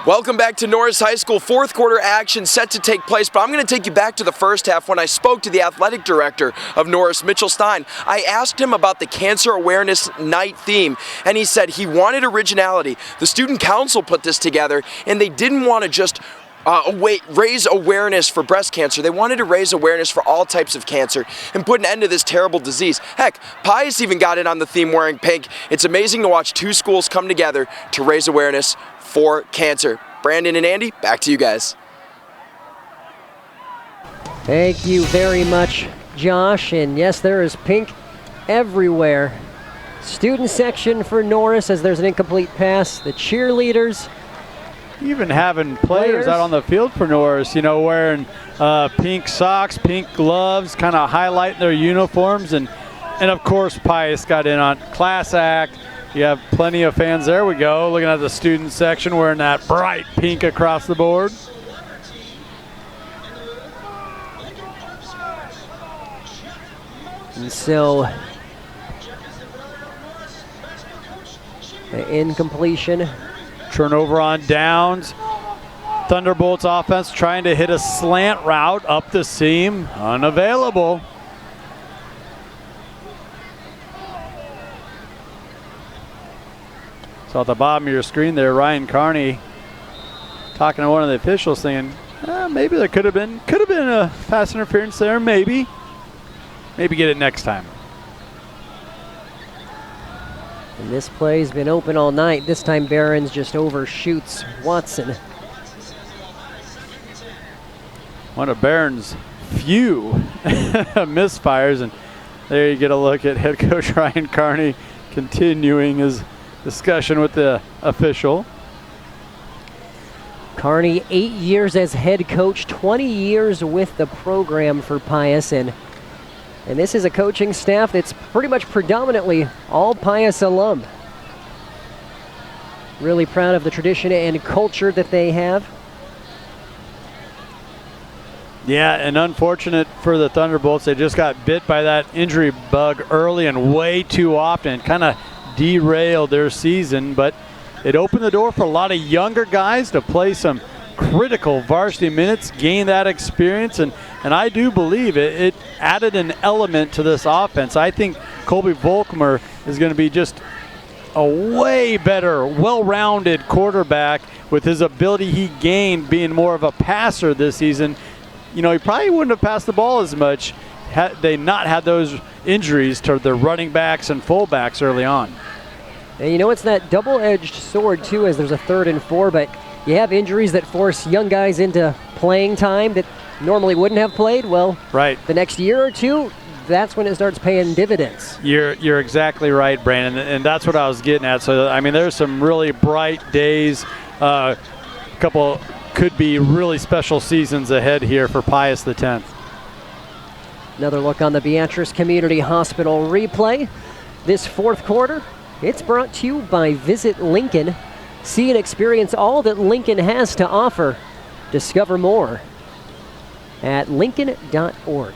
Welcome back to Norris High School. Fourth quarter action set to take place, but I'm going to take you back to the first half when I spoke to the athletic director of Norris, Mitchell Stein. I asked him about the Cancer Awareness Night theme, and he said he wanted originality. The student council put this together, and they didn't want to just raise awareness for breast cancer. They wanted to raise awareness for all types of cancer and put an end to this terrible disease. Heck, Pius even got in on the theme wearing pink. It's amazing to watch two schools come together to raise awareness for cancer. Brandon and Andy, back to you guys. Thank you very much, Josh. And yes, there is pink everywhere. Student section for Norris as there's an incomplete pass. The cheerleaders. Even having players out on the field for Norris, you know, wearing pink socks, pink gloves, kind of highlighting their uniforms. And of course, Pius got in on class act. You have plenty of fans. There we go, looking at the student section wearing that bright pink across the board. And so, the incompletion. Turnover on downs. Thunderbolts offense trying to hit a slant route up the seam. Unavailable. So at the bottom of your screen there, Ryan Carney talking to one of the officials saying, maybe there could have been a pass interference there, maybe. Maybe get it next time. And this play's been open all night. This time Barons just overshoots Watson. One of Barron's few misfires, and there you get a look at head coach Ryan Carney continuing his discussion with the official. Carney, 8 years as head coach, 20 years with the program for Pius, and this is a coaching staff that's pretty much predominantly all Pius alum. Really proud of the tradition and culture that they have. Yeah, and unfortunate for the Thunderbolts, they just got bit by that injury bug early and way too often. Kind of derailed their season, but it opened the door for a lot of younger guys to play some critical varsity minutes, gain that experience, and I do believe it added an element to this offense. I think Colby Volkmer is going to be just a way better, well-rounded quarterback with his ability he gained being more of a passer this season. You know, he probably wouldn't have passed the ball as much had they not had those injuries to their running backs and fullbacks early on. And you know, it's that double-edged sword, too, as there's a 3rd and 4, but you have injuries that force young guys into playing time that normally wouldn't have played. Well, right. The next year or two, that's when it starts paying dividends. You're exactly right, Brandon, and that's what I was getting at. So, I mean, there's some really bright days. A couple could be really special seasons ahead here for Pius X. Another look on the Beatrice Community Hospital replay. This fourth quarter, it's brought to you by Visit Lincoln. See and experience all that Lincoln has to offer. Discover more at lincoln.org.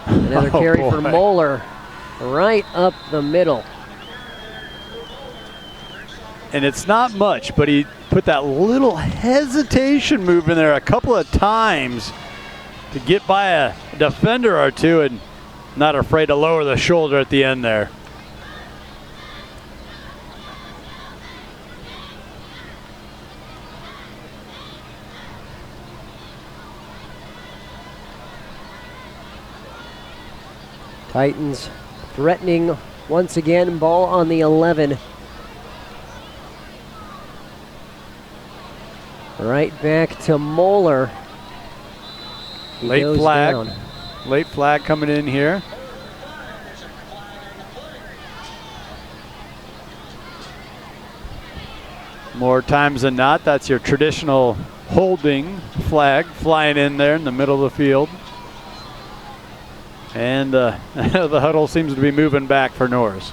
Another carry for Moeller, right up the middle. And it's not much, but he put that little hesitation move in there a couple of times to get by a defender or two, and not afraid to lower the shoulder at the end there. Titans threatening once again, ball on the 11. Right back to Moeller. Late flag. Down. Late flag coming in here. More times than not, that's your traditional holding flag flying in there in the middle of the field. And the huddle seems to be moving back for Norris.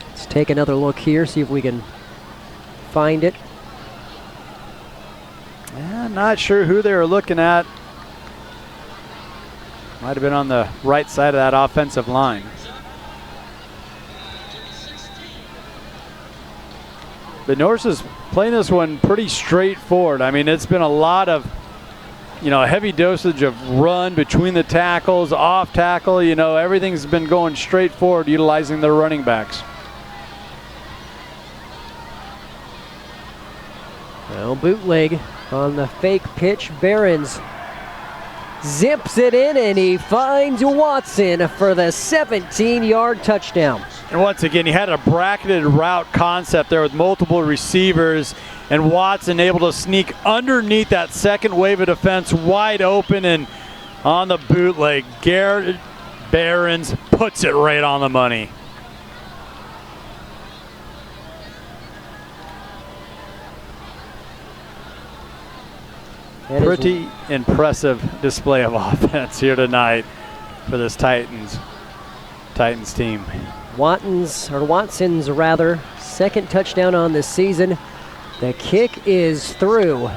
Let's take another look here, see if we can find it. Yeah, not sure who they were looking at. Might have been on the right side of that offensive line. But Norris is playing this one pretty straightforward. I mean, it's been a lot of, heavy dosage of run between the tackles, off tackle. Everything's been going straight forward, utilizing their running backs. Well, bootleg on the fake pitch. Behrens zips it in, and he finds Watson for the 17-yard touchdown. And once again, he had a bracketed route concept there with multiple receivers, and Watson able to sneak underneath that second wave of defense wide open, and on the bootleg, Garrett Behrens puts it right on the money. Pretty impressive display of offense here tonight for this Titans team. Watson's second touchdown on the season. The kick is through.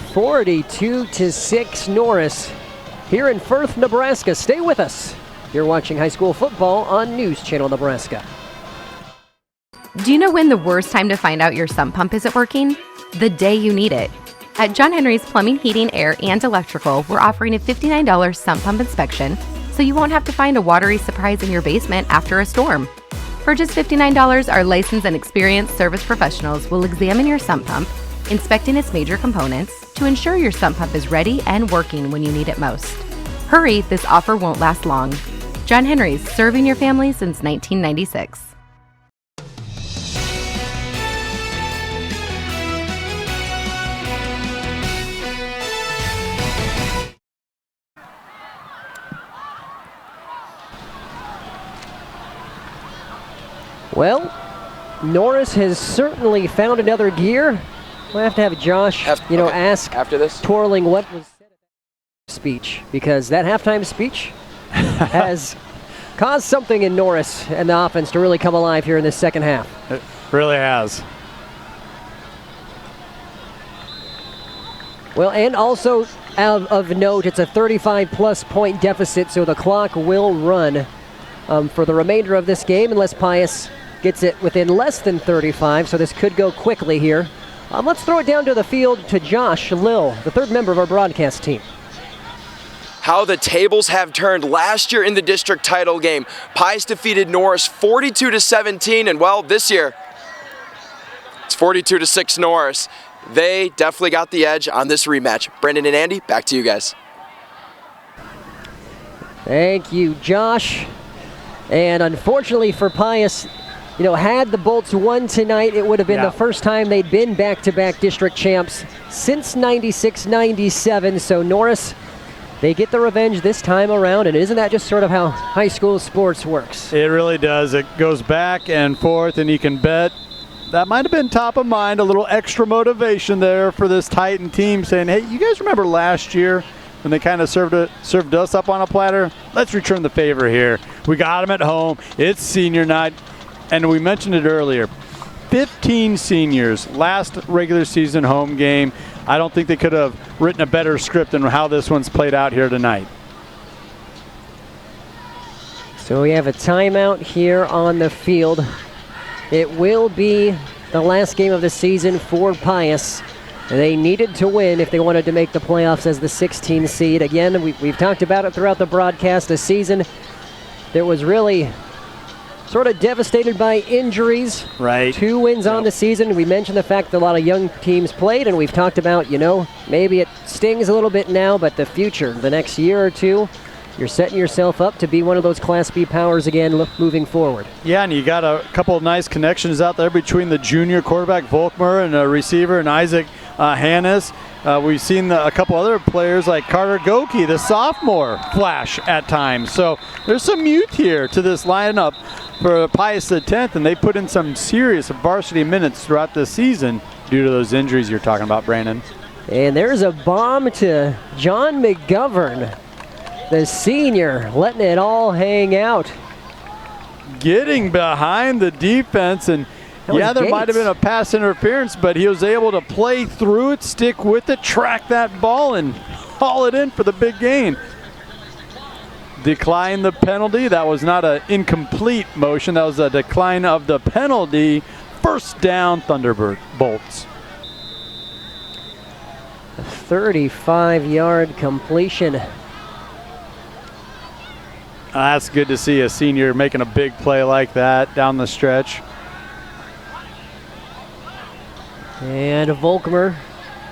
42-6 Norris here in Firth, Nebraska. Stay with us. You're watching high school football on News Channel Nebraska. Do you know when the worst time to find out your sump pump isn't working? The day you need it. At John Henry's Plumbing, Heating, Air, and Electrical, we're offering a $59 sump pump inspection, so you won't have to find a watery surprise in your basement after a storm. For just $59, our licensed and experienced service professionals will examine your sump pump, inspecting its major components to ensure your sump pump is ready and working when you need it most. Hurry, this offer won't last long. John Henry's, serving your family since 1996. Well, Norris has certainly found another gear. We'll have to have Josh, ask after this Twirling what was said at that speech, because that halftime speech has caused something in Norris and the offense to really come alive here in this second half. It really has. Well, and also of note, it's a 35-plus point deficit, so the clock will run for the remainder of this game unless Pius gets it within less than 35, so this could go quickly here. Let's throw it down to the field to Josh Lill, the third member of our broadcast team. How the tables have turned. Last year in the district title game, Pius defeated Norris 42-17, and well, this year, it's 42-6 Norris. they definitely got the edge on this rematch. Brandon and Andy, back to you guys. Thank you, Josh. And unfortunately for Pius, had the Bolts won tonight, it would have been the first time they'd been back-to-back district champs since 96-97. So Norris, they get the revenge this time around, and isn't that just sort of how high school sports works? It really does. It goes back and forth, and you can bet that might have been top of mind, a little extra motivation there for this Titan team saying, hey, you guys remember last year when they kind of served us up on a platter? Let's return the favor here. We got them at home. It's senior night. And we mentioned it earlier, 15 seniors, last regular season home game. I don't think they could have written a better script than how this one's played out here tonight. So we have a timeout here on the field. It will be the last game of the season for Pius. They needed to win if they wanted to make the playoffs as the 16 seed. Again, we've talked about it throughout the broadcast, a season that was really sort of devastated by injuries. Right. 2 wins on the season. We mentioned the fact that a lot of young teams played, and we've talked about, maybe it stings a little bit now, but the future, the next year or two, you're setting yourself up to be one of those Class B powers again moving forward. Yeah, and you got a couple of nice connections out there between the junior quarterback Volkmer and a receiver and Isaac Hannes. We've seen a couple other players like Carter Goki, the sophomore, flash at times. So there's some youth here to this lineup for Pius X, and they put in some serious varsity minutes throughout the season due to those injuries you're talking about, Brandon. And there's a bomb to John McGovern, the senior, letting it all hang out. Getting behind the defense, and there might have been a pass interference, but he was able to play through it, stick with it, track that ball, and haul it in for the big gain. Decline the penalty. That was not an incomplete motion. That was a decline of the penalty. First down, Thunderbolts. A 35-yard completion. That's good to see a senior making a big play like that down the stretch. And Volkmer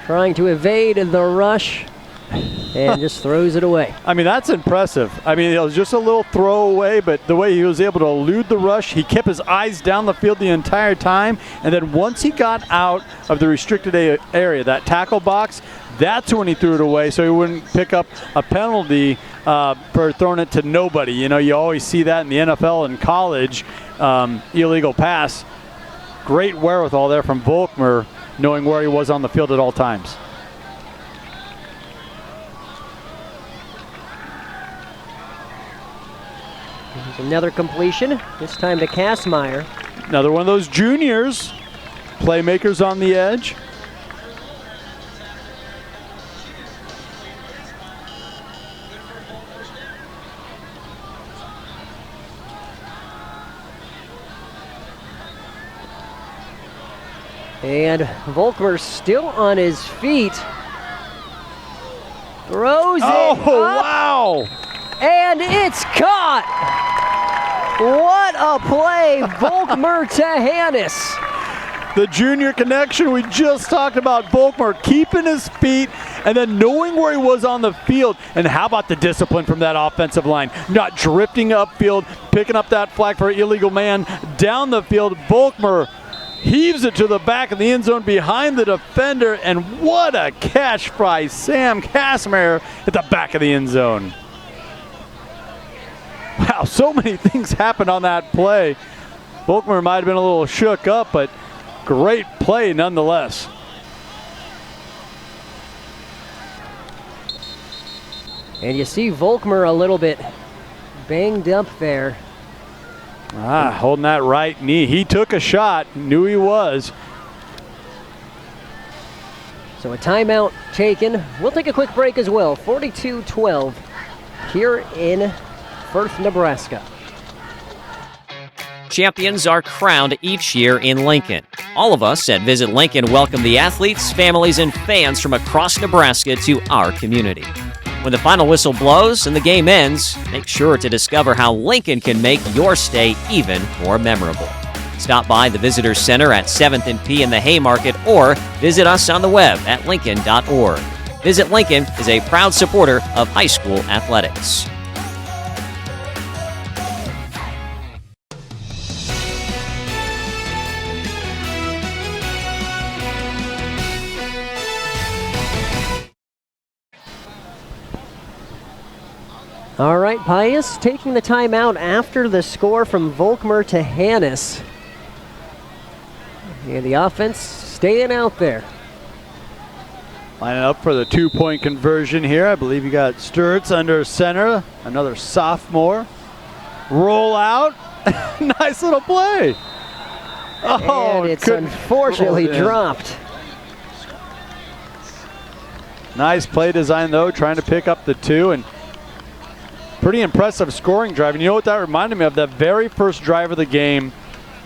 trying to evade the rush and just throws it away. I mean, that's impressive. I mean, it was just a little throwaway, but the way he was able to elude the rush, he kept his eyes down the field the entire time, and then once he got out of the restricted area, that tackle box, that's when he threw it away so he wouldn't pick up a penalty for throwing it to nobody. You always see that in the NFL and college, illegal pass. Great wherewithal there from Volkmer, knowing where he was on the field at all times. There's another completion, this time to Kastmeyer. Another one of those juniors, playmakers on the edge. And Volkmer still on his feet. Throws it up. Wow! And it's caught! What a play, Volkmer to Hannes. The junior connection we just talked about, Volkmer keeping his feet and then knowing where he was on the field. And how about the discipline from that offensive line? Not drifting upfield, picking up that flag for an illegal man down the field. Volkmer heaves it to the back of the end zone behind the defender, and what a catch by Sam Kastmeyer at the back of the end zone. Wow, so many things happened on that play. Volkmer might have been a little shook up, but great play nonetheless. And you see Volkmer a little bit banged up there. Holding that right knee. He took a shot, knew he was. So a timeout taken. We'll take a quick break as well. 42-12 here in Firth, Nebraska. Champions are crowned each year in Lincoln. All of us at Visit Lincoln welcome the athletes, families, and fans from across Nebraska to our community. When the final whistle blows and the game ends, make sure to discover how Lincoln can make your stay even more memorable. Stop by the Visitor Center at 7th and P in the Haymarket or visit us on the web at lincoln.org. Visit Lincoln is a proud supporter of high school athletics. All right, Pius taking the timeout after the score from Volkmer to Hannes. And the offense staying out there. Lining up for the 2-point conversion here. I believe you got Sturtz under center, another sophomore. Roll out. Nice little play. Oh, and it's unfortunately dropped. Nice play design, though, trying to pick up the 2. And pretty impressive scoring drive. And you know what that reminded me of? That very first drive of the game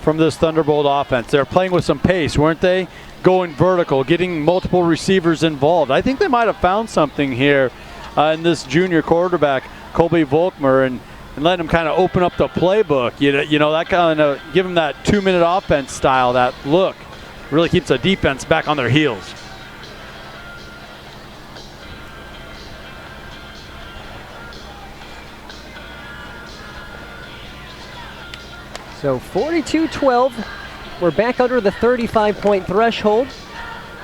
from this Thunderbolt offense. They're playing with some pace, weren't they? Going vertical, getting multiple receivers involved. I think they might have found something here in this junior quarterback, Colby Volkmer, and letting him kind of open up the playbook. You know, that kind of give him that 2-minute offense style, that look. Really keeps the defense back on their heels. So 42-12, we're back under the 35-point threshold.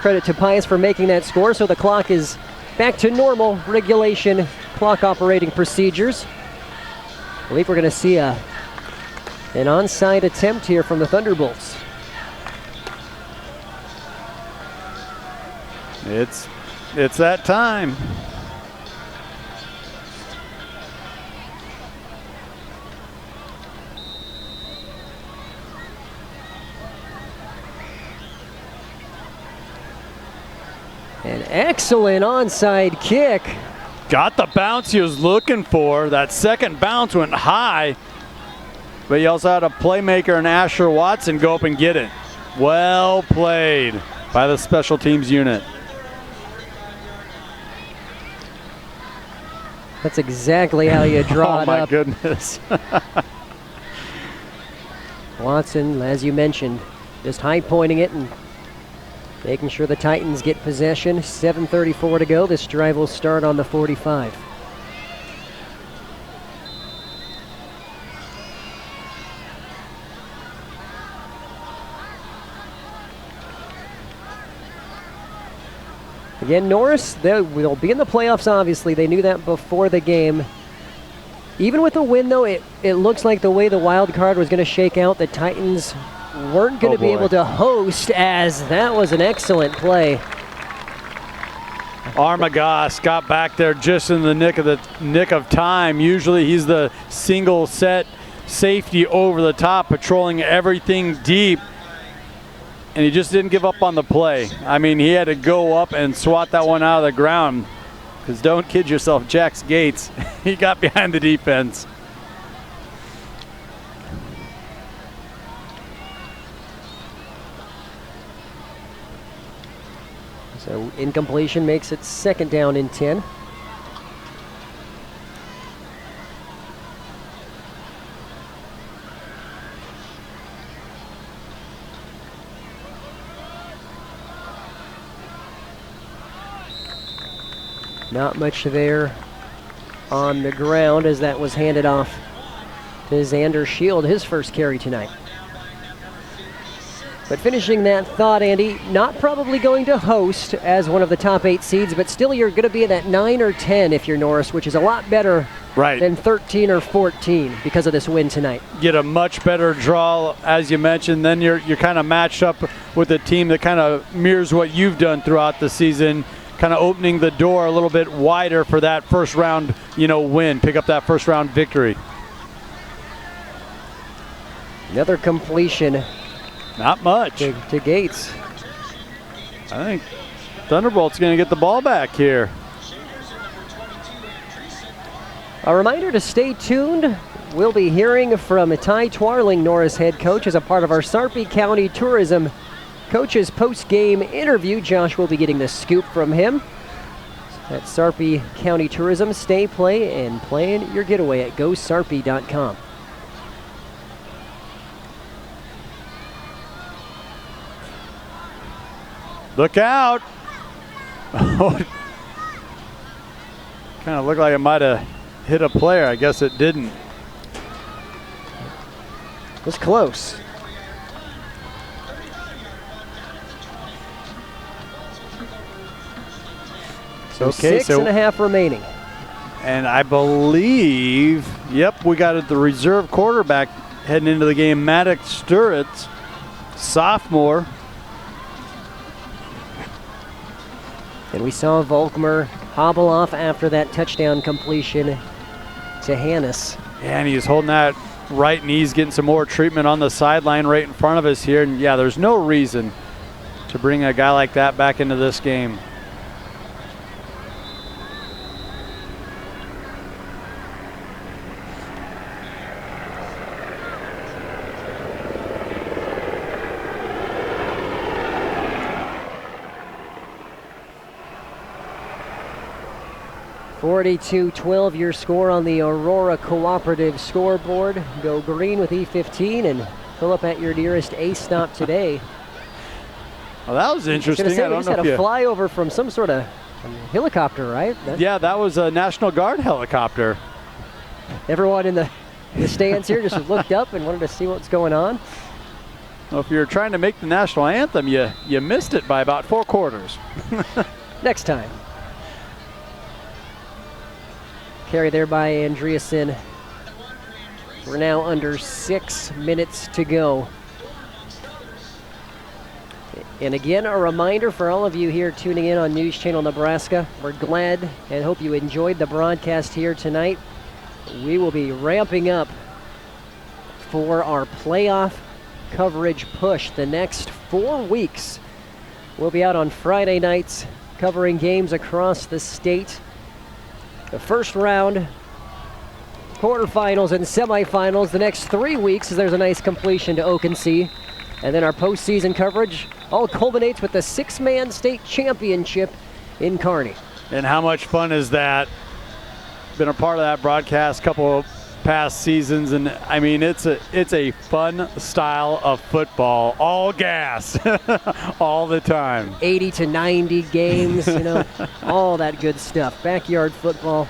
Credit to Pius for making that score, so the clock is back to normal regulation clock operating procedures. I believe we're going to see an onside attempt here from the Thunderbolts. It's that time. An excellent onside kick. Got the bounce he was looking for. That second bounce went high. But he also had a playmaker in Asher Watson go up and get it. Well played by the special teams unit. That's exactly how you draw it up. Oh my goodness. Watson, as you mentioned, just high pointing it and making sure the Titans get possession. 7:34 to go. This drive will start on the 45. Again, Norris, they will be in the playoffs, obviously. They knew that before the game. Even with the win, though, it looks like the way the wild card was going to shake out, the Titans weren't going to be able to host, as that was an excellent play. Armagas got back there just in the nick of time. Usually he's the single set safety over the top, patrolling everything deep. And he just didn't give up on the play. I mean, he had to go up and swat that one out of the ground. Because don't kid yourself, Jax Gates, he got behind the defense. So incompletion makes it 2nd down and 10. Not much there on the ground as that was handed off to Xander Shield, his first carry tonight. But finishing that thought, Andy, not probably going to host as one of the top 8 seeds, but still you're going to be at that 9 or 10 if you're Norris, which is a lot better than 13 or 14 because of this win tonight. Get a much better draw, as you mentioned. Then you're kind of matched up with a team that kind of mirrors what you've done throughout the season, kind of opening the door a little bit wider for that first round, win, pick up that first round victory. Another completion. Not much. To Gates. I think Thunderbolt's going to get the ball back here. A reminder to stay tuned. We'll be hearing from Ty Twarling, Norris head coach, as a part of our Sarpy County Tourism coaches post-game interview. Josh will be getting the scoop from him. At Sarpy County Tourism, stay, play, and plan your getaway at GoSarpy.com. Look out. Kind of looked like it might have hit a player. I guess it didn't. It was close. So six and a half remaining. And I believe, yep, we got the reserve quarterback heading into the game, Maddox Sturritz, sophomore. And we saw Volkmer hobble off after that touchdown completion to Hannes. Yeah, and he's holding that right knee. He's getting some more treatment on the sideline right in front of us here. And yeah, there's no reason to bring a guy like that back into this game. (42-12) your score on the Aurora Cooperative scoreboard. Go green with E15 and fill up at your nearest ace stop today. Well, that was interesting. I don't know if you had a flyover from some sort of helicopter, right? Yeah, that was a National Guard helicopter. Everyone in the stands here just looked up and wanted to see what's going on. Well, if you're trying to make the national anthem, you missed it by about 4 quarters. Next time. Carry there by Andreasen. We're now under 6 minutes to go. And again, a reminder for all of you here tuning in on News Channel Nebraska. We're glad and hope you enjoyed the broadcast here tonight. We will be ramping up for our playoff coverage push the next 4 weeks. We'll be out on Friday nights covering games across the state. The first round, quarterfinals, and semifinals the next 3 weeks as there's a nice completion to Oakensee. And then our postseason coverage all culminates with the 6-man state championship in Kearney. And how much fun is that? Been a part of that broadcast couple of past seasons, and I mean it's a fun style of football. All gas, all the time. 80 to 90 games, all that good stuff. Backyard football.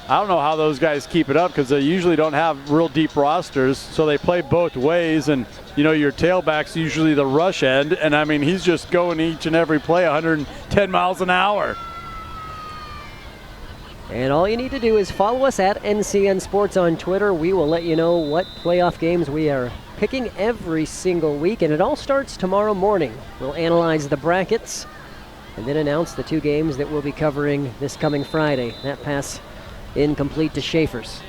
I don't know how those guys keep it up because they usually don't have real deep rosters, so they play both ways. And your tailback's usually the rush end, and I mean he's just going each and every play 110 miles an hour. And all you need to do is follow us at NCN Sports on Twitter. We will let you know what playoff games we are picking every single week, and it all starts tomorrow morning. We'll analyze the brackets and then announce the 2 games that we'll be covering this coming Friday. That pass incomplete to Schaefer's.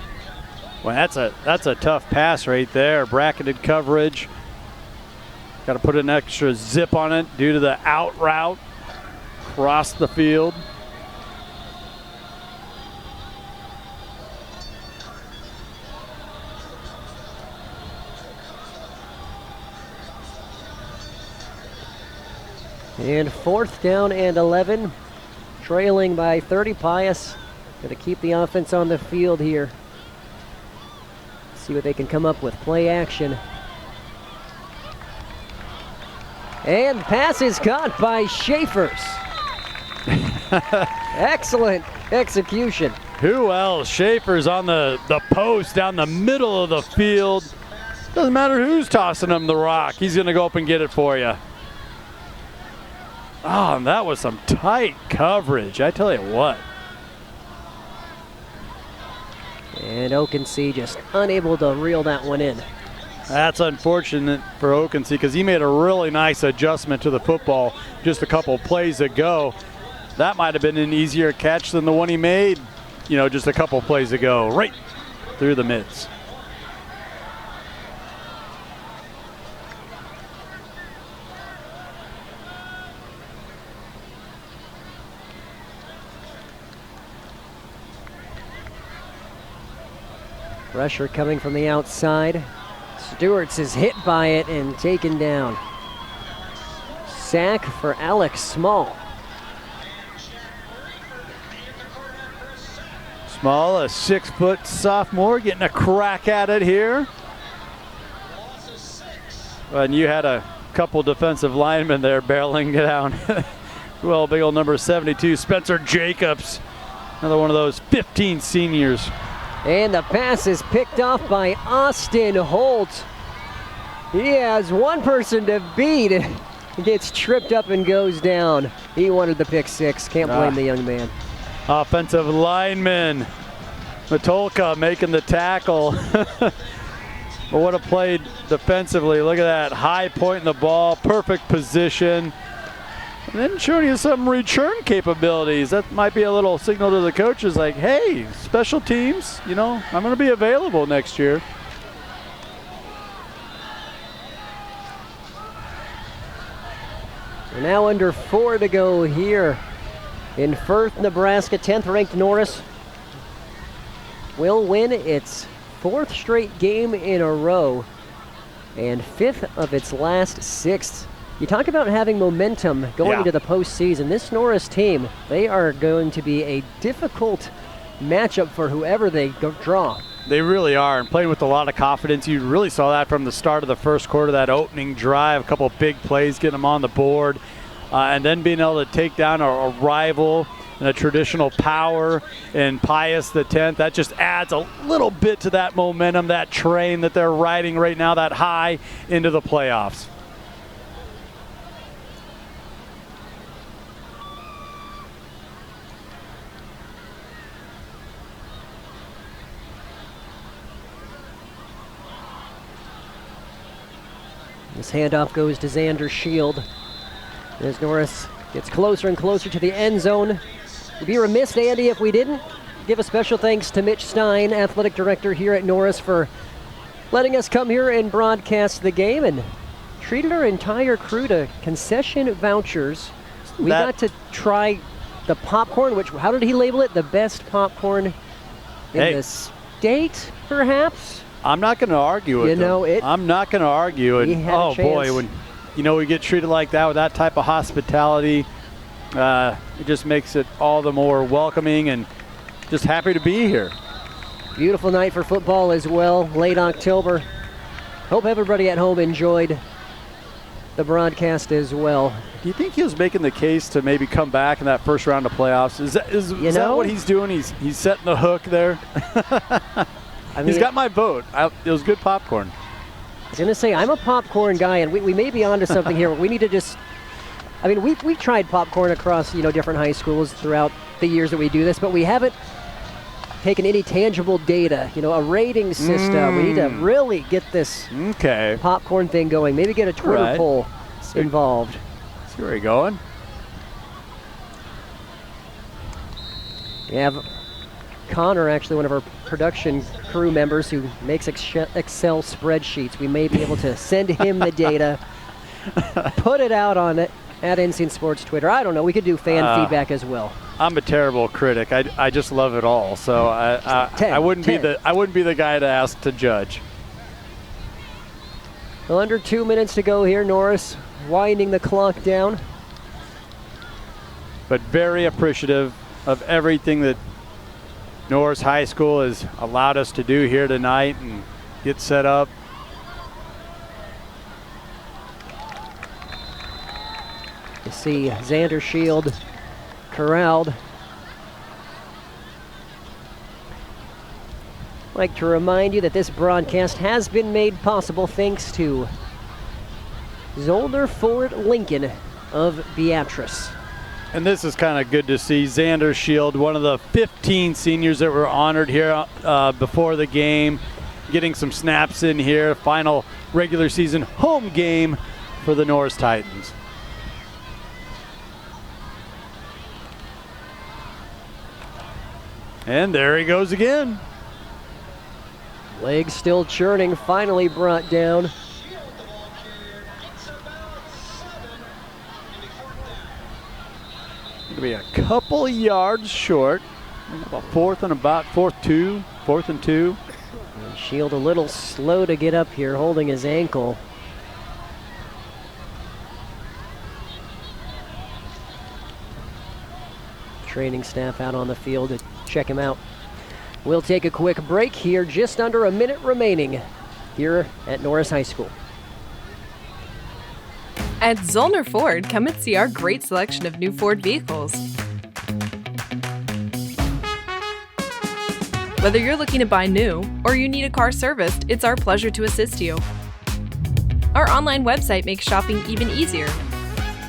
Well, that's a tough pass right there. Bracketed coverage. Got to put an extra zip on it due to the out route across the field. And 4th down and 11, trailing by 30. Pius going to keep the offense on the field here. See what they can come up with. Play action. And pass is caught by Schaefer's. Excellent execution. Who else? Schaefer's on the post down the middle of the field. Doesn't matter who's tossing him the rock. He's going to go up and get it for you. Oh, and that was some tight coverage, I tell you what. And Oakensee just unable to reel that one in. That's unfortunate for Oakensee because he made a really nice adjustment to the football just a couple plays ago. That might have been an easier catch than the one he made, just a couple plays ago, right through the midst. Pressure coming from the outside. Stewart's is hit by it and taken down. Sack for Alex Small. Small, a 6-foot sophomore, getting a crack at it here. And you had a couple defensive linemen there barreling down. Well, big old number 72, Spencer Jacobs. Another one of those 15 seniors. And the pass is picked off by Austin Holt. He has one person to beat. He gets tripped up and goes down. He wanted the pick six. Can't blame the young man. Offensive lineman Matulka making the tackle. But what a play defensively. Look at that. High point in the ball. Perfect position. And then showing you some return capabilities. That might be a little signal to the coaches like, hey, special teams, I'm going to be available next year. We're now under 4 to go here in Firth, Nebraska. 10th ranked Norris will win its 4th straight game in a row and 5th of its last 6. You talk about having momentum going into the postseason. This Norris team, they are going to be a difficult matchup for whoever they draw. They really are, and playing with a lot of confidence. You really saw that from the start of the first quarter, that opening drive, a couple of big plays, getting them on the board, and then being able to take down a rival and a traditional power in Pius the 10th. That just adds a little bit to that momentum, that train that they're riding right now, that high into the playoffs. This handoff goes to Xander Shield as Norris gets closer and closer to the end zone. We'd be remiss, Andy, if we didn't give a special thanks to Mitch Stein, athletic director here at Norris, for letting us come here and broadcast the game and treated our entire crew to concession vouchers. We got to try the popcorn, which, how did he label it? The best popcorn in the state, perhaps? I'm not going to argue with him. I'm not going to argue. And oh boy, when we get treated like that with that type of hospitality, it just makes it all the more welcoming and just happy to be here. Beautiful night for football as well, late October. Hope everybody at home enjoyed the broadcast as well. Do you think he was making the case to maybe come back in that first round of playoffs? Is that what he's doing? He's setting the hook there. He's got my vote. It was good popcorn. I was going to say, I'm a popcorn guy, and we may be onto something here. We need to just, we've tried popcorn across, different high schools throughout the years that we do this, but we haven't taken any tangible data, a rating system. We need to really get this popcorn thing going. Maybe get a Twitter poll involved. See where you're going. We have Connor, actually one of our production crew members who makes Excel spreadsheets. We may be able to send him the data, put it out on it at NC Sports Twitter. I don't know. We could do fan feedback as well. I'm a terrible critic. I just love it all. So I wouldn't be the guy to ask to judge. Well, under 2 minutes to go here. Norris winding the clock down. But very appreciative of everything that Norris High School has allowed us to do here tonight and get set up. You see Xander Shield corralled. I'd like to remind you that this broadcast has been made possible thanks to Zolder Ford Lincoln of Beatrice. And this is kind of good to see. Xander Shield, one of the 15 seniors that were honored here before the game, getting some snaps in here. Final regular season home game for the Norris Titans. And there he goes again. Legs still churning, finally brought down. Going to be a couple yards short. About fourth and two. And Shield a little slow to get up here, holding his ankle. Training staff out on the field to check him out. We'll take a quick break here, just under a minute remaining here at Norris High School. At Zollner Ford, come and see our great selection of new Ford vehicles. Whether you're looking to buy new or you need a car serviced, it's our pleasure to assist you. Our online website makes shopping even easier.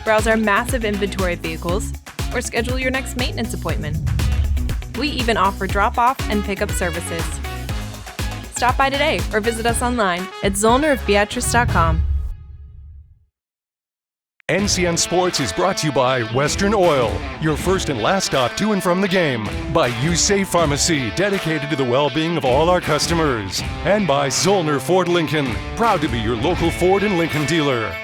Browse our massive inventory of vehicles or schedule your next maintenance appointment. We even offer drop-off and pickup services. Stop by today or visit us online at zollnerofbeatrice.com. NCN Sports is brought to you by Western Oil, your first and last stop to and from the game. By USafe Pharmacy, dedicated to the well-being of all our customers. And by Zollner Ford Lincoln, proud to be your local Ford and Lincoln dealer.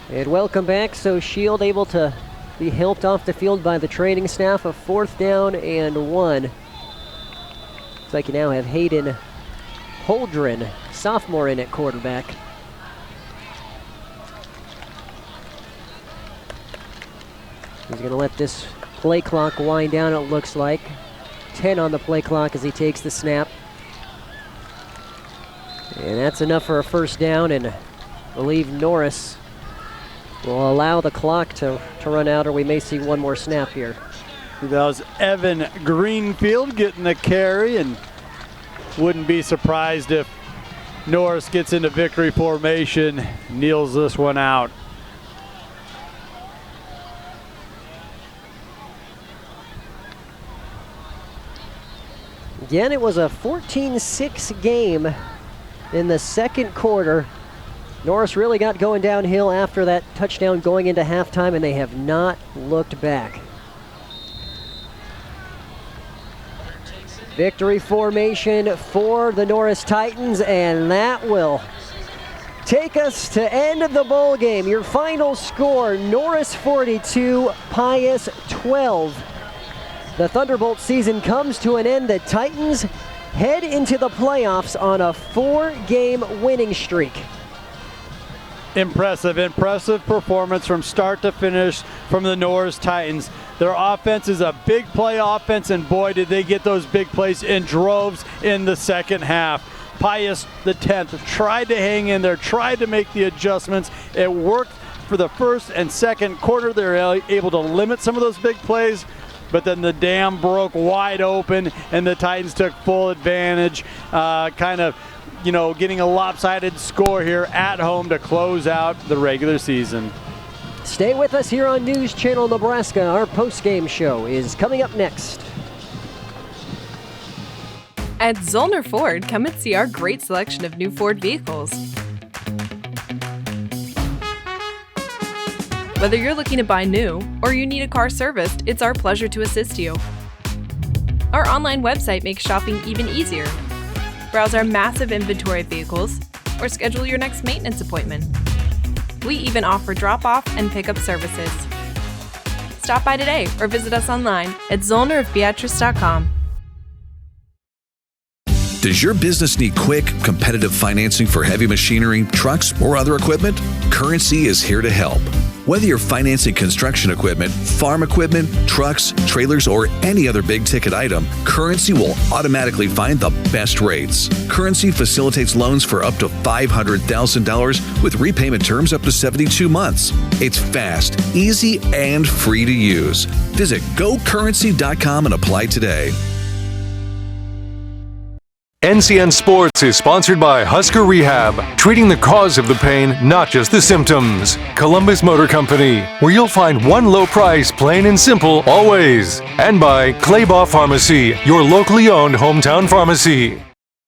And welcome back. So Shield able to be helped off the field by the training staff. A 4th down and 1. Looks like you now have Hayden Holdren, sophomore, in at quarterback. He's going to let this play clock wind down, it looks like. 10 on the play clock as he takes the snap. And that's enough for a 1st down, and I believe Norris will allow the clock to run out, or we may see one more snap here. That was Evan Greenfield getting the carry, and wouldn't be surprised if Norris gets into victory formation, kneels this one out. Again, it was a 14-6 game in the 2nd quarter. Norris really got going downhill after that touchdown going into halftime, and they have not looked back. Victory formation for the Norris Titans, and that will take us to end of the bowl game. Your final score, Norris 42, Pius 12. The Thunderbolt season comes to an end. The Titans head into the playoffs on a 4-game winning streak. Impressive performance from start to finish from the Norris Titans. Their offense is a big play offense, and boy, did they get those big plays in droves in the 2nd half. Pius, the 10th, tried to hang in there, tried to make the adjustments. It worked for the 1st and 2nd quarter. They were able to limit some of those big plays, but then the dam broke wide open, and the Titans took full advantage, getting a lopsided score here at home to close out the regular season. Stay with us here on News Channel Nebraska. Our post-game show is coming up next. At Zollner Ford, come and see our great selection of new Ford vehicles. Whether you're looking to buy new or you need a car serviced, it's our pleasure to assist you. Our online website makes shopping even easier. Browse our massive inventory of vehicles or schedule your next maintenance appointment. We even offer drop-off and pickup services. Stop by today or visit us online at zollnerofbeatrice.com. Does your business need quick, competitive financing for heavy machinery, trucks, or other equipment? Currency is here to help. Whether you're financing construction equipment, farm equipment, trucks, trailers, or any other big-ticket item, Currency will automatically find the best rates. Currency facilitates loans for up to $500,000 with repayment terms up to 72 months. It's fast, easy, and free to use. Visit gocurrency.com and apply today. NCN Sports is sponsored by Husker Rehab, treating the cause of the pain, not just the symptoms. Columbus Motor Company, where you'll find one low price, plain and simple, always. And by Claybaugh Pharmacy, your locally owned hometown pharmacy.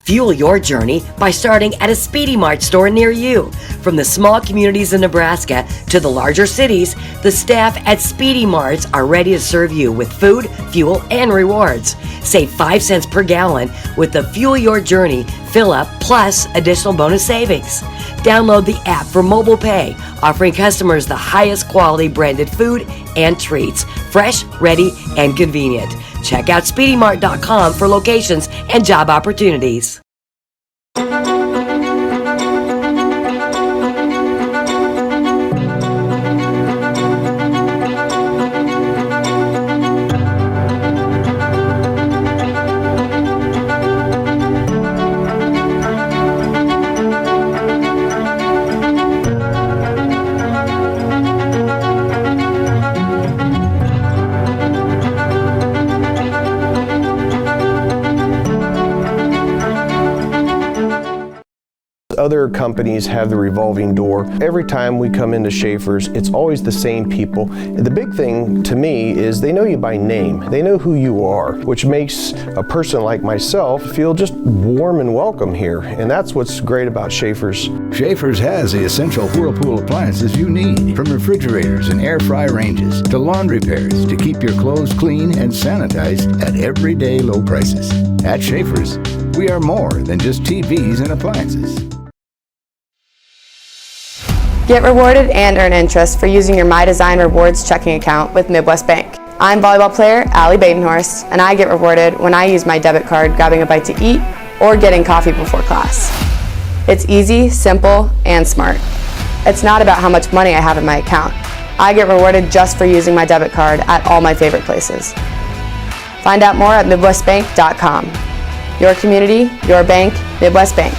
Fuel your journey by starting at a Speedy Mart store near you. From the small communities in Nebraska to the larger cities, the staff at Speedy Marts are ready to serve you with food, fuel, and rewards. Save 5 cents per gallon with the Fuel Your Journey fill up plus additional bonus savings. Download the app for mobile pay, offering customers the highest quality branded food and treats, fresh, ready, and convenient. Check out SpeedyMart.com for locations and job opportunities. other companies have the revolving door. Every time we come into Schaefer's, it's always the same people. The big thing to me is they know you by name. They know who you are, which makes a person like myself feel just warm and welcome here. And that's what's great about Schaefer's. Schaefer's has the essential Whirlpool appliances you need, from refrigerators and air fry ranges to laundry pairs to keep your clothes clean and sanitized at everyday low prices. At Schaefer's, we are more than just TVs and appliances. Get rewarded and earn interest for using your MyDesign Rewards checking account with Midwest Bank. I'm volleyball player Allie Badenhorst, and I get rewarded when I use my debit card grabbing a bite to eat or getting coffee before class. It's easy, simple, and smart. It's not about how much money I have in my account. I get rewarded just for using my debit card at all my favorite places. Find out more at MidwestBank.com. Your community, your bank, Midwest Bank.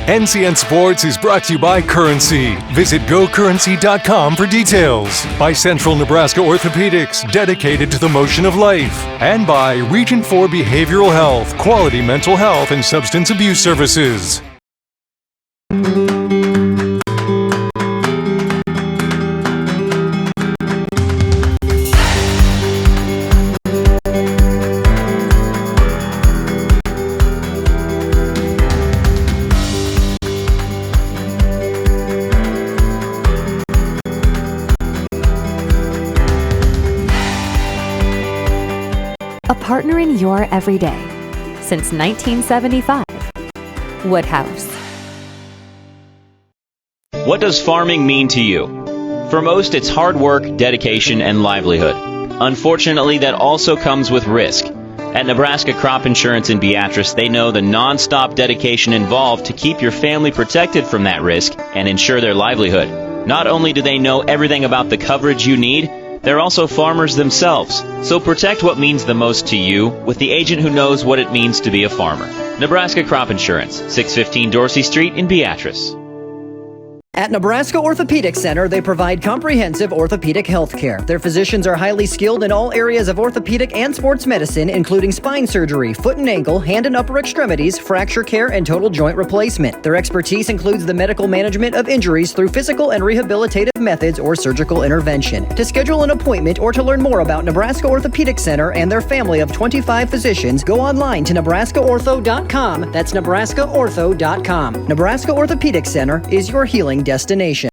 NCN Sports is brought to you by Currency. Visit GoCurrency.com for details. By Central Nebraska Orthopedics, dedicated to the motion of life. And by Region 4 Behavioral Health, quality mental health and substance abuse services. A partner in your everyday since 1975. Woodhouse. What does farming mean to you? For most, it's hard work, dedication, and livelihood. Unfortunately, that also comes with risk. At Nebraska Crop Insurance in Beatrice, they know the non-stop dedication involved to keep your family protected from that risk and ensure their livelihood. Not only do they know everything about the coverage you need, they're also farmers themselves. So protect what means the most to you with the agent who knows what it means to be a farmer. Nebraska Crop Insurance, 615 Dorsey Street in Beatrice. At Nebraska Orthopedic Center, they provide comprehensive orthopedic health care. Their physicians are highly skilled in all areas of orthopedic and sports medicine, including spine surgery, foot and ankle, hand and upper extremities, fracture care, and total joint replacement. Their expertise includes the medical management of injuries through physical and rehabilitative methods or surgical intervention. To schedule an appointment or to learn more about Nebraska Orthopedic Center and their family of 25 physicians, go online to nebraskaortho.com. That's nebraskaortho.com. Nebraska Orthopedic Center is your healing destination.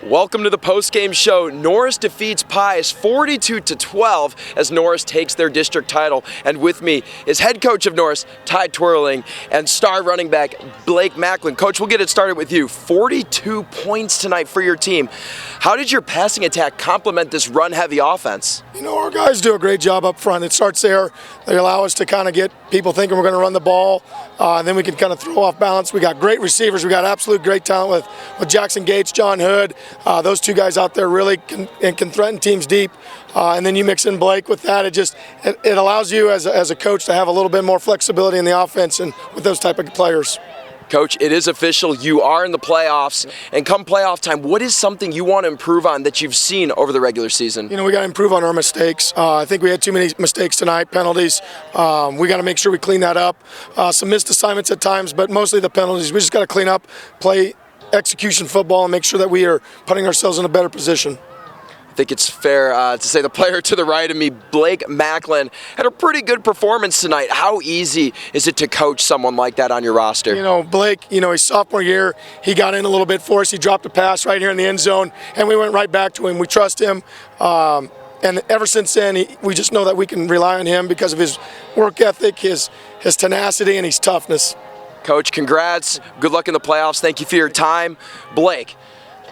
Welcome to the post-game show. Norris defeats Pius 42-12 as Norris takes their district title. And with me is head coach of Norris, Ty Twirling, and star running back Blake Macklin. Coach, we'll get it started with you. 42 points tonight for your team. How did your passing attack complement this run-heavy offense? You know, our guys do a great job up front. It starts there. They allow us to kind of get people thinking we're going to run the ball, and then we can kind of throw off balance. We got great receivers. We got absolute great talent with Jackson Gates, John Hood. Those two guys out there really can threaten teams deep. And then you mix in Blake with that. It allows you as a coach to have a little bit more flexibility in the offense and with those type of players. Coach, it is official. You are in the playoffs. And come playoff time, what is something you want to improve on that you've seen over the regular season? You know, we got to improve on our mistakes. I think we had too many mistakes tonight, penalties. We got to make sure we clean that up. Some missed assignments at times, but mostly the penalties. We just got to clean up, play execution football, and make sure that we are putting ourselves in a better position. I think it's fair to say the player to the right of me, Blake Macklin, had a pretty good performance tonight. How easy is it to coach someone like that on your roster? You know, Blake, his sophomore year, he got in a little bit for us. He dropped a pass right here in the end zone, and we went right back to him. We trust him. And ever since then, we just know that we can rely on him because of his work ethic, his tenacity, and his toughness. Coach, congrats. Good luck in the playoffs. Thank you for your time. Blake,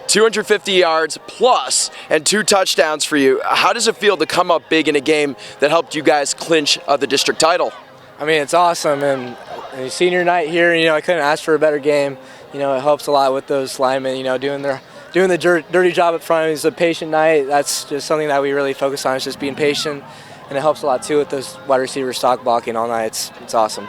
250 yards plus and 2 touchdowns for you. How does it feel to come up big in a game that helped you guys clinch the district title? I mean, it's awesome. And senior night here, I couldn't ask for a better game. It helps a lot with those linemen, doing the dirty job up front. It's a patient night. That's just something that we really focus on, is just being patient. And it helps a lot, too, with those wide receiver stock blocking all night. It's awesome.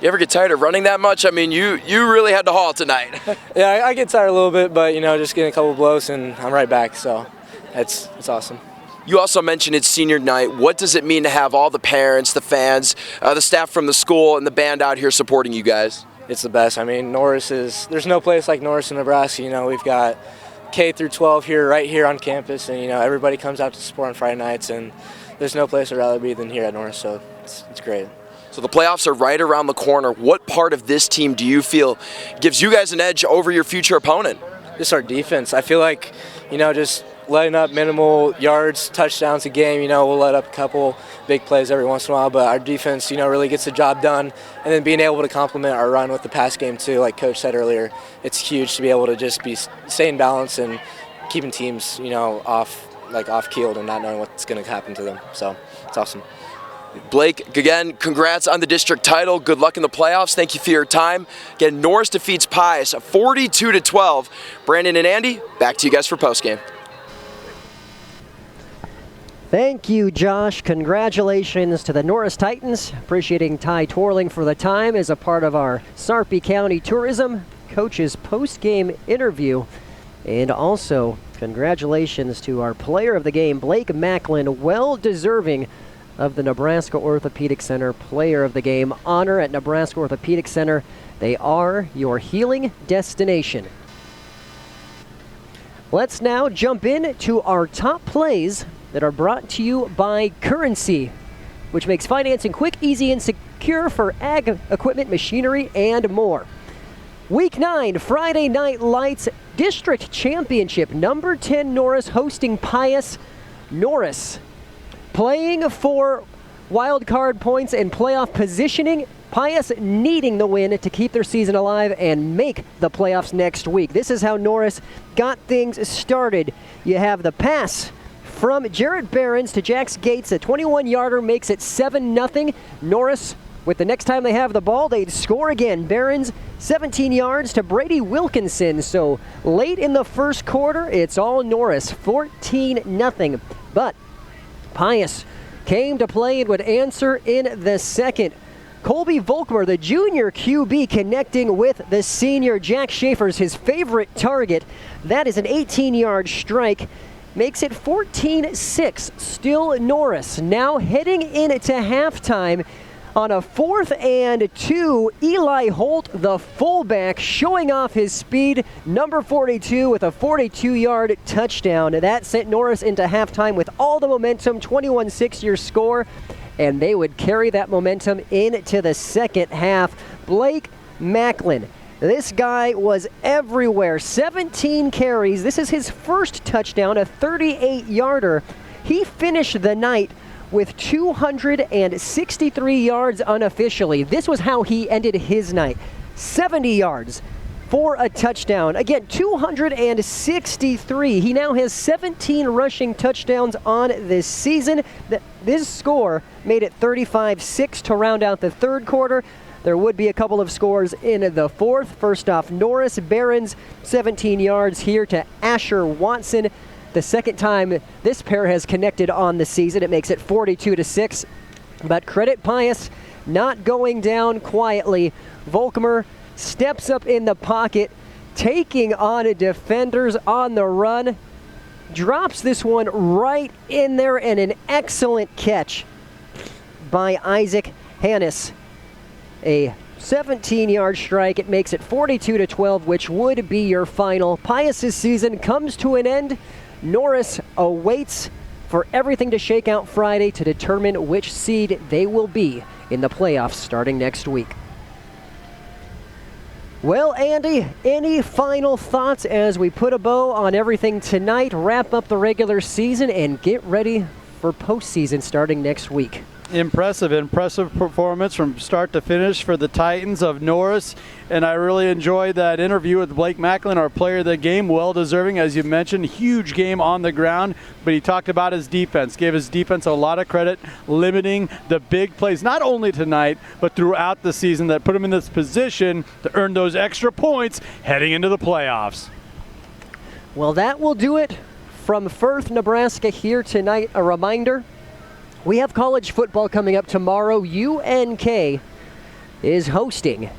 You ever get tired of running that much? I mean, you really had to haul tonight. Yeah, I get tired a little bit, but, just getting a couple blows and I'm right back, so it's awesome. You also mentioned it's senior night. What does it mean to have all the parents, the fans, the staff from the school, and the band out here supporting you guys? It's the best. I mean, there's no place like Norris in Nebraska. We've got K through 12 right here on campus, and, everybody comes out to support on Friday nights, and there's no place I'd rather be than here at Norris, so it's great. So the playoffs are right around the corner. What part of this team do you feel gives you guys an edge over your future opponent? Just our defense. I feel like, just letting up minimal yards, touchdowns a game. We'll let up a couple big plays every once in a while, but our defense, really gets the job done. And then being able to complement our run with the pass game too, like Coach said earlier, it's huge to be able to just stay in balance and keeping teams, off keeled and not knowing what's going to happen to them. So it's awesome. Blake, again, congrats on the district title. Good luck in the playoffs. Thank you for your time. Again, Norris defeats Pius 42-12. Brandon and Andy, back to you guys for postgame. Thank you, Josh. Congratulations to the Norris Titans. Appreciating Ty Twirling for the time as a part of our Sarpy County Tourism Coach's post-game interview. And also, congratulations to our player of the game, Blake Macklin, well-deserving of the Nebraska Orthopedic Center Player of the Game honor at Nebraska Orthopedic Center. They are your healing destination. Let's now jump in to our top plays that are brought to you by Currency, which makes financing quick, easy, and secure for ag equipment, machinery, and more. Week 9, Friday Night Lights, District Championship, number 10 Norris hosting Pius. Norris playing for wild card points and playoff positioning. Pius needing the win to keep their season alive and make the playoffs next week. This is how Norris got things started. You have the pass from Jarrett Behrens to Jax Gates. A 21-yarder makes it 7-0. Norris, with the next time they have the ball, they'd score again. Behrens, 17 yards to Brady Wilkinson. So late in the first quarter, it's all Norris, 14-0. But Pius came to play and would answer in the second. Colby Volkmer, the junior QB, connecting with the senior. Jack Schaefer's his favorite target. That is an 18-yard strike. Makes it 14-6. Still Norris. Now heading into halftime on a 4th and 2. Eli Holt, the fullback, showing off his speed. Number 42 with a 42-yard touchdown. That sent Norris into halftime with all the momentum. 21-6 your score. And they would carry that momentum into the second half. Blake Macklin. This guy was everywhere. 17 carries. This is his first touchdown, a 38-yarder. He finished the night with 263 yards unofficially. This was how he ended his night. 70 yards for a touchdown. Again, 263. He now has 17 rushing touchdowns on this season. This score made it 35-6 to round out the third quarter. There would be a couple of scores in the fourth. First off, Norris Behrens, 17 yards here to Asher Watson. The second time this pair has connected on the season. It makes it 42-6. But credit Pius not going down quietly. Volkmer steps up in the pocket, taking on defenders on the run. Drops this one right in there, and an excellent catch by Isaac Hannes. A 17-yard strike. It makes it 42-12, which would be your final. Pius's season comes to an end. Norris awaits for everything to shake out Friday to determine which seed they will be in the playoffs starting next week. Well, Andy, any final thoughts as we put a bow on everything tonight, wrap up the regular season, and get ready for postseason starting next week? Impressive performance from start to finish for the Titans of Norris, and I really enjoyed that interview with Blake Macklin, our player of the game, well deserving, as you mentioned, huge game on the ground, but he talked about his defense, gave his defense a lot of credit, limiting the big plays, not only tonight, but throughout the season that put him in this position to earn those extra points heading into the playoffs. Well, that will do it from Firth, Nebraska here tonight. A reminder, we have college football coming up tomorrow. UNK is hosting.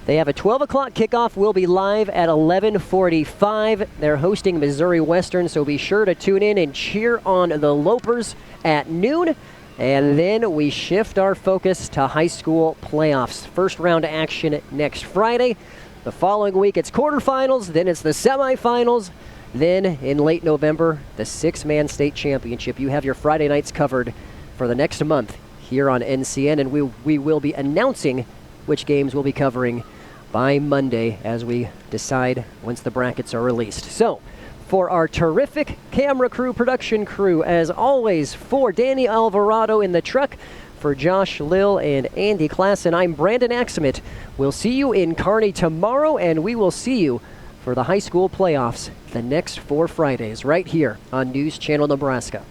They have a 12 o'clock kickoff. We'll be live at 11:45. They're hosting Missouri Western, so be sure to tune in and cheer on the Lopers at noon. And then we shift our focus to high school playoffs. First round action next Friday. The following week, it's quarterfinals, then it's the semifinals. Then in late November, the six-man state championship. You have your Friday nights covered for the next month here on NCN, and we will be announcing which games we'll be covering by Monday as we decide once the brackets are released. So, for our terrific camera crew, production crew, as always, for Danny Alvarado in the truck, for Josh Lill and Andy Klassen, I'm Brandon Axemit. We'll see you in Kearney tomorrow, and we will see you for the high school playoffs the next 4 Fridays right here on News Channel Nebraska.